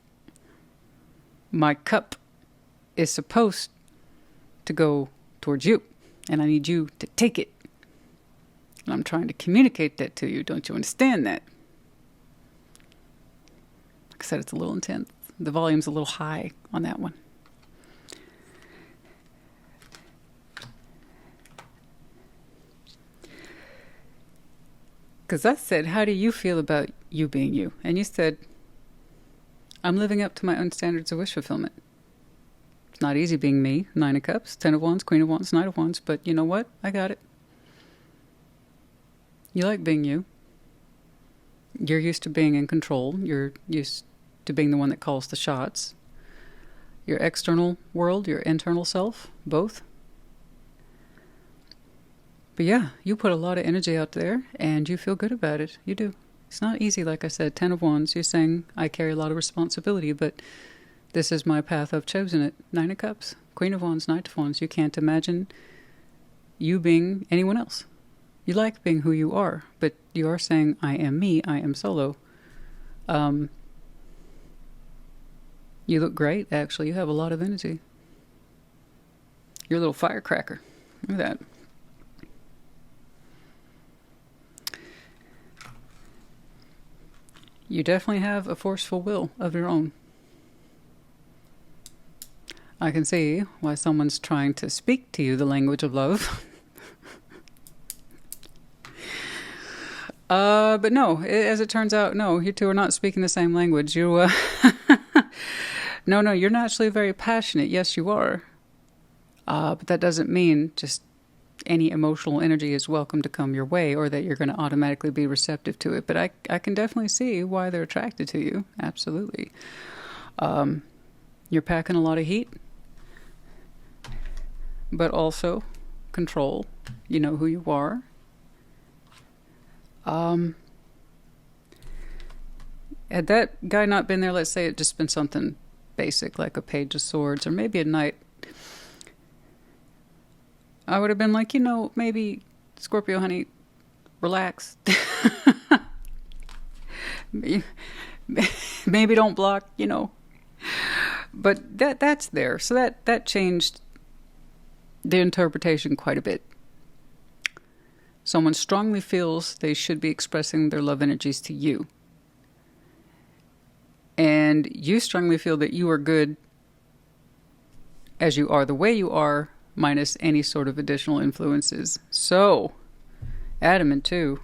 Speaker 1: My cup is supposed to go towards you, and I need you to take it. And I'm trying to communicate that to you. Don't you understand that? Like I said, it's a little intense. The volume's a little high on that one. Because I said, how do you feel about you being you? And you said, I'm living up to my own standards of wish fulfillment. It's not easy being me. Nine of Cups, Ten of Wands, Queen of Wands, Knight of Wands. But you know what? I got it. You like being you. You're used to being in control. You're used to being the one that calls the shots. Your external world, your internal self, both. But yeah, you put a lot of energy out there and you feel good about it. You do. It's not easy, like I said. Ten of Wands, you're saying, I carry a lot of responsibility, but this is my path. I've chosen it. Nine of Cups, Queen of Wands, Knight of Wands. You can't imagine you being anyone else. You like being who you are, but you are saying, I am me, I am solo. You look great, actually. You have a lot of energy. You're a little firecracker. Look at that. You definitely have a forceful will of your own. I can see why someone's trying to speak to you the language of love. But no, as it turns out, no, you two are not speaking the same language. You, no, you're naturally very passionate. Yes, you are. But that doesn't mean just any emotional energy is welcome to come your way, or that you're going to automatically be receptive to it. But I can definitely see why they're attracted to you. Absolutely. You're packing a lot of heat, but also control. You know who you are. Had that guy not been there, let's say it just been something basic like a Page of Swords or maybe a Knight, I would have been like, maybe Scorpio, honey, relax. Maybe don't block, But that's there. So that changed the interpretation quite a bit. Someone strongly feels they should be expressing their love energies to you. And you strongly feel that you are good as you are, the way you are, minus any sort of additional influences. So, adamant too.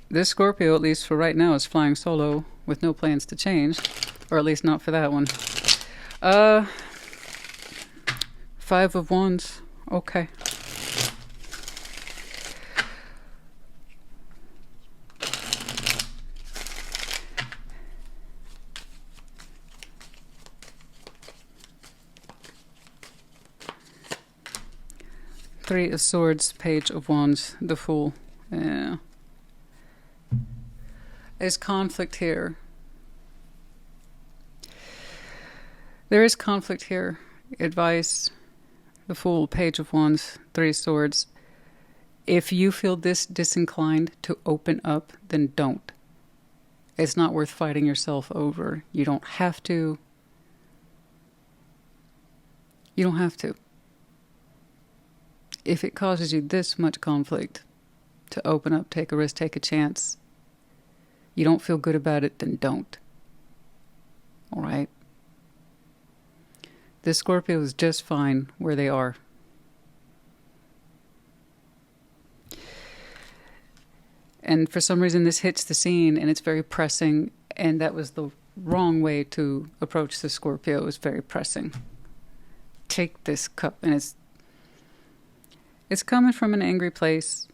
Speaker 1: This Scorpio, at least for right now, is flying solo with no plans to change. Or at least not for that one. 5 of Wands. Okay. Three of Swords, Page of Wands, the Fool. Yeah. There's conflict here. There is conflict here. Advice, the Fool, Page of Wands, Three of Swords. If you feel this disinclined to open up, then don't. It's not worth fighting yourself over. You don't have to. You don't have to. If it causes you this much conflict to open up, take a risk, take a chance, you don't feel good about it, then don't. All right? This Scorpio is just fine where they are. And for some reason this hits the scene and it's very pressing, and that was the wrong way to approach the Scorpio. It was very pressing. Take this cup, and it's coming from an angry place.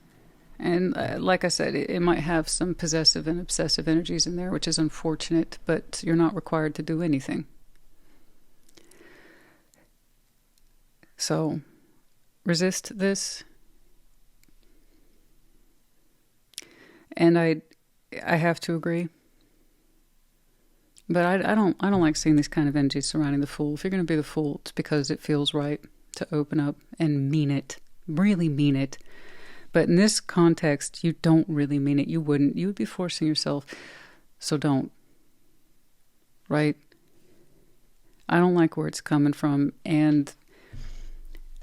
Speaker 1: And like I said, it might have some possessive and obsessive energies in there, which is unfortunate, but you're not required to do anything. So, resist this. And I have to agree. But I don't like seeing these kind of energies surrounding the Fool. If you're going to be the Fool, it's because it feels right to open up and mean it. Really mean it. But in this context, you don't really mean it. You wouldn't. You would be forcing yourself. So don't. Right? I don't like where it's coming from. And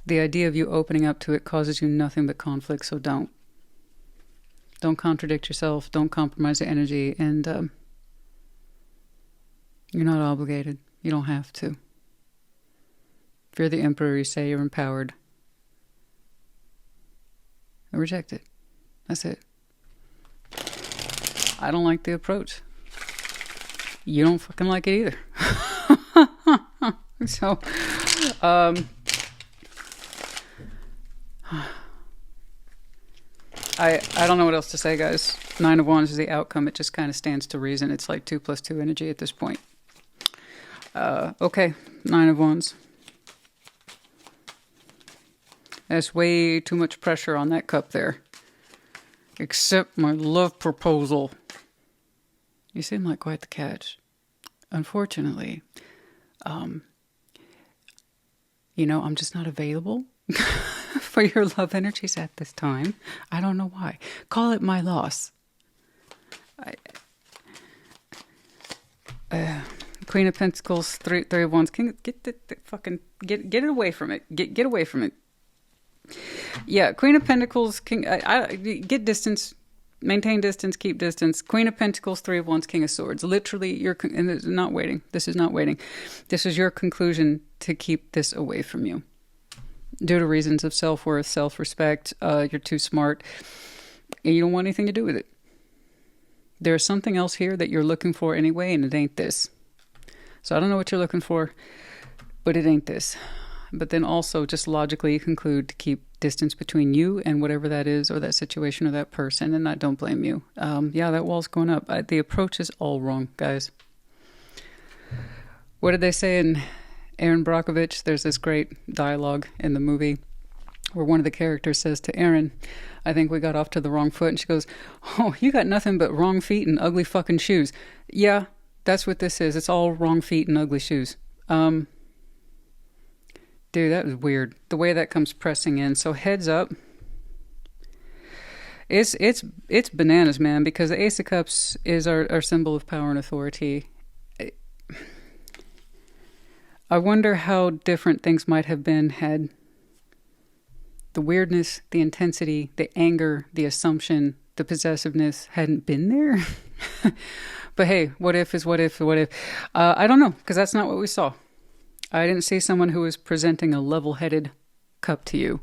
Speaker 1: the idea of you opening up to it causes you nothing but conflict. So don't. Don't contradict yourself. Don't compromise your energy. And you're not obligated. You don't have to. If you're the Emperor, you say you're empowered. Reject it. That's it. I don't like the approach. You don't fucking like it either. So, I don't know what else to say, guys. 9 of Wands is the outcome. It just kind of stands to reason. It's like 2 + 2 energy at this point. Okay, 9 of Wands. That's way too much pressure on that cup there. Accept my love proposal. You seem like quite the catch. Unfortunately, I'm just not available for your love energies at this time. I don't know why. Call it my loss. Queen of Pentacles, three of Wands. King, get it away from it. Get away from it. Yeah, Queen of Pentacles, King. Get distance, maintain distance, keep distance. Queen of Pentacles, 3 of Wands, King of Swords. Literally, and this is not waiting. This is not waiting. This is your conclusion to keep this away from you, due to reasons of self-worth, self-respect. You're too smart. and you don't want anything to do with it. There's something else here that you're looking for anyway, and it ain't this. So I don't know what you're looking for, but it ain't this. But then also, just logically, you conclude to keep distance between you and whatever that is, or that situation, or that person, and I don't blame you. Yeah, that wall's going up. The approach is all wrong, guys. What did they say in Aaron Brockovich? There's this great dialogue in the movie where one of the characters says to Aaron, I think we got off to the wrong foot. And she goes, oh, you got nothing but wrong feet and ugly fucking shoes. Yeah, that's what this is. It's all wrong feet and ugly shoes. Dude, that was weird. The way that comes pressing in. So heads up. It's bananas, man, because the Ace of Cups is our symbol of power and authority. I wonder how different things might have been had the weirdness, the intensity, the anger, the assumption, the possessiveness hadn't been there. But hey, what if is what if, what if? I don't know, because that's not what we saw. I didn't see someone who was presenting a level-headed cup to you.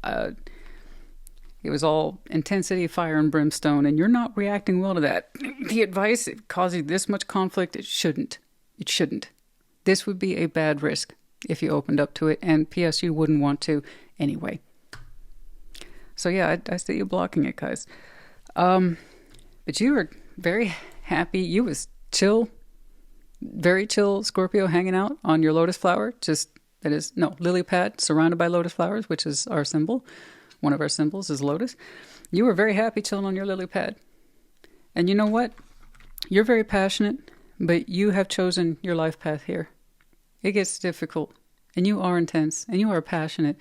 Speaker 1: It was all intensity, fire, and brimstone, and you're not reacting well to that. The advice, it caused you this much conflict, it shouldn't. It shouldn't. This would be a bad risk if you opened up to it, and P.S. you wouldn't want to anyway. So yeah, I see you blocking it, guys. But you were very happy. You was chill, very chill Scorpio, hanging out on your lotus flower. Lily pad surrounded by lotus flowers, which is our symbol. One of our symbols is lotus. You were very happy chilling on your lily pad. And you know what? You're very passionate, but you have chosen your life path here. It gets difficult, and you are intense, and you are passionate.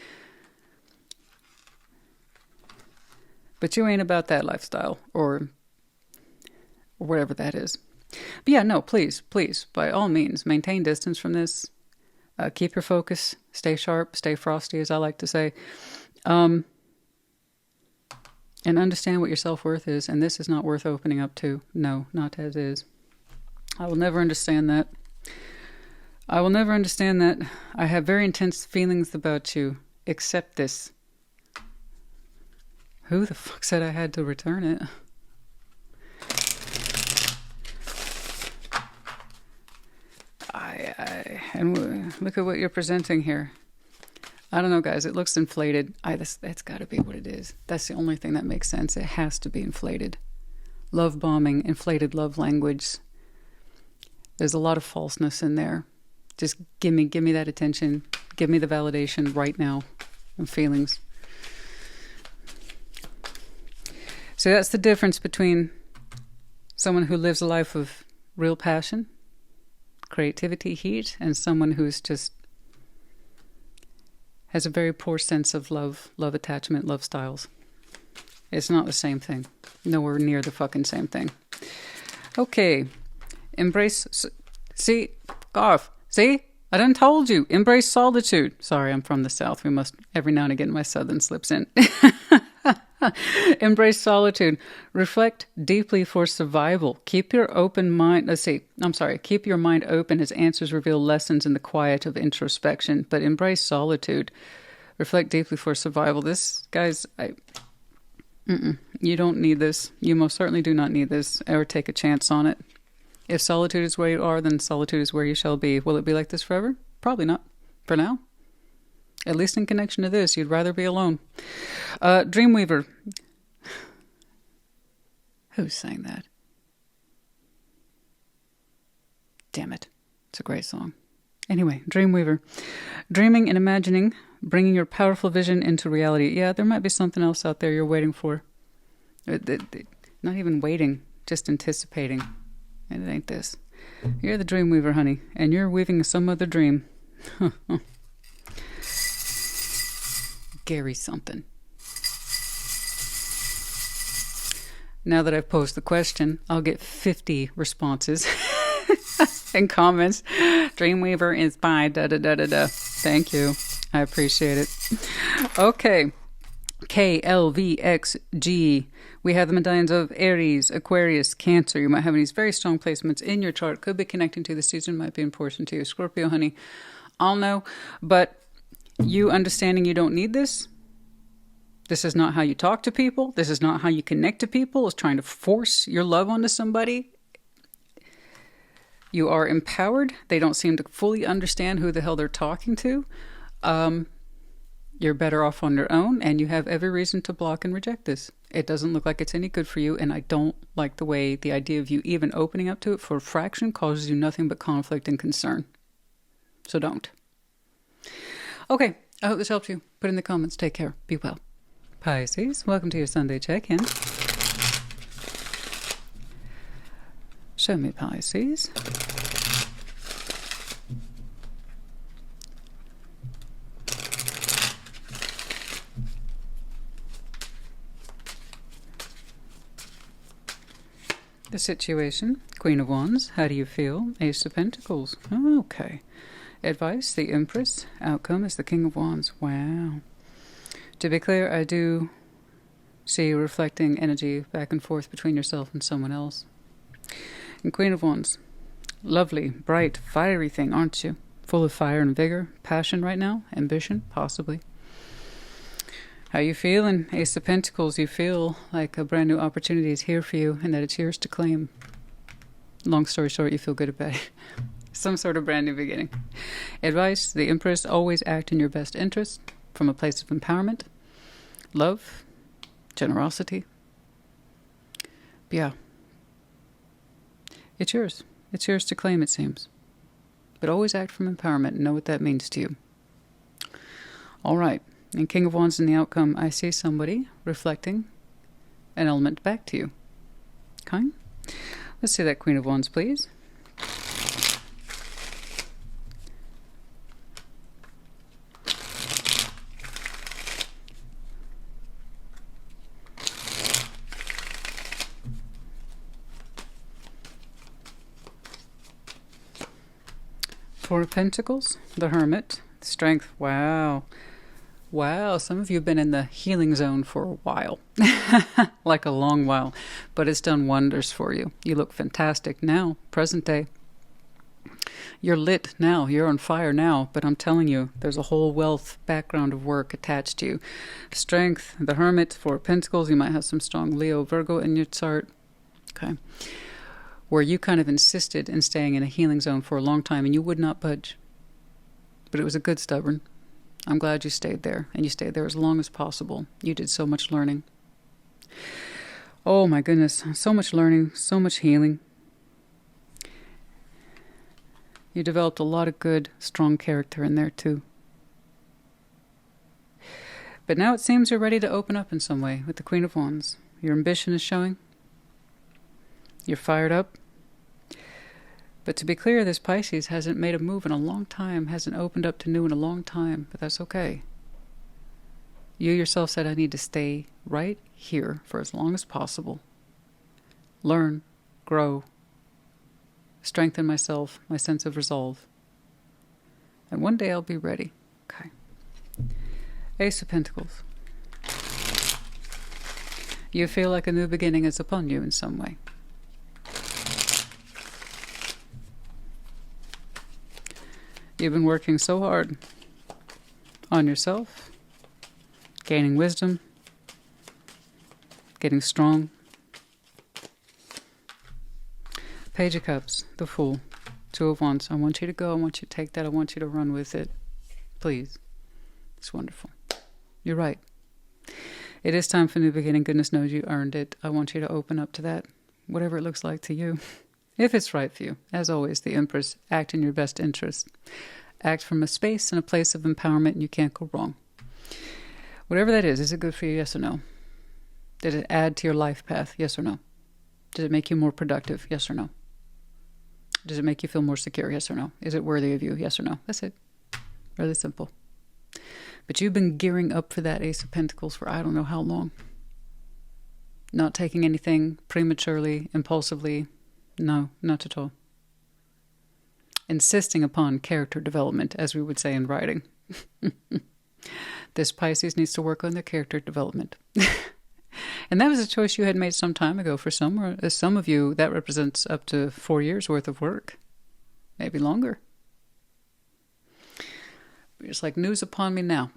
Speaker 1: But you ain't about that lifestyle, or whatever that is. But yeah, no, please, by all means, maintain distance from this. Keep your focus. Stay sharp. Stay frosty, as I like to say. And understand what your self-worth is. And this is not worth opening up to. No, not as is. I will never understand that. I will never understand that. I have very intense feelings about you. Accept this. Who the fuck said I had to return it? And look at what you're presenting here. I don't know, guys. It looks inflated. That's got to be what it is. That's the only thing that makes sense. It has to be inflated. Love bombing, inflated love language. There's a lot of falseness in there. Just give me that attention. Give me the validation right now of feelings. So that's the difference between someone who lives a life of real passion, creativity, heat, and someone who's just has a very poor sense of love attachment, love styles. It's not the same thing. Nowhere near the fucking same thing. Okay. Embrace... See? Garth. See? I done told you. Embrace solitude. Sorry, I'm from the South. We must... Every now and again, my Southern slips in. Embrace solitude. Reflect deeply for survival. Keep your mind open as answers reveal lessons in the quiet of introspection. But embrace solitude. Reflect deeply for survival. This, guys, you don't need this. You most certainly do not need this, or take a chance on it. If solitude is where you are, then solitude is where you shall be. Will it be like this forever? Probably not. For now. At least in connection to this, you'd rather be alone. Dreamweaver. Who's saying that? Damn it. It's a great song. Anyway, Dreamweaver. Dreaming and imagining, bringing your powerful vision into reality. Yeah, there might be something else out there you're waiting for. Not even waiting, just anticipating. And it ain't this. You're the Dreamweaver, honey, and you're weaving some other dream. Gary something. Now that I've posed the question, I'll get 50 responses and comments. Dreamweaver is by da-da-da-da-da. Thank you. I appreciate it. Okay. KLVXG. We have the medallions of Aries, Aquarius, Cancer. You might have these very strong placements in your chart. Could be connecting to the season. Might be important to you. Scorpio, honey. I'll know. But you understanding you don't need this, This is not how you talk to people. This is not how you connect to people. It's trying to force your love onto somebody. You are empowered. They don't seem to fully understand who the hell they're talking to. You're better off on your own, and you have every reason to block and reject this. It doesn't look like it's any good for you, and I don't like the way the idea of you even opening up to it for a fraction causes you nothing but conflict and concern. So don't. Okay, I hope this helps you. Put in the comments. Take care. Be well. Pisces, welcome to your Sunday check-in. Show me, Pisces. The situation, Queen of Wands, how do you feel? Ace of Pentacles, okay. Advice, the Empress, outcome is the King of Wands, wow. To be clear, I do see reflecting energy back and forth between yourself and someone else. And Queen of Wands, lovely, bright, fiery thing, aren't you? Full of fire and vigor, passion right now, ambition, possibly. How you feeling? Ace of Pentacles, you feel like a brand new opportunity is here for you and that it's yours to claim. Long story short, you feel good about it. Some sort of brand new beginning. Advice, the Empress, always act in your best interest from a place of empowerment, love, generosity. Yeah. It's yours. It's yours to claim, it seems. But always act from empowerment and know what that means to you. All right. And King of Wands in the outcome, I see somebody reflecting an element back to you. Okay? Let's see that Queen of Wands, please. Four of Pentacles, the Hermit, Strength, wow. Wow, some of you have been in the healing zone for a while, like a long while, but it's done wonders for you. You look fantastic now, present day. You're lit now, you're on fire now, but I'm telling you, there's a whole wealth background of work attached to you. Strength, the Hermit, Four of Pentacles, you might have some strong Leo, Virgo in your chart, okay, where you kind of insisted in staying in a healing zone for a long time and you would not budge, but it was a good stubborn. I'm glad you stayed there, and you stayed there as long as possible. You did so much learning. Oh my goodness, so much learning, so much healing. You developed a lot of good, strong character in there too. But now it seems you're ready to open up in some way with the Queen of Wands. Your ambition is showing. You're fired up. But to be clear, this Pisces hasn't made a move in a long time, hasn't opened up to new in a long time, but that's okay. You yourself said, I need to stay right here for as long as possible. Learn, grow, strengthen myself, my sense of resolve. And one day I'll be ready. Okay. Ace of Pentacles. You feel like a new beginning is upon you in some way. You've been working so hard on yourself, gaining wisdom, getting strong. Page of Cups, the Fool, Two of Wands. I want you to go. I want you to take that. I want you to run with it. Please. It's wonderful. You're right. It is time for a new beginning. Goodness knows you earned it. I want you to open up to that, whatever it looks like to you. If it's right for you. As always, the Empress, act in your best interest. Act from a space and a place of empowerment, and you can't go wrong. Whatever that is it good for you, yes or no? Did it add to your life path, yes or no? Did it make you more productive, yes or no? Does it make you feel more secure, yes or no? Is it worthy of you, yes or no? That's it. Really simple. But you've been gearing up for that Ace of Pentacles for I don't know how long. Not taking anything prematurely, impulsively. No, not at all. Insisting upon character development, as we would say in writing. This Pisces needs to work on their character development. And that was a choice you had made some time ago for some, or some of you, that represents up to 4 years worth of work. Maybe longer. It's like news upon me now.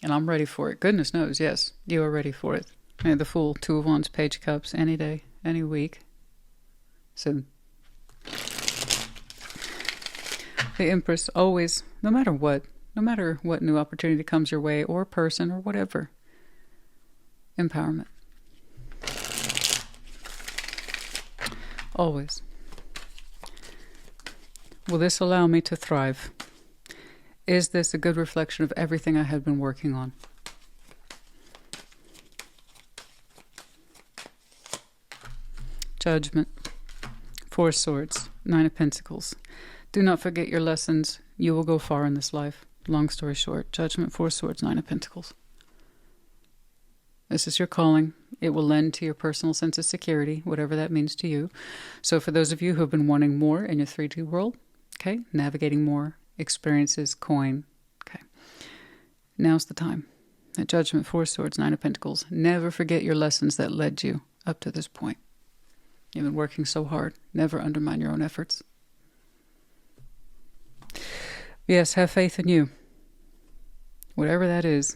Speaker 1: And I'm ready for it. Goodness knows, yes, you are ready for it. And the Fool, Two of Wands, Page of Cups, any day, any week. So, the Empress, always, no matter what new opportunity comes your way, or person, or whatever, empowerment. Always. Will this allow me to thrive? Is this a good reflection of everything I had been working on? Judgment. Four of Swords. Nine of Pentacles. Do not forget your lessons. You will go far in this life. Long story short. Judgment, Four of Swords, Nine of Pentacles. This is your calling. It will lend to your personal sense of security, whatever that means to you. So for those of you who have been wanting more in your 3D world, okay, navigating more, experiences, coin. Okay. Now's the time. At Judgment, Four Swords, Nine of Pentacles. Never forget your lessons that led you up to this point. You've been working so hard. Never undermine your own efforts. Yes, have faith in you. Whatever that is,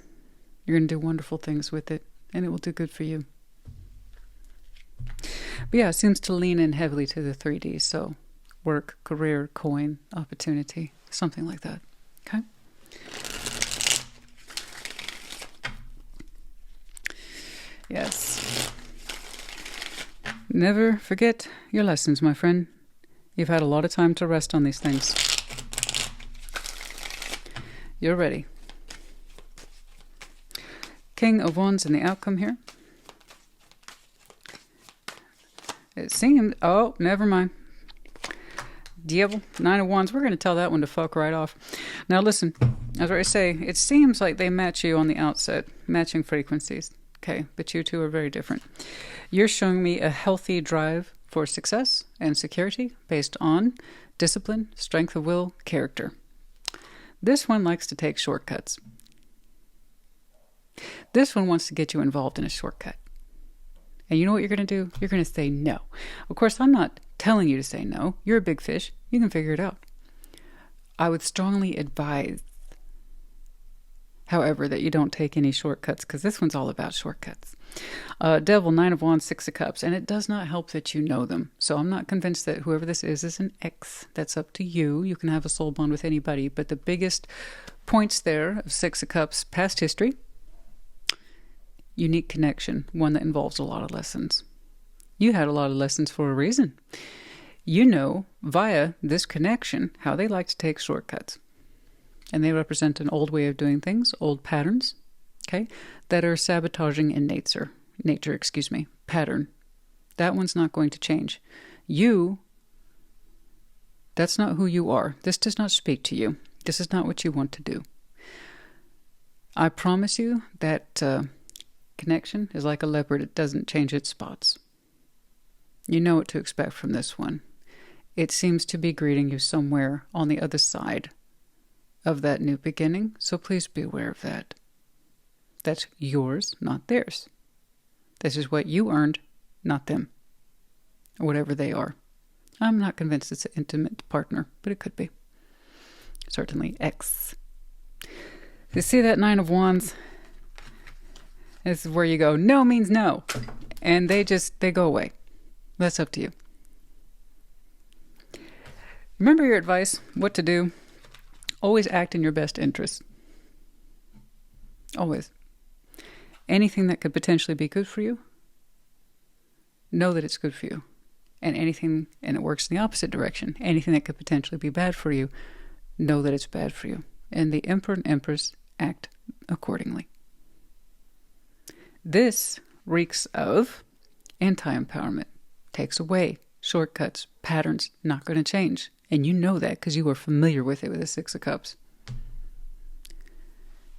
Speaker 1: you're going to do wonderful things with it, and it will do good for you. But yeah, it seems to lean in heavily to the 3D, so work, career, coin, opportunity, something like that. Okay? Yes. Never forget your lessons, my friend. You've had a lot of time to rest on these things. You're ready. King of Wands in the outcome here. It seems... Oh, never mind. Devil, Nine of Wands. We're going to tell that one to fuck right off. Now listen, as I say, it seems like they match you on the outset, matching frequencies. Okay, but you two are very different. You're showing me a healthy drive for success and security based on discipline, strength of will, character. This one likes to take shortcuts. This one wants to get you involved in a shortcut. And you know what you're going to do? You're going to say no. Of course, I'm not telling you to say no. You're a big fish. You can figure it out. I would strongly advise, however, that you don't take any shortcuts, because this one's all about shortcuts. Devil, Nine of Wands, Six of Cups. And it does not help that you know them. So I'm not convinced that whoever this is an ex. That's up to you. You can have a soul bond with anybody. But the biggest points there of Six of Cups, past history, unique connection, one that involves a lot of lessons. You had a lot of lessons for a reason. You know, via this connection, how they like to take shortcuts. And they represent an old way of doing things, old patterns, okay, that are sabotaging in nature, pattern. That one's not going to change. You, that's not who you are. This does not speak to you. This is not what you want to do. I promise you that connection is like a leopard. It doesn't change its spots. You know what to expect from this one. It seems to be greeting you somewhere on the other side of that new beginning, so please be aware of that. That's yours, not theirs. This is what you earned, not them, or whatever they are. I'm not convinced it's an intimate partner, but it could be. Certainly ex. You see that Nine of Wands? This is where you go, no means no. And they go away. That's up to you. Remember your advice, what to do. Always act in your best interest. Always. Anything that could potentially be good for you, know that it's good for you. And anything, and it works in the opposite direction, anything that could potentially be bad for you, know that it's bad for you. And the Emperor and Empress act accordingly. This reeks of anti-empowerment. Takes away shortcuts, patterns, not going to change. And you know that because you were familiar with it with the Six of Cups.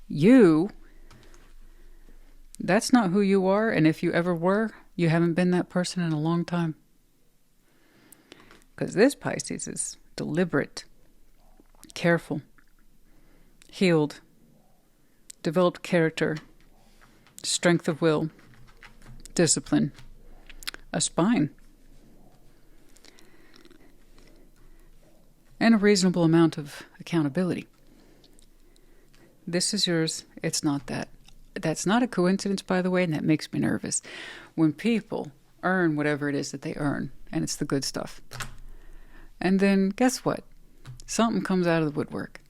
Speaker 1: You, that's not who you are. And if you ever were, you haven't been that person in a long time. Because this Pisces is deliberate, careful, healed, developed character, strength of will, discipline, a spine, and a reasonable amount of accountability. this is yours. It's not that. That's not a coincidence, by the way, and that makes me nervous. When people earn whatever it is that they earn, and it's the good stuff. And then, guess what? Something comes out of the woodwork.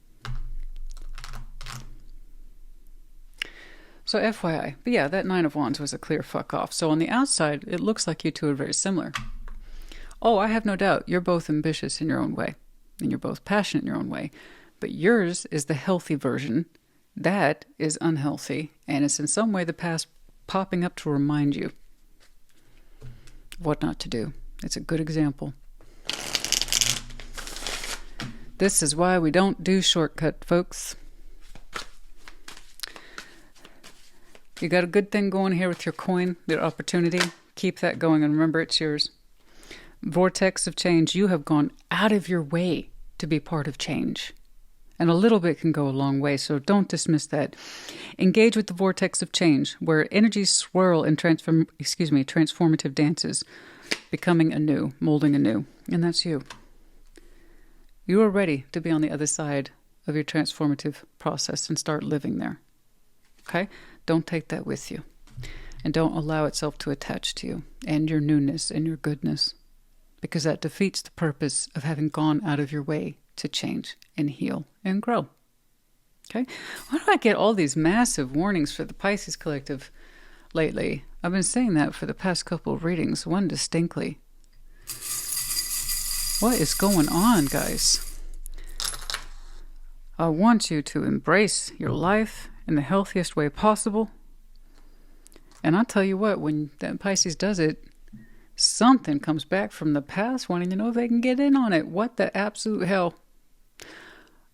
Speaker 1: So FYI. But yeah, that Nine of Wands was a clear fuck off. So on the outside, it looks like you two are very similar. Oh, I have no doubt. You're both ambitious in your own way. And you're both passionate in your own way. But yours is the healthy version. That is unhealthy. And it's in some way the past popping up to remind you of what not to do. It's a good example. This is why we don't do shortcut, folks. You got a good thing going here with your coin, your opportunity. Keep that going and remember it's yours. Vortex of change. You have gone out of your way to be part of change. And a little bit can go a long way, so don't dismiss that. Engage with the vortex of change, where energies swirl in transformative dances, becoming anew, molding anew. And that's you. You are ready to be on the other side of your transformative process and start living there. Okay? Don't take that with you. And don't allow itself to attach to you and your newness and your goodness, because that defeats the purpose of having gone out of your way to change and heal and grow. Okay? Why do I get all these massive warnings for the Pisces collective lately? I've been saying that for the past couple of readings, one distinctly. What is going on, guys? I want you to embrace your life in the healthiest way possible. And I'll tell you what, when that Pisces does it, something comes back from the past wanting to know if they can get in on it. What the absolute hell?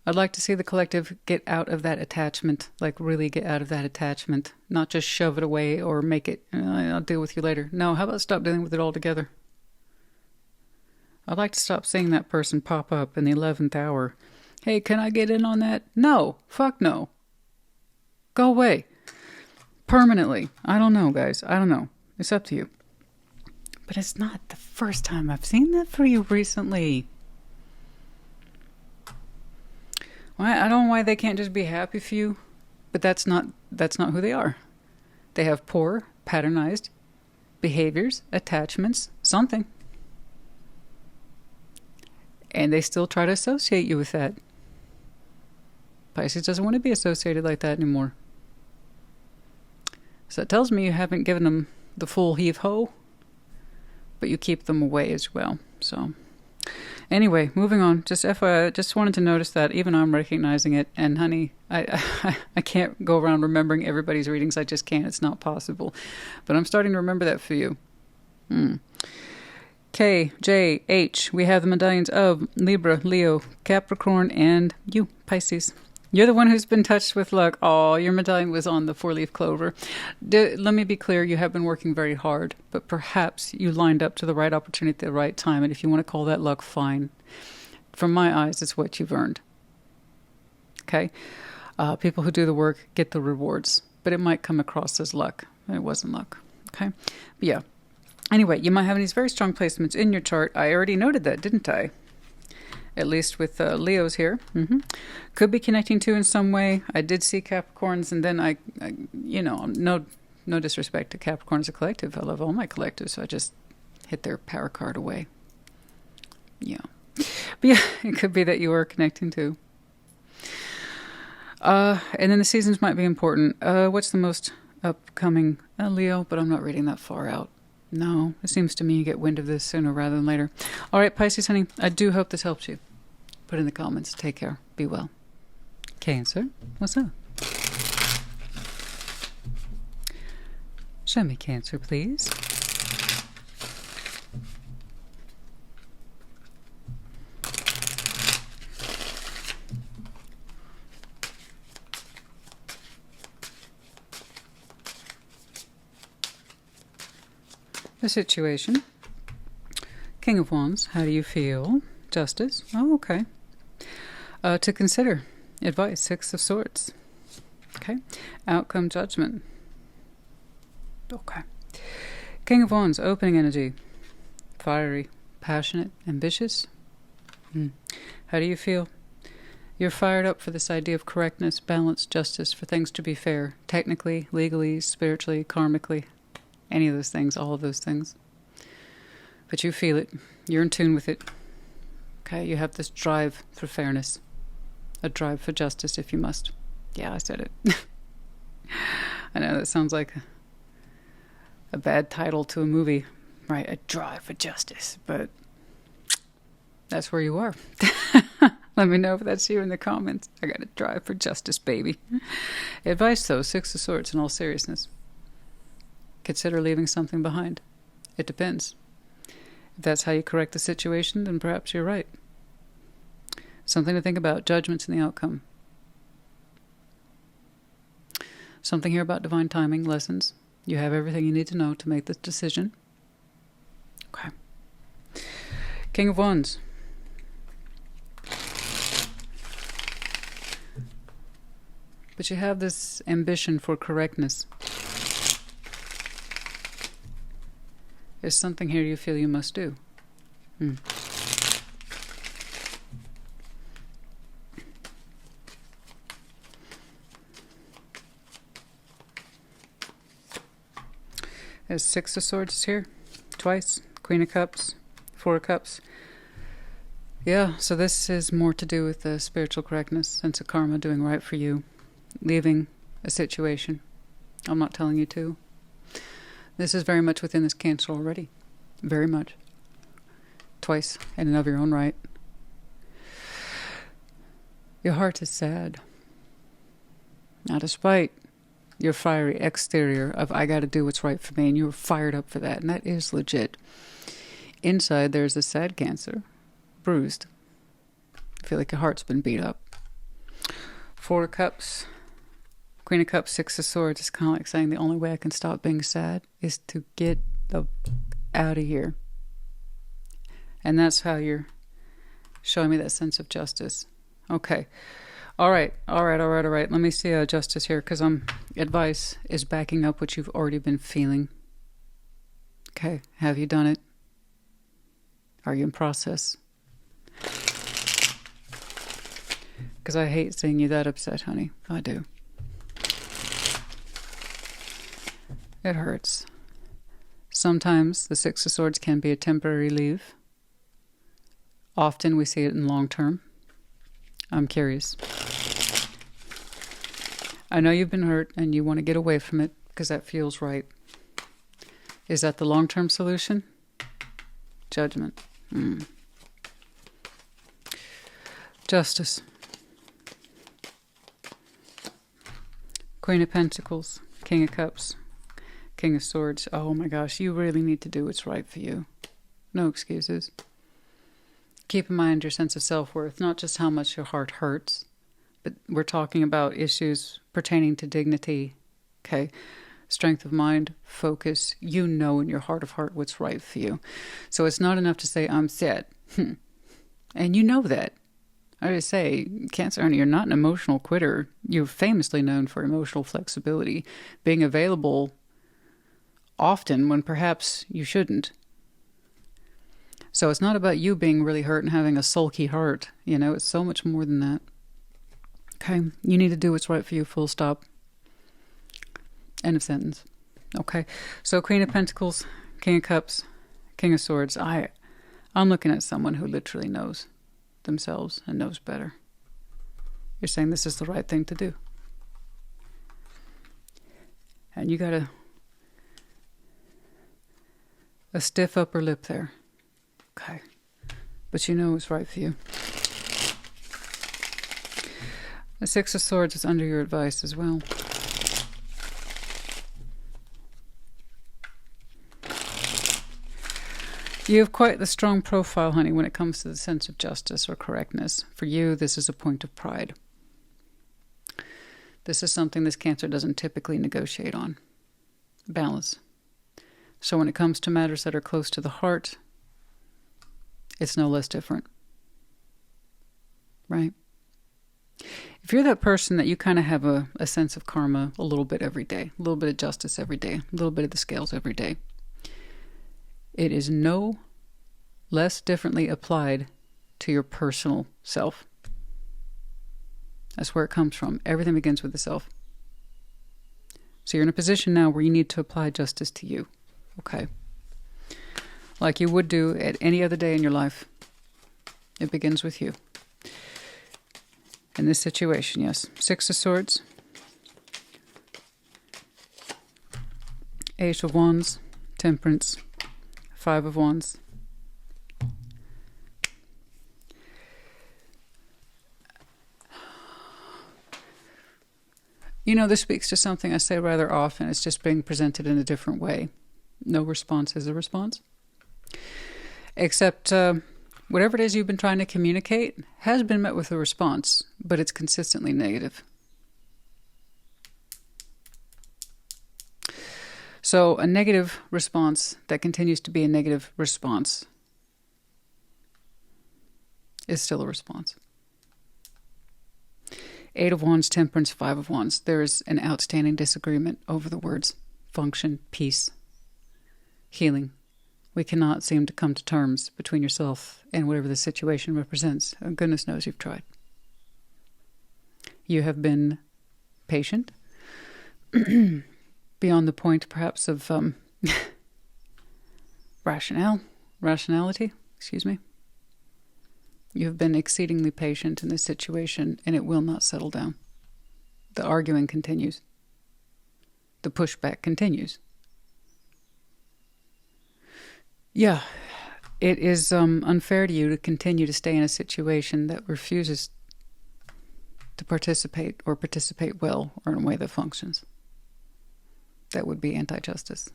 Speaker 1: I'd like to see the collective get out of that attachment, like really get out of that attachment, not just shove it away or make it, I'll deal with you later. No, how about stop dealing with it altogether? I'd like to stop seeing that person pop up in the 11th hour. Hey, can I get in on that? No, fuck no. Go away. Permanently. I don't know, guys. I don't know. It's up to you. But it's not the first time I've seen that for you recently. I don't know why they can't just be happy for you, but that's not who they are. They have poor, patternized behaviors, attachments, something. And they still try to associate you with that. Pisces doesn't want to be associated like that anymore. So that tells me you haven't given them the full heave-ho, but you keep them away as well. So anyway, moving on. Just FYI, I just wanted to notice that even I'm recognizing it. And honey, I can't go around remembering everybody's readings. I just can't. It's not possible. But I'm starting to remember that for you. K, J, H. We have the medallions of Libra, Leo, Capricorn, and you, Pisces. You're the one who's been touched with luck. Oh, your medallion was on the 4-leaf clover. Let me be clear. You have been working very hard, but perhaps you lined up to the right opportunity at the right time. And if you want to call that luck, fine. From my eyes, it's what you've earned. Okay? People who do the work get the rewards, but it might come across as luck. It wasn't luck. Okay? But yeah. Anyway, you might have these very strong placements in your chart. I already noted that, didn't I? At least with Leos here. Could be connecting to in some way. I did see Capricorns, and then I no disrespect to Capricorn as a collective. I love all my collectives, so I just hit their power card away. Yeah. But yeah, it could be that you are connecting to. And then the seasons might be important. What's the most upcoming? Leo, but I'm not reading that far out. No, it seems to me you get wind of this sooner rather than later. All right, Pisces, honey, I do hope this helps you. Put in the comments. Take care. Be well. Cancer, what's up? Show me Cancer, please. The situation. King of Wands, how do you feel? Justice, oh, okay. To consider. Advice, 6 of Swords. Okay. Outcome, Judgment. Okay. King of Wands, opening energy. Fiery, passionate, ambitious. How do you feel? You're fired up for this idea of correctness, balance, justice, for things to be fair. Technically, legally, spiritually, karmically. Any of those things, all of those things. But you feel it. You're in tune with it. Okay, you have this drive for fairness. A drive for justice, if you must. Yeah, I said it. I know that sounds like a bad title to a movie, right? A drive for justice. But that's where you are. Let me know if that's you in the comments. I got a drive for justice, baby. Advice, though, 6 of Swords in all seriousness. Consider leaving something behind. It depends. If that's how you correct the situation, then perhaps you're right. Something to think about. Judgments in the outcome. Something here about divine timing, lessons. You have everything you need to know to make this decision. Okay. King of Wands. But you have this ambition for correctness. There's something here you feel you must do. There's 6 of Swords here. Twice. Queen of Cups. 4 of Cups. Yeah, so this is more to do with the spiritual correctness, sense of karma, doing right for you. Leaving a situation. I'm not telling you to. This is very much within this Cancer already. Very much. Twice, in and of your own right. Your heart is sad. Now, despite your fiery exterior of, I got to do what's right for me, and you're fired up for that, and that is legit. Inside, there's a sad Cancer. Bruised. I feel like your heart's been beat up. 4 of Cups. Queen of Cups, 6 of Swords. It's kind of like saying the only way I can stop being sad is to get the out of here. And that's how you're showing me that sense of justice. Okay. All right. Let me see justice here, because advice is backing up what you've already been feeling. Okay. Have you done it? Are you in process? Because I hate seeing you that upset, honey. I do. It hurts. Sometimes the 6 of Swords can be a temporary leave. Often we see it in long term. I'm curious. I know you've been hurt and you want to get away from it because that feels right. Is that the long-term solution? Judgment. Justice. Queen of Pentacles. King of Cups. King of Swords. Oh my gosh, you really need to do what's right for you. No excuses. Keep in mind your sense of self-worth, not just how much your heart hurts, but we're talking about issues pertaining to dignity, okay? Strength of mind, focus. You know in your heart of heart what's right for you. So it's not enough to say, I'm sad. And you know that. I would say, Cancer, you're not an emotional quitter. You're famously known for emotional flexibility, being available often when perhaps you shouldn't. So it's not about you being really hurt and having a sulky heart. You know, it's so much more than that. Okay, you need to do what's right for you, full stop. End of sentence. Okay, so Queen of Pentacles, King of Cups, King of Swords. I'm looking at someone who literally knows themselves and knows better. You're saying this is the right thing to do. And you got a stiff upper lip there. Okay. But you know what's right for you. The 6 of Swords is under your advice as well. You have quite the strong profile, honey, when it comes to the sense of justice or correctness. For you, this is a point of pride. This is something this Cancer doesn't typically negotiate on. Balance. So when it comes to matters that are close to the heart, it's no less different. Right? If you're that person that you kind of have a sense of karma a little bit every day, a little bit of justice every day, a little bit of the scales every day, it is no less differently applied to your personal self. That's where it comes from. Everything begins with the self. So you're in a position now where you need to apply justice to you. Okay? Like you would do at any other day in your life. It begins with you. In this situation, yes. 6 of Swords. Ace of Wands. Temperance. 5 of Wands. You know, this speaks to something I say rather often. It's just being presented in a different way. No response is a response. Except whatever it is you've been trying to communicate has been met with a response, but it's consistently negative. So a negative response that continues to be a negative response is still a response. 8 of Wands, Temperance, 5 of Wands. There is an outstanding disagreement over the words function, peace, healing. We cannot seem to come to terms between yourself and whatever the situation represents. Oh, goodness knows you've tried. You have been patient, beyond the point perhaps of rationality, excuse me. You have been exceedingly patient in this situation, and it will not settle down. The arguing continues. The pushback continues. Yeah, it is unfair to you to continue to stay in a situation that refuses to participate or participate well or in a way that functions. That would be anti-justice.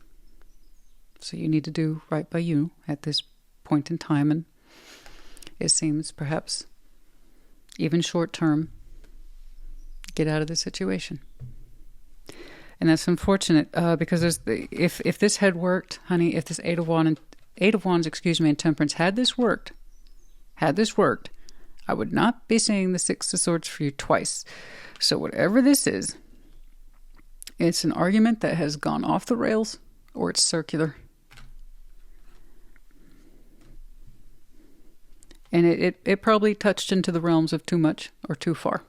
Speaker 1: So you need to do right by you at this point in time, and it seems perhaps even short-term, get out of the situation. And that's unfortunate because if this had worked, honey, if this Eight of Wands, and Temperance, had this worked, I would not be saying the 6 of Swords for you twice. So whatever this is, it's an argument that has gone off the rails, or it's circular. And it probably touched into the realms of too much or too far.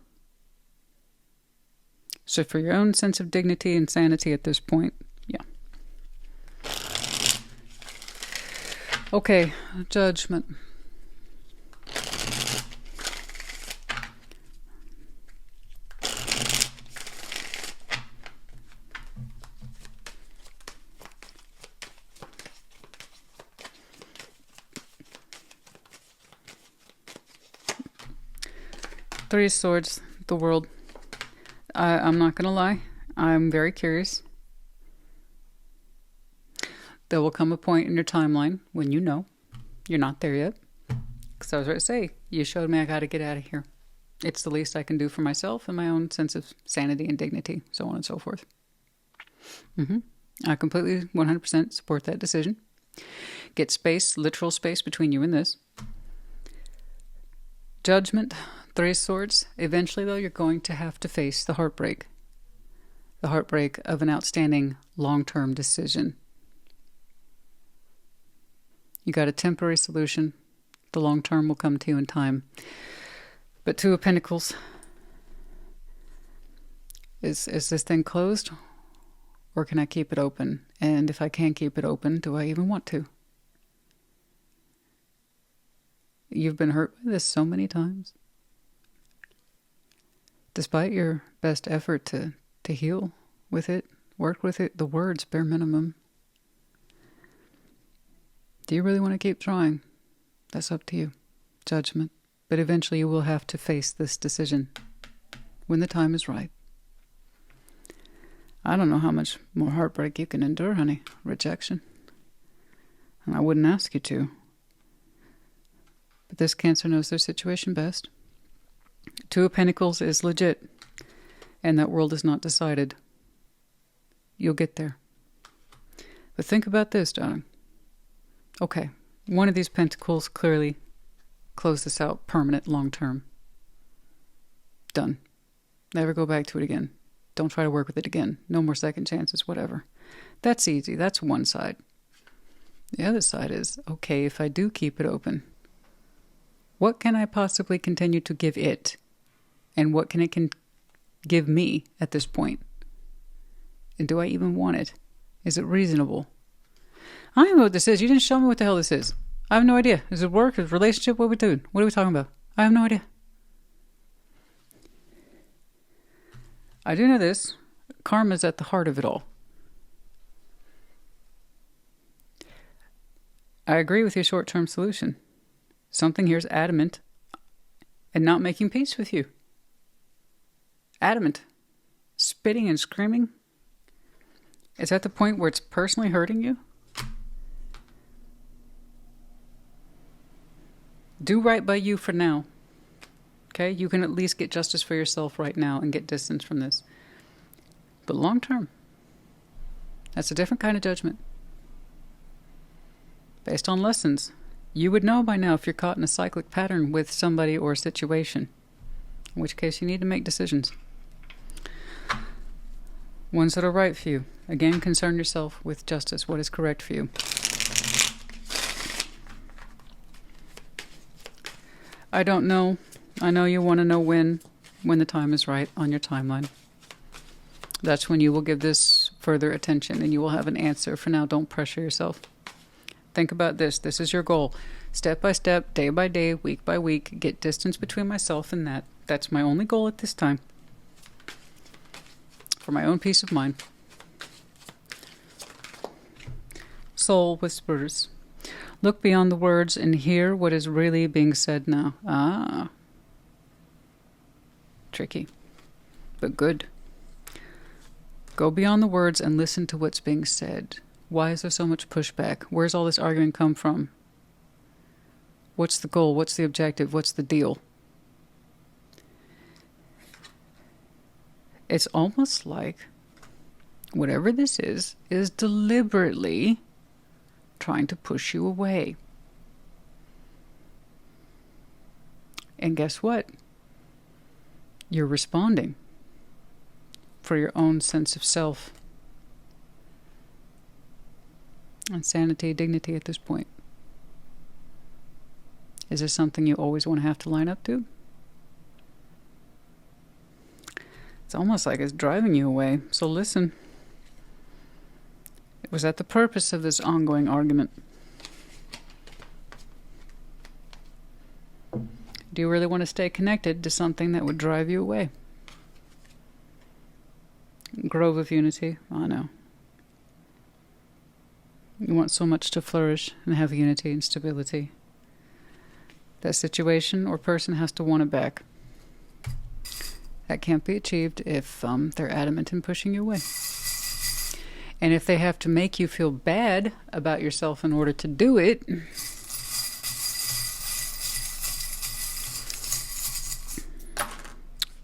Speaker 1: So for your own sense of dignity and sanity at this point, yeah. Okay, Judgment. Three of Swords, the World. I'm not going to lie. I'm very curious. There will come a point in your timeline when you know you're not there yet. Because I was going to say, you showed me I got to get out of here. It's the least I can do for myself and my own sense of sanity and dignity, so on and so forth. I completely, 100% support that decision. Get space, literal space between you and this. Judgment. 3 of Swords. Eventually, though, you're going to have to face the heartbreak. The heartbreak of an outstanding long-term decision. You got a temporary solution. The long-term will come to you in time. But 2 of Pentacles. Is this thing closed? Or can I keep it open? And if I can't keep it open, do I even want to? You've been hurt by this so many times. Despite your best effort to heal with it, work with it, the words, bare minimum. Do you really want to keep trying? That's up to you. Judgment. But eventually you will have to face this decision when the time is right. I don't know how much more heartbreak you can endure, honey. Rejection. And I wouldn't ask you to. But this Cancer knows their situation best. 2 of Pentacles is legit, and that world is not decided. You'll get there. But think about this, darling. Okay, one of these Pentacles clearly close this out, permanent, long-term. Done. Never go back to it again. Don't try to work with it again. No more second chances, whatever. That's easy. That's one side. The other side is, okay, if I do keep it open, what can I possibly continue to give it And what can give me at this point? And do I even want it? Is it reasonable? I don't even know what this is. You didn't show me what the hell this is. I have no idea. Is it work? Is it relationship? What are we doing? What are we talking about? I have no idea. I do know this. Karma's at the heart of it all. I agree with your short-term solution. Something here is adamant and not making peace with you. Adamant. Spitting and screaming. It's at the point where it's personally hurting you. Do right by you for now. Okay? You can at least get justice for yourself right now and get distance from this. But long term, that's a different kind of judgment. Based on lessons, you would know by now if you're caught in a cyclic pattern with somebody or a situation. In which case you need to make decisions. Ones that are right for you. Again, concern yourself with justice. What is correct for you? I don't know. I know you want to know when the time is right on your timeline. That's when you will give this further attention and you will have an answer. For now, don't pressure yourself. Think about this. This is your goal. Step by step, day by day, week by week, get distance between myself and that. That's my only goal at this time. For my own peace of mind. Soul whispers. Look beyond the words and hear what is really being said now. Ah. Tricky. But good. Go beyond the words and listen to what's being said. Why is there so much pushback? Where's all this arguing come from? What's the goal? What's the objective? What's the deal? It's almost like whatever this is deliberately trying to push you away. And guess what? You're responding for your own sense of self and sanity, dignity at this point. Is this something you always want to have to line up to? It's almost like it's driving you away. So listen. Was that the purpose of this ongoing argument? Do you really want to stay connected to something that would drive you away? Grove of unity. I know. You want so much to flourish and have unity and stability. That situation or person has to want it back. That can't be achieved if they're adamant in pushing you away. And if they have to make you feel bad about yourself in order to do it,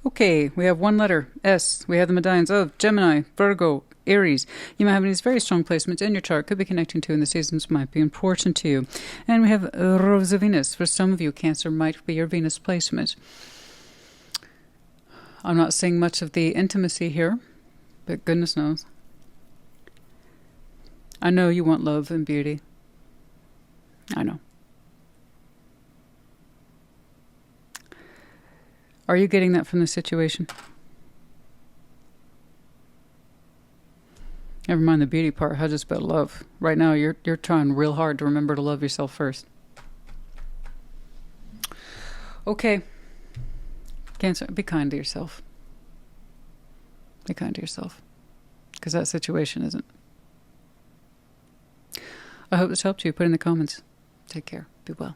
Speaker 1: okay, we have one letter, S. We have the medallions of Gemini, Virgo, Aries. You might have these very strong placements in your chart, could be connecting to, and the seasons might be important to you. And we have Rose of Venus. For some of you, Cancer might be your Venus placement. I'm not seeing much of the intimacy here, but goodness knows. I know you want love and beauty. I know. Are you getting that from the situation? Never mind the beauty part. How just about love? Right now, you're trying real hard to remember to love yourself first. Okay. Cancer, be kind to yourself. Be kind to yourself. Because that situation isn't. I hope this helped you. Put in the comments. Take care. Be well.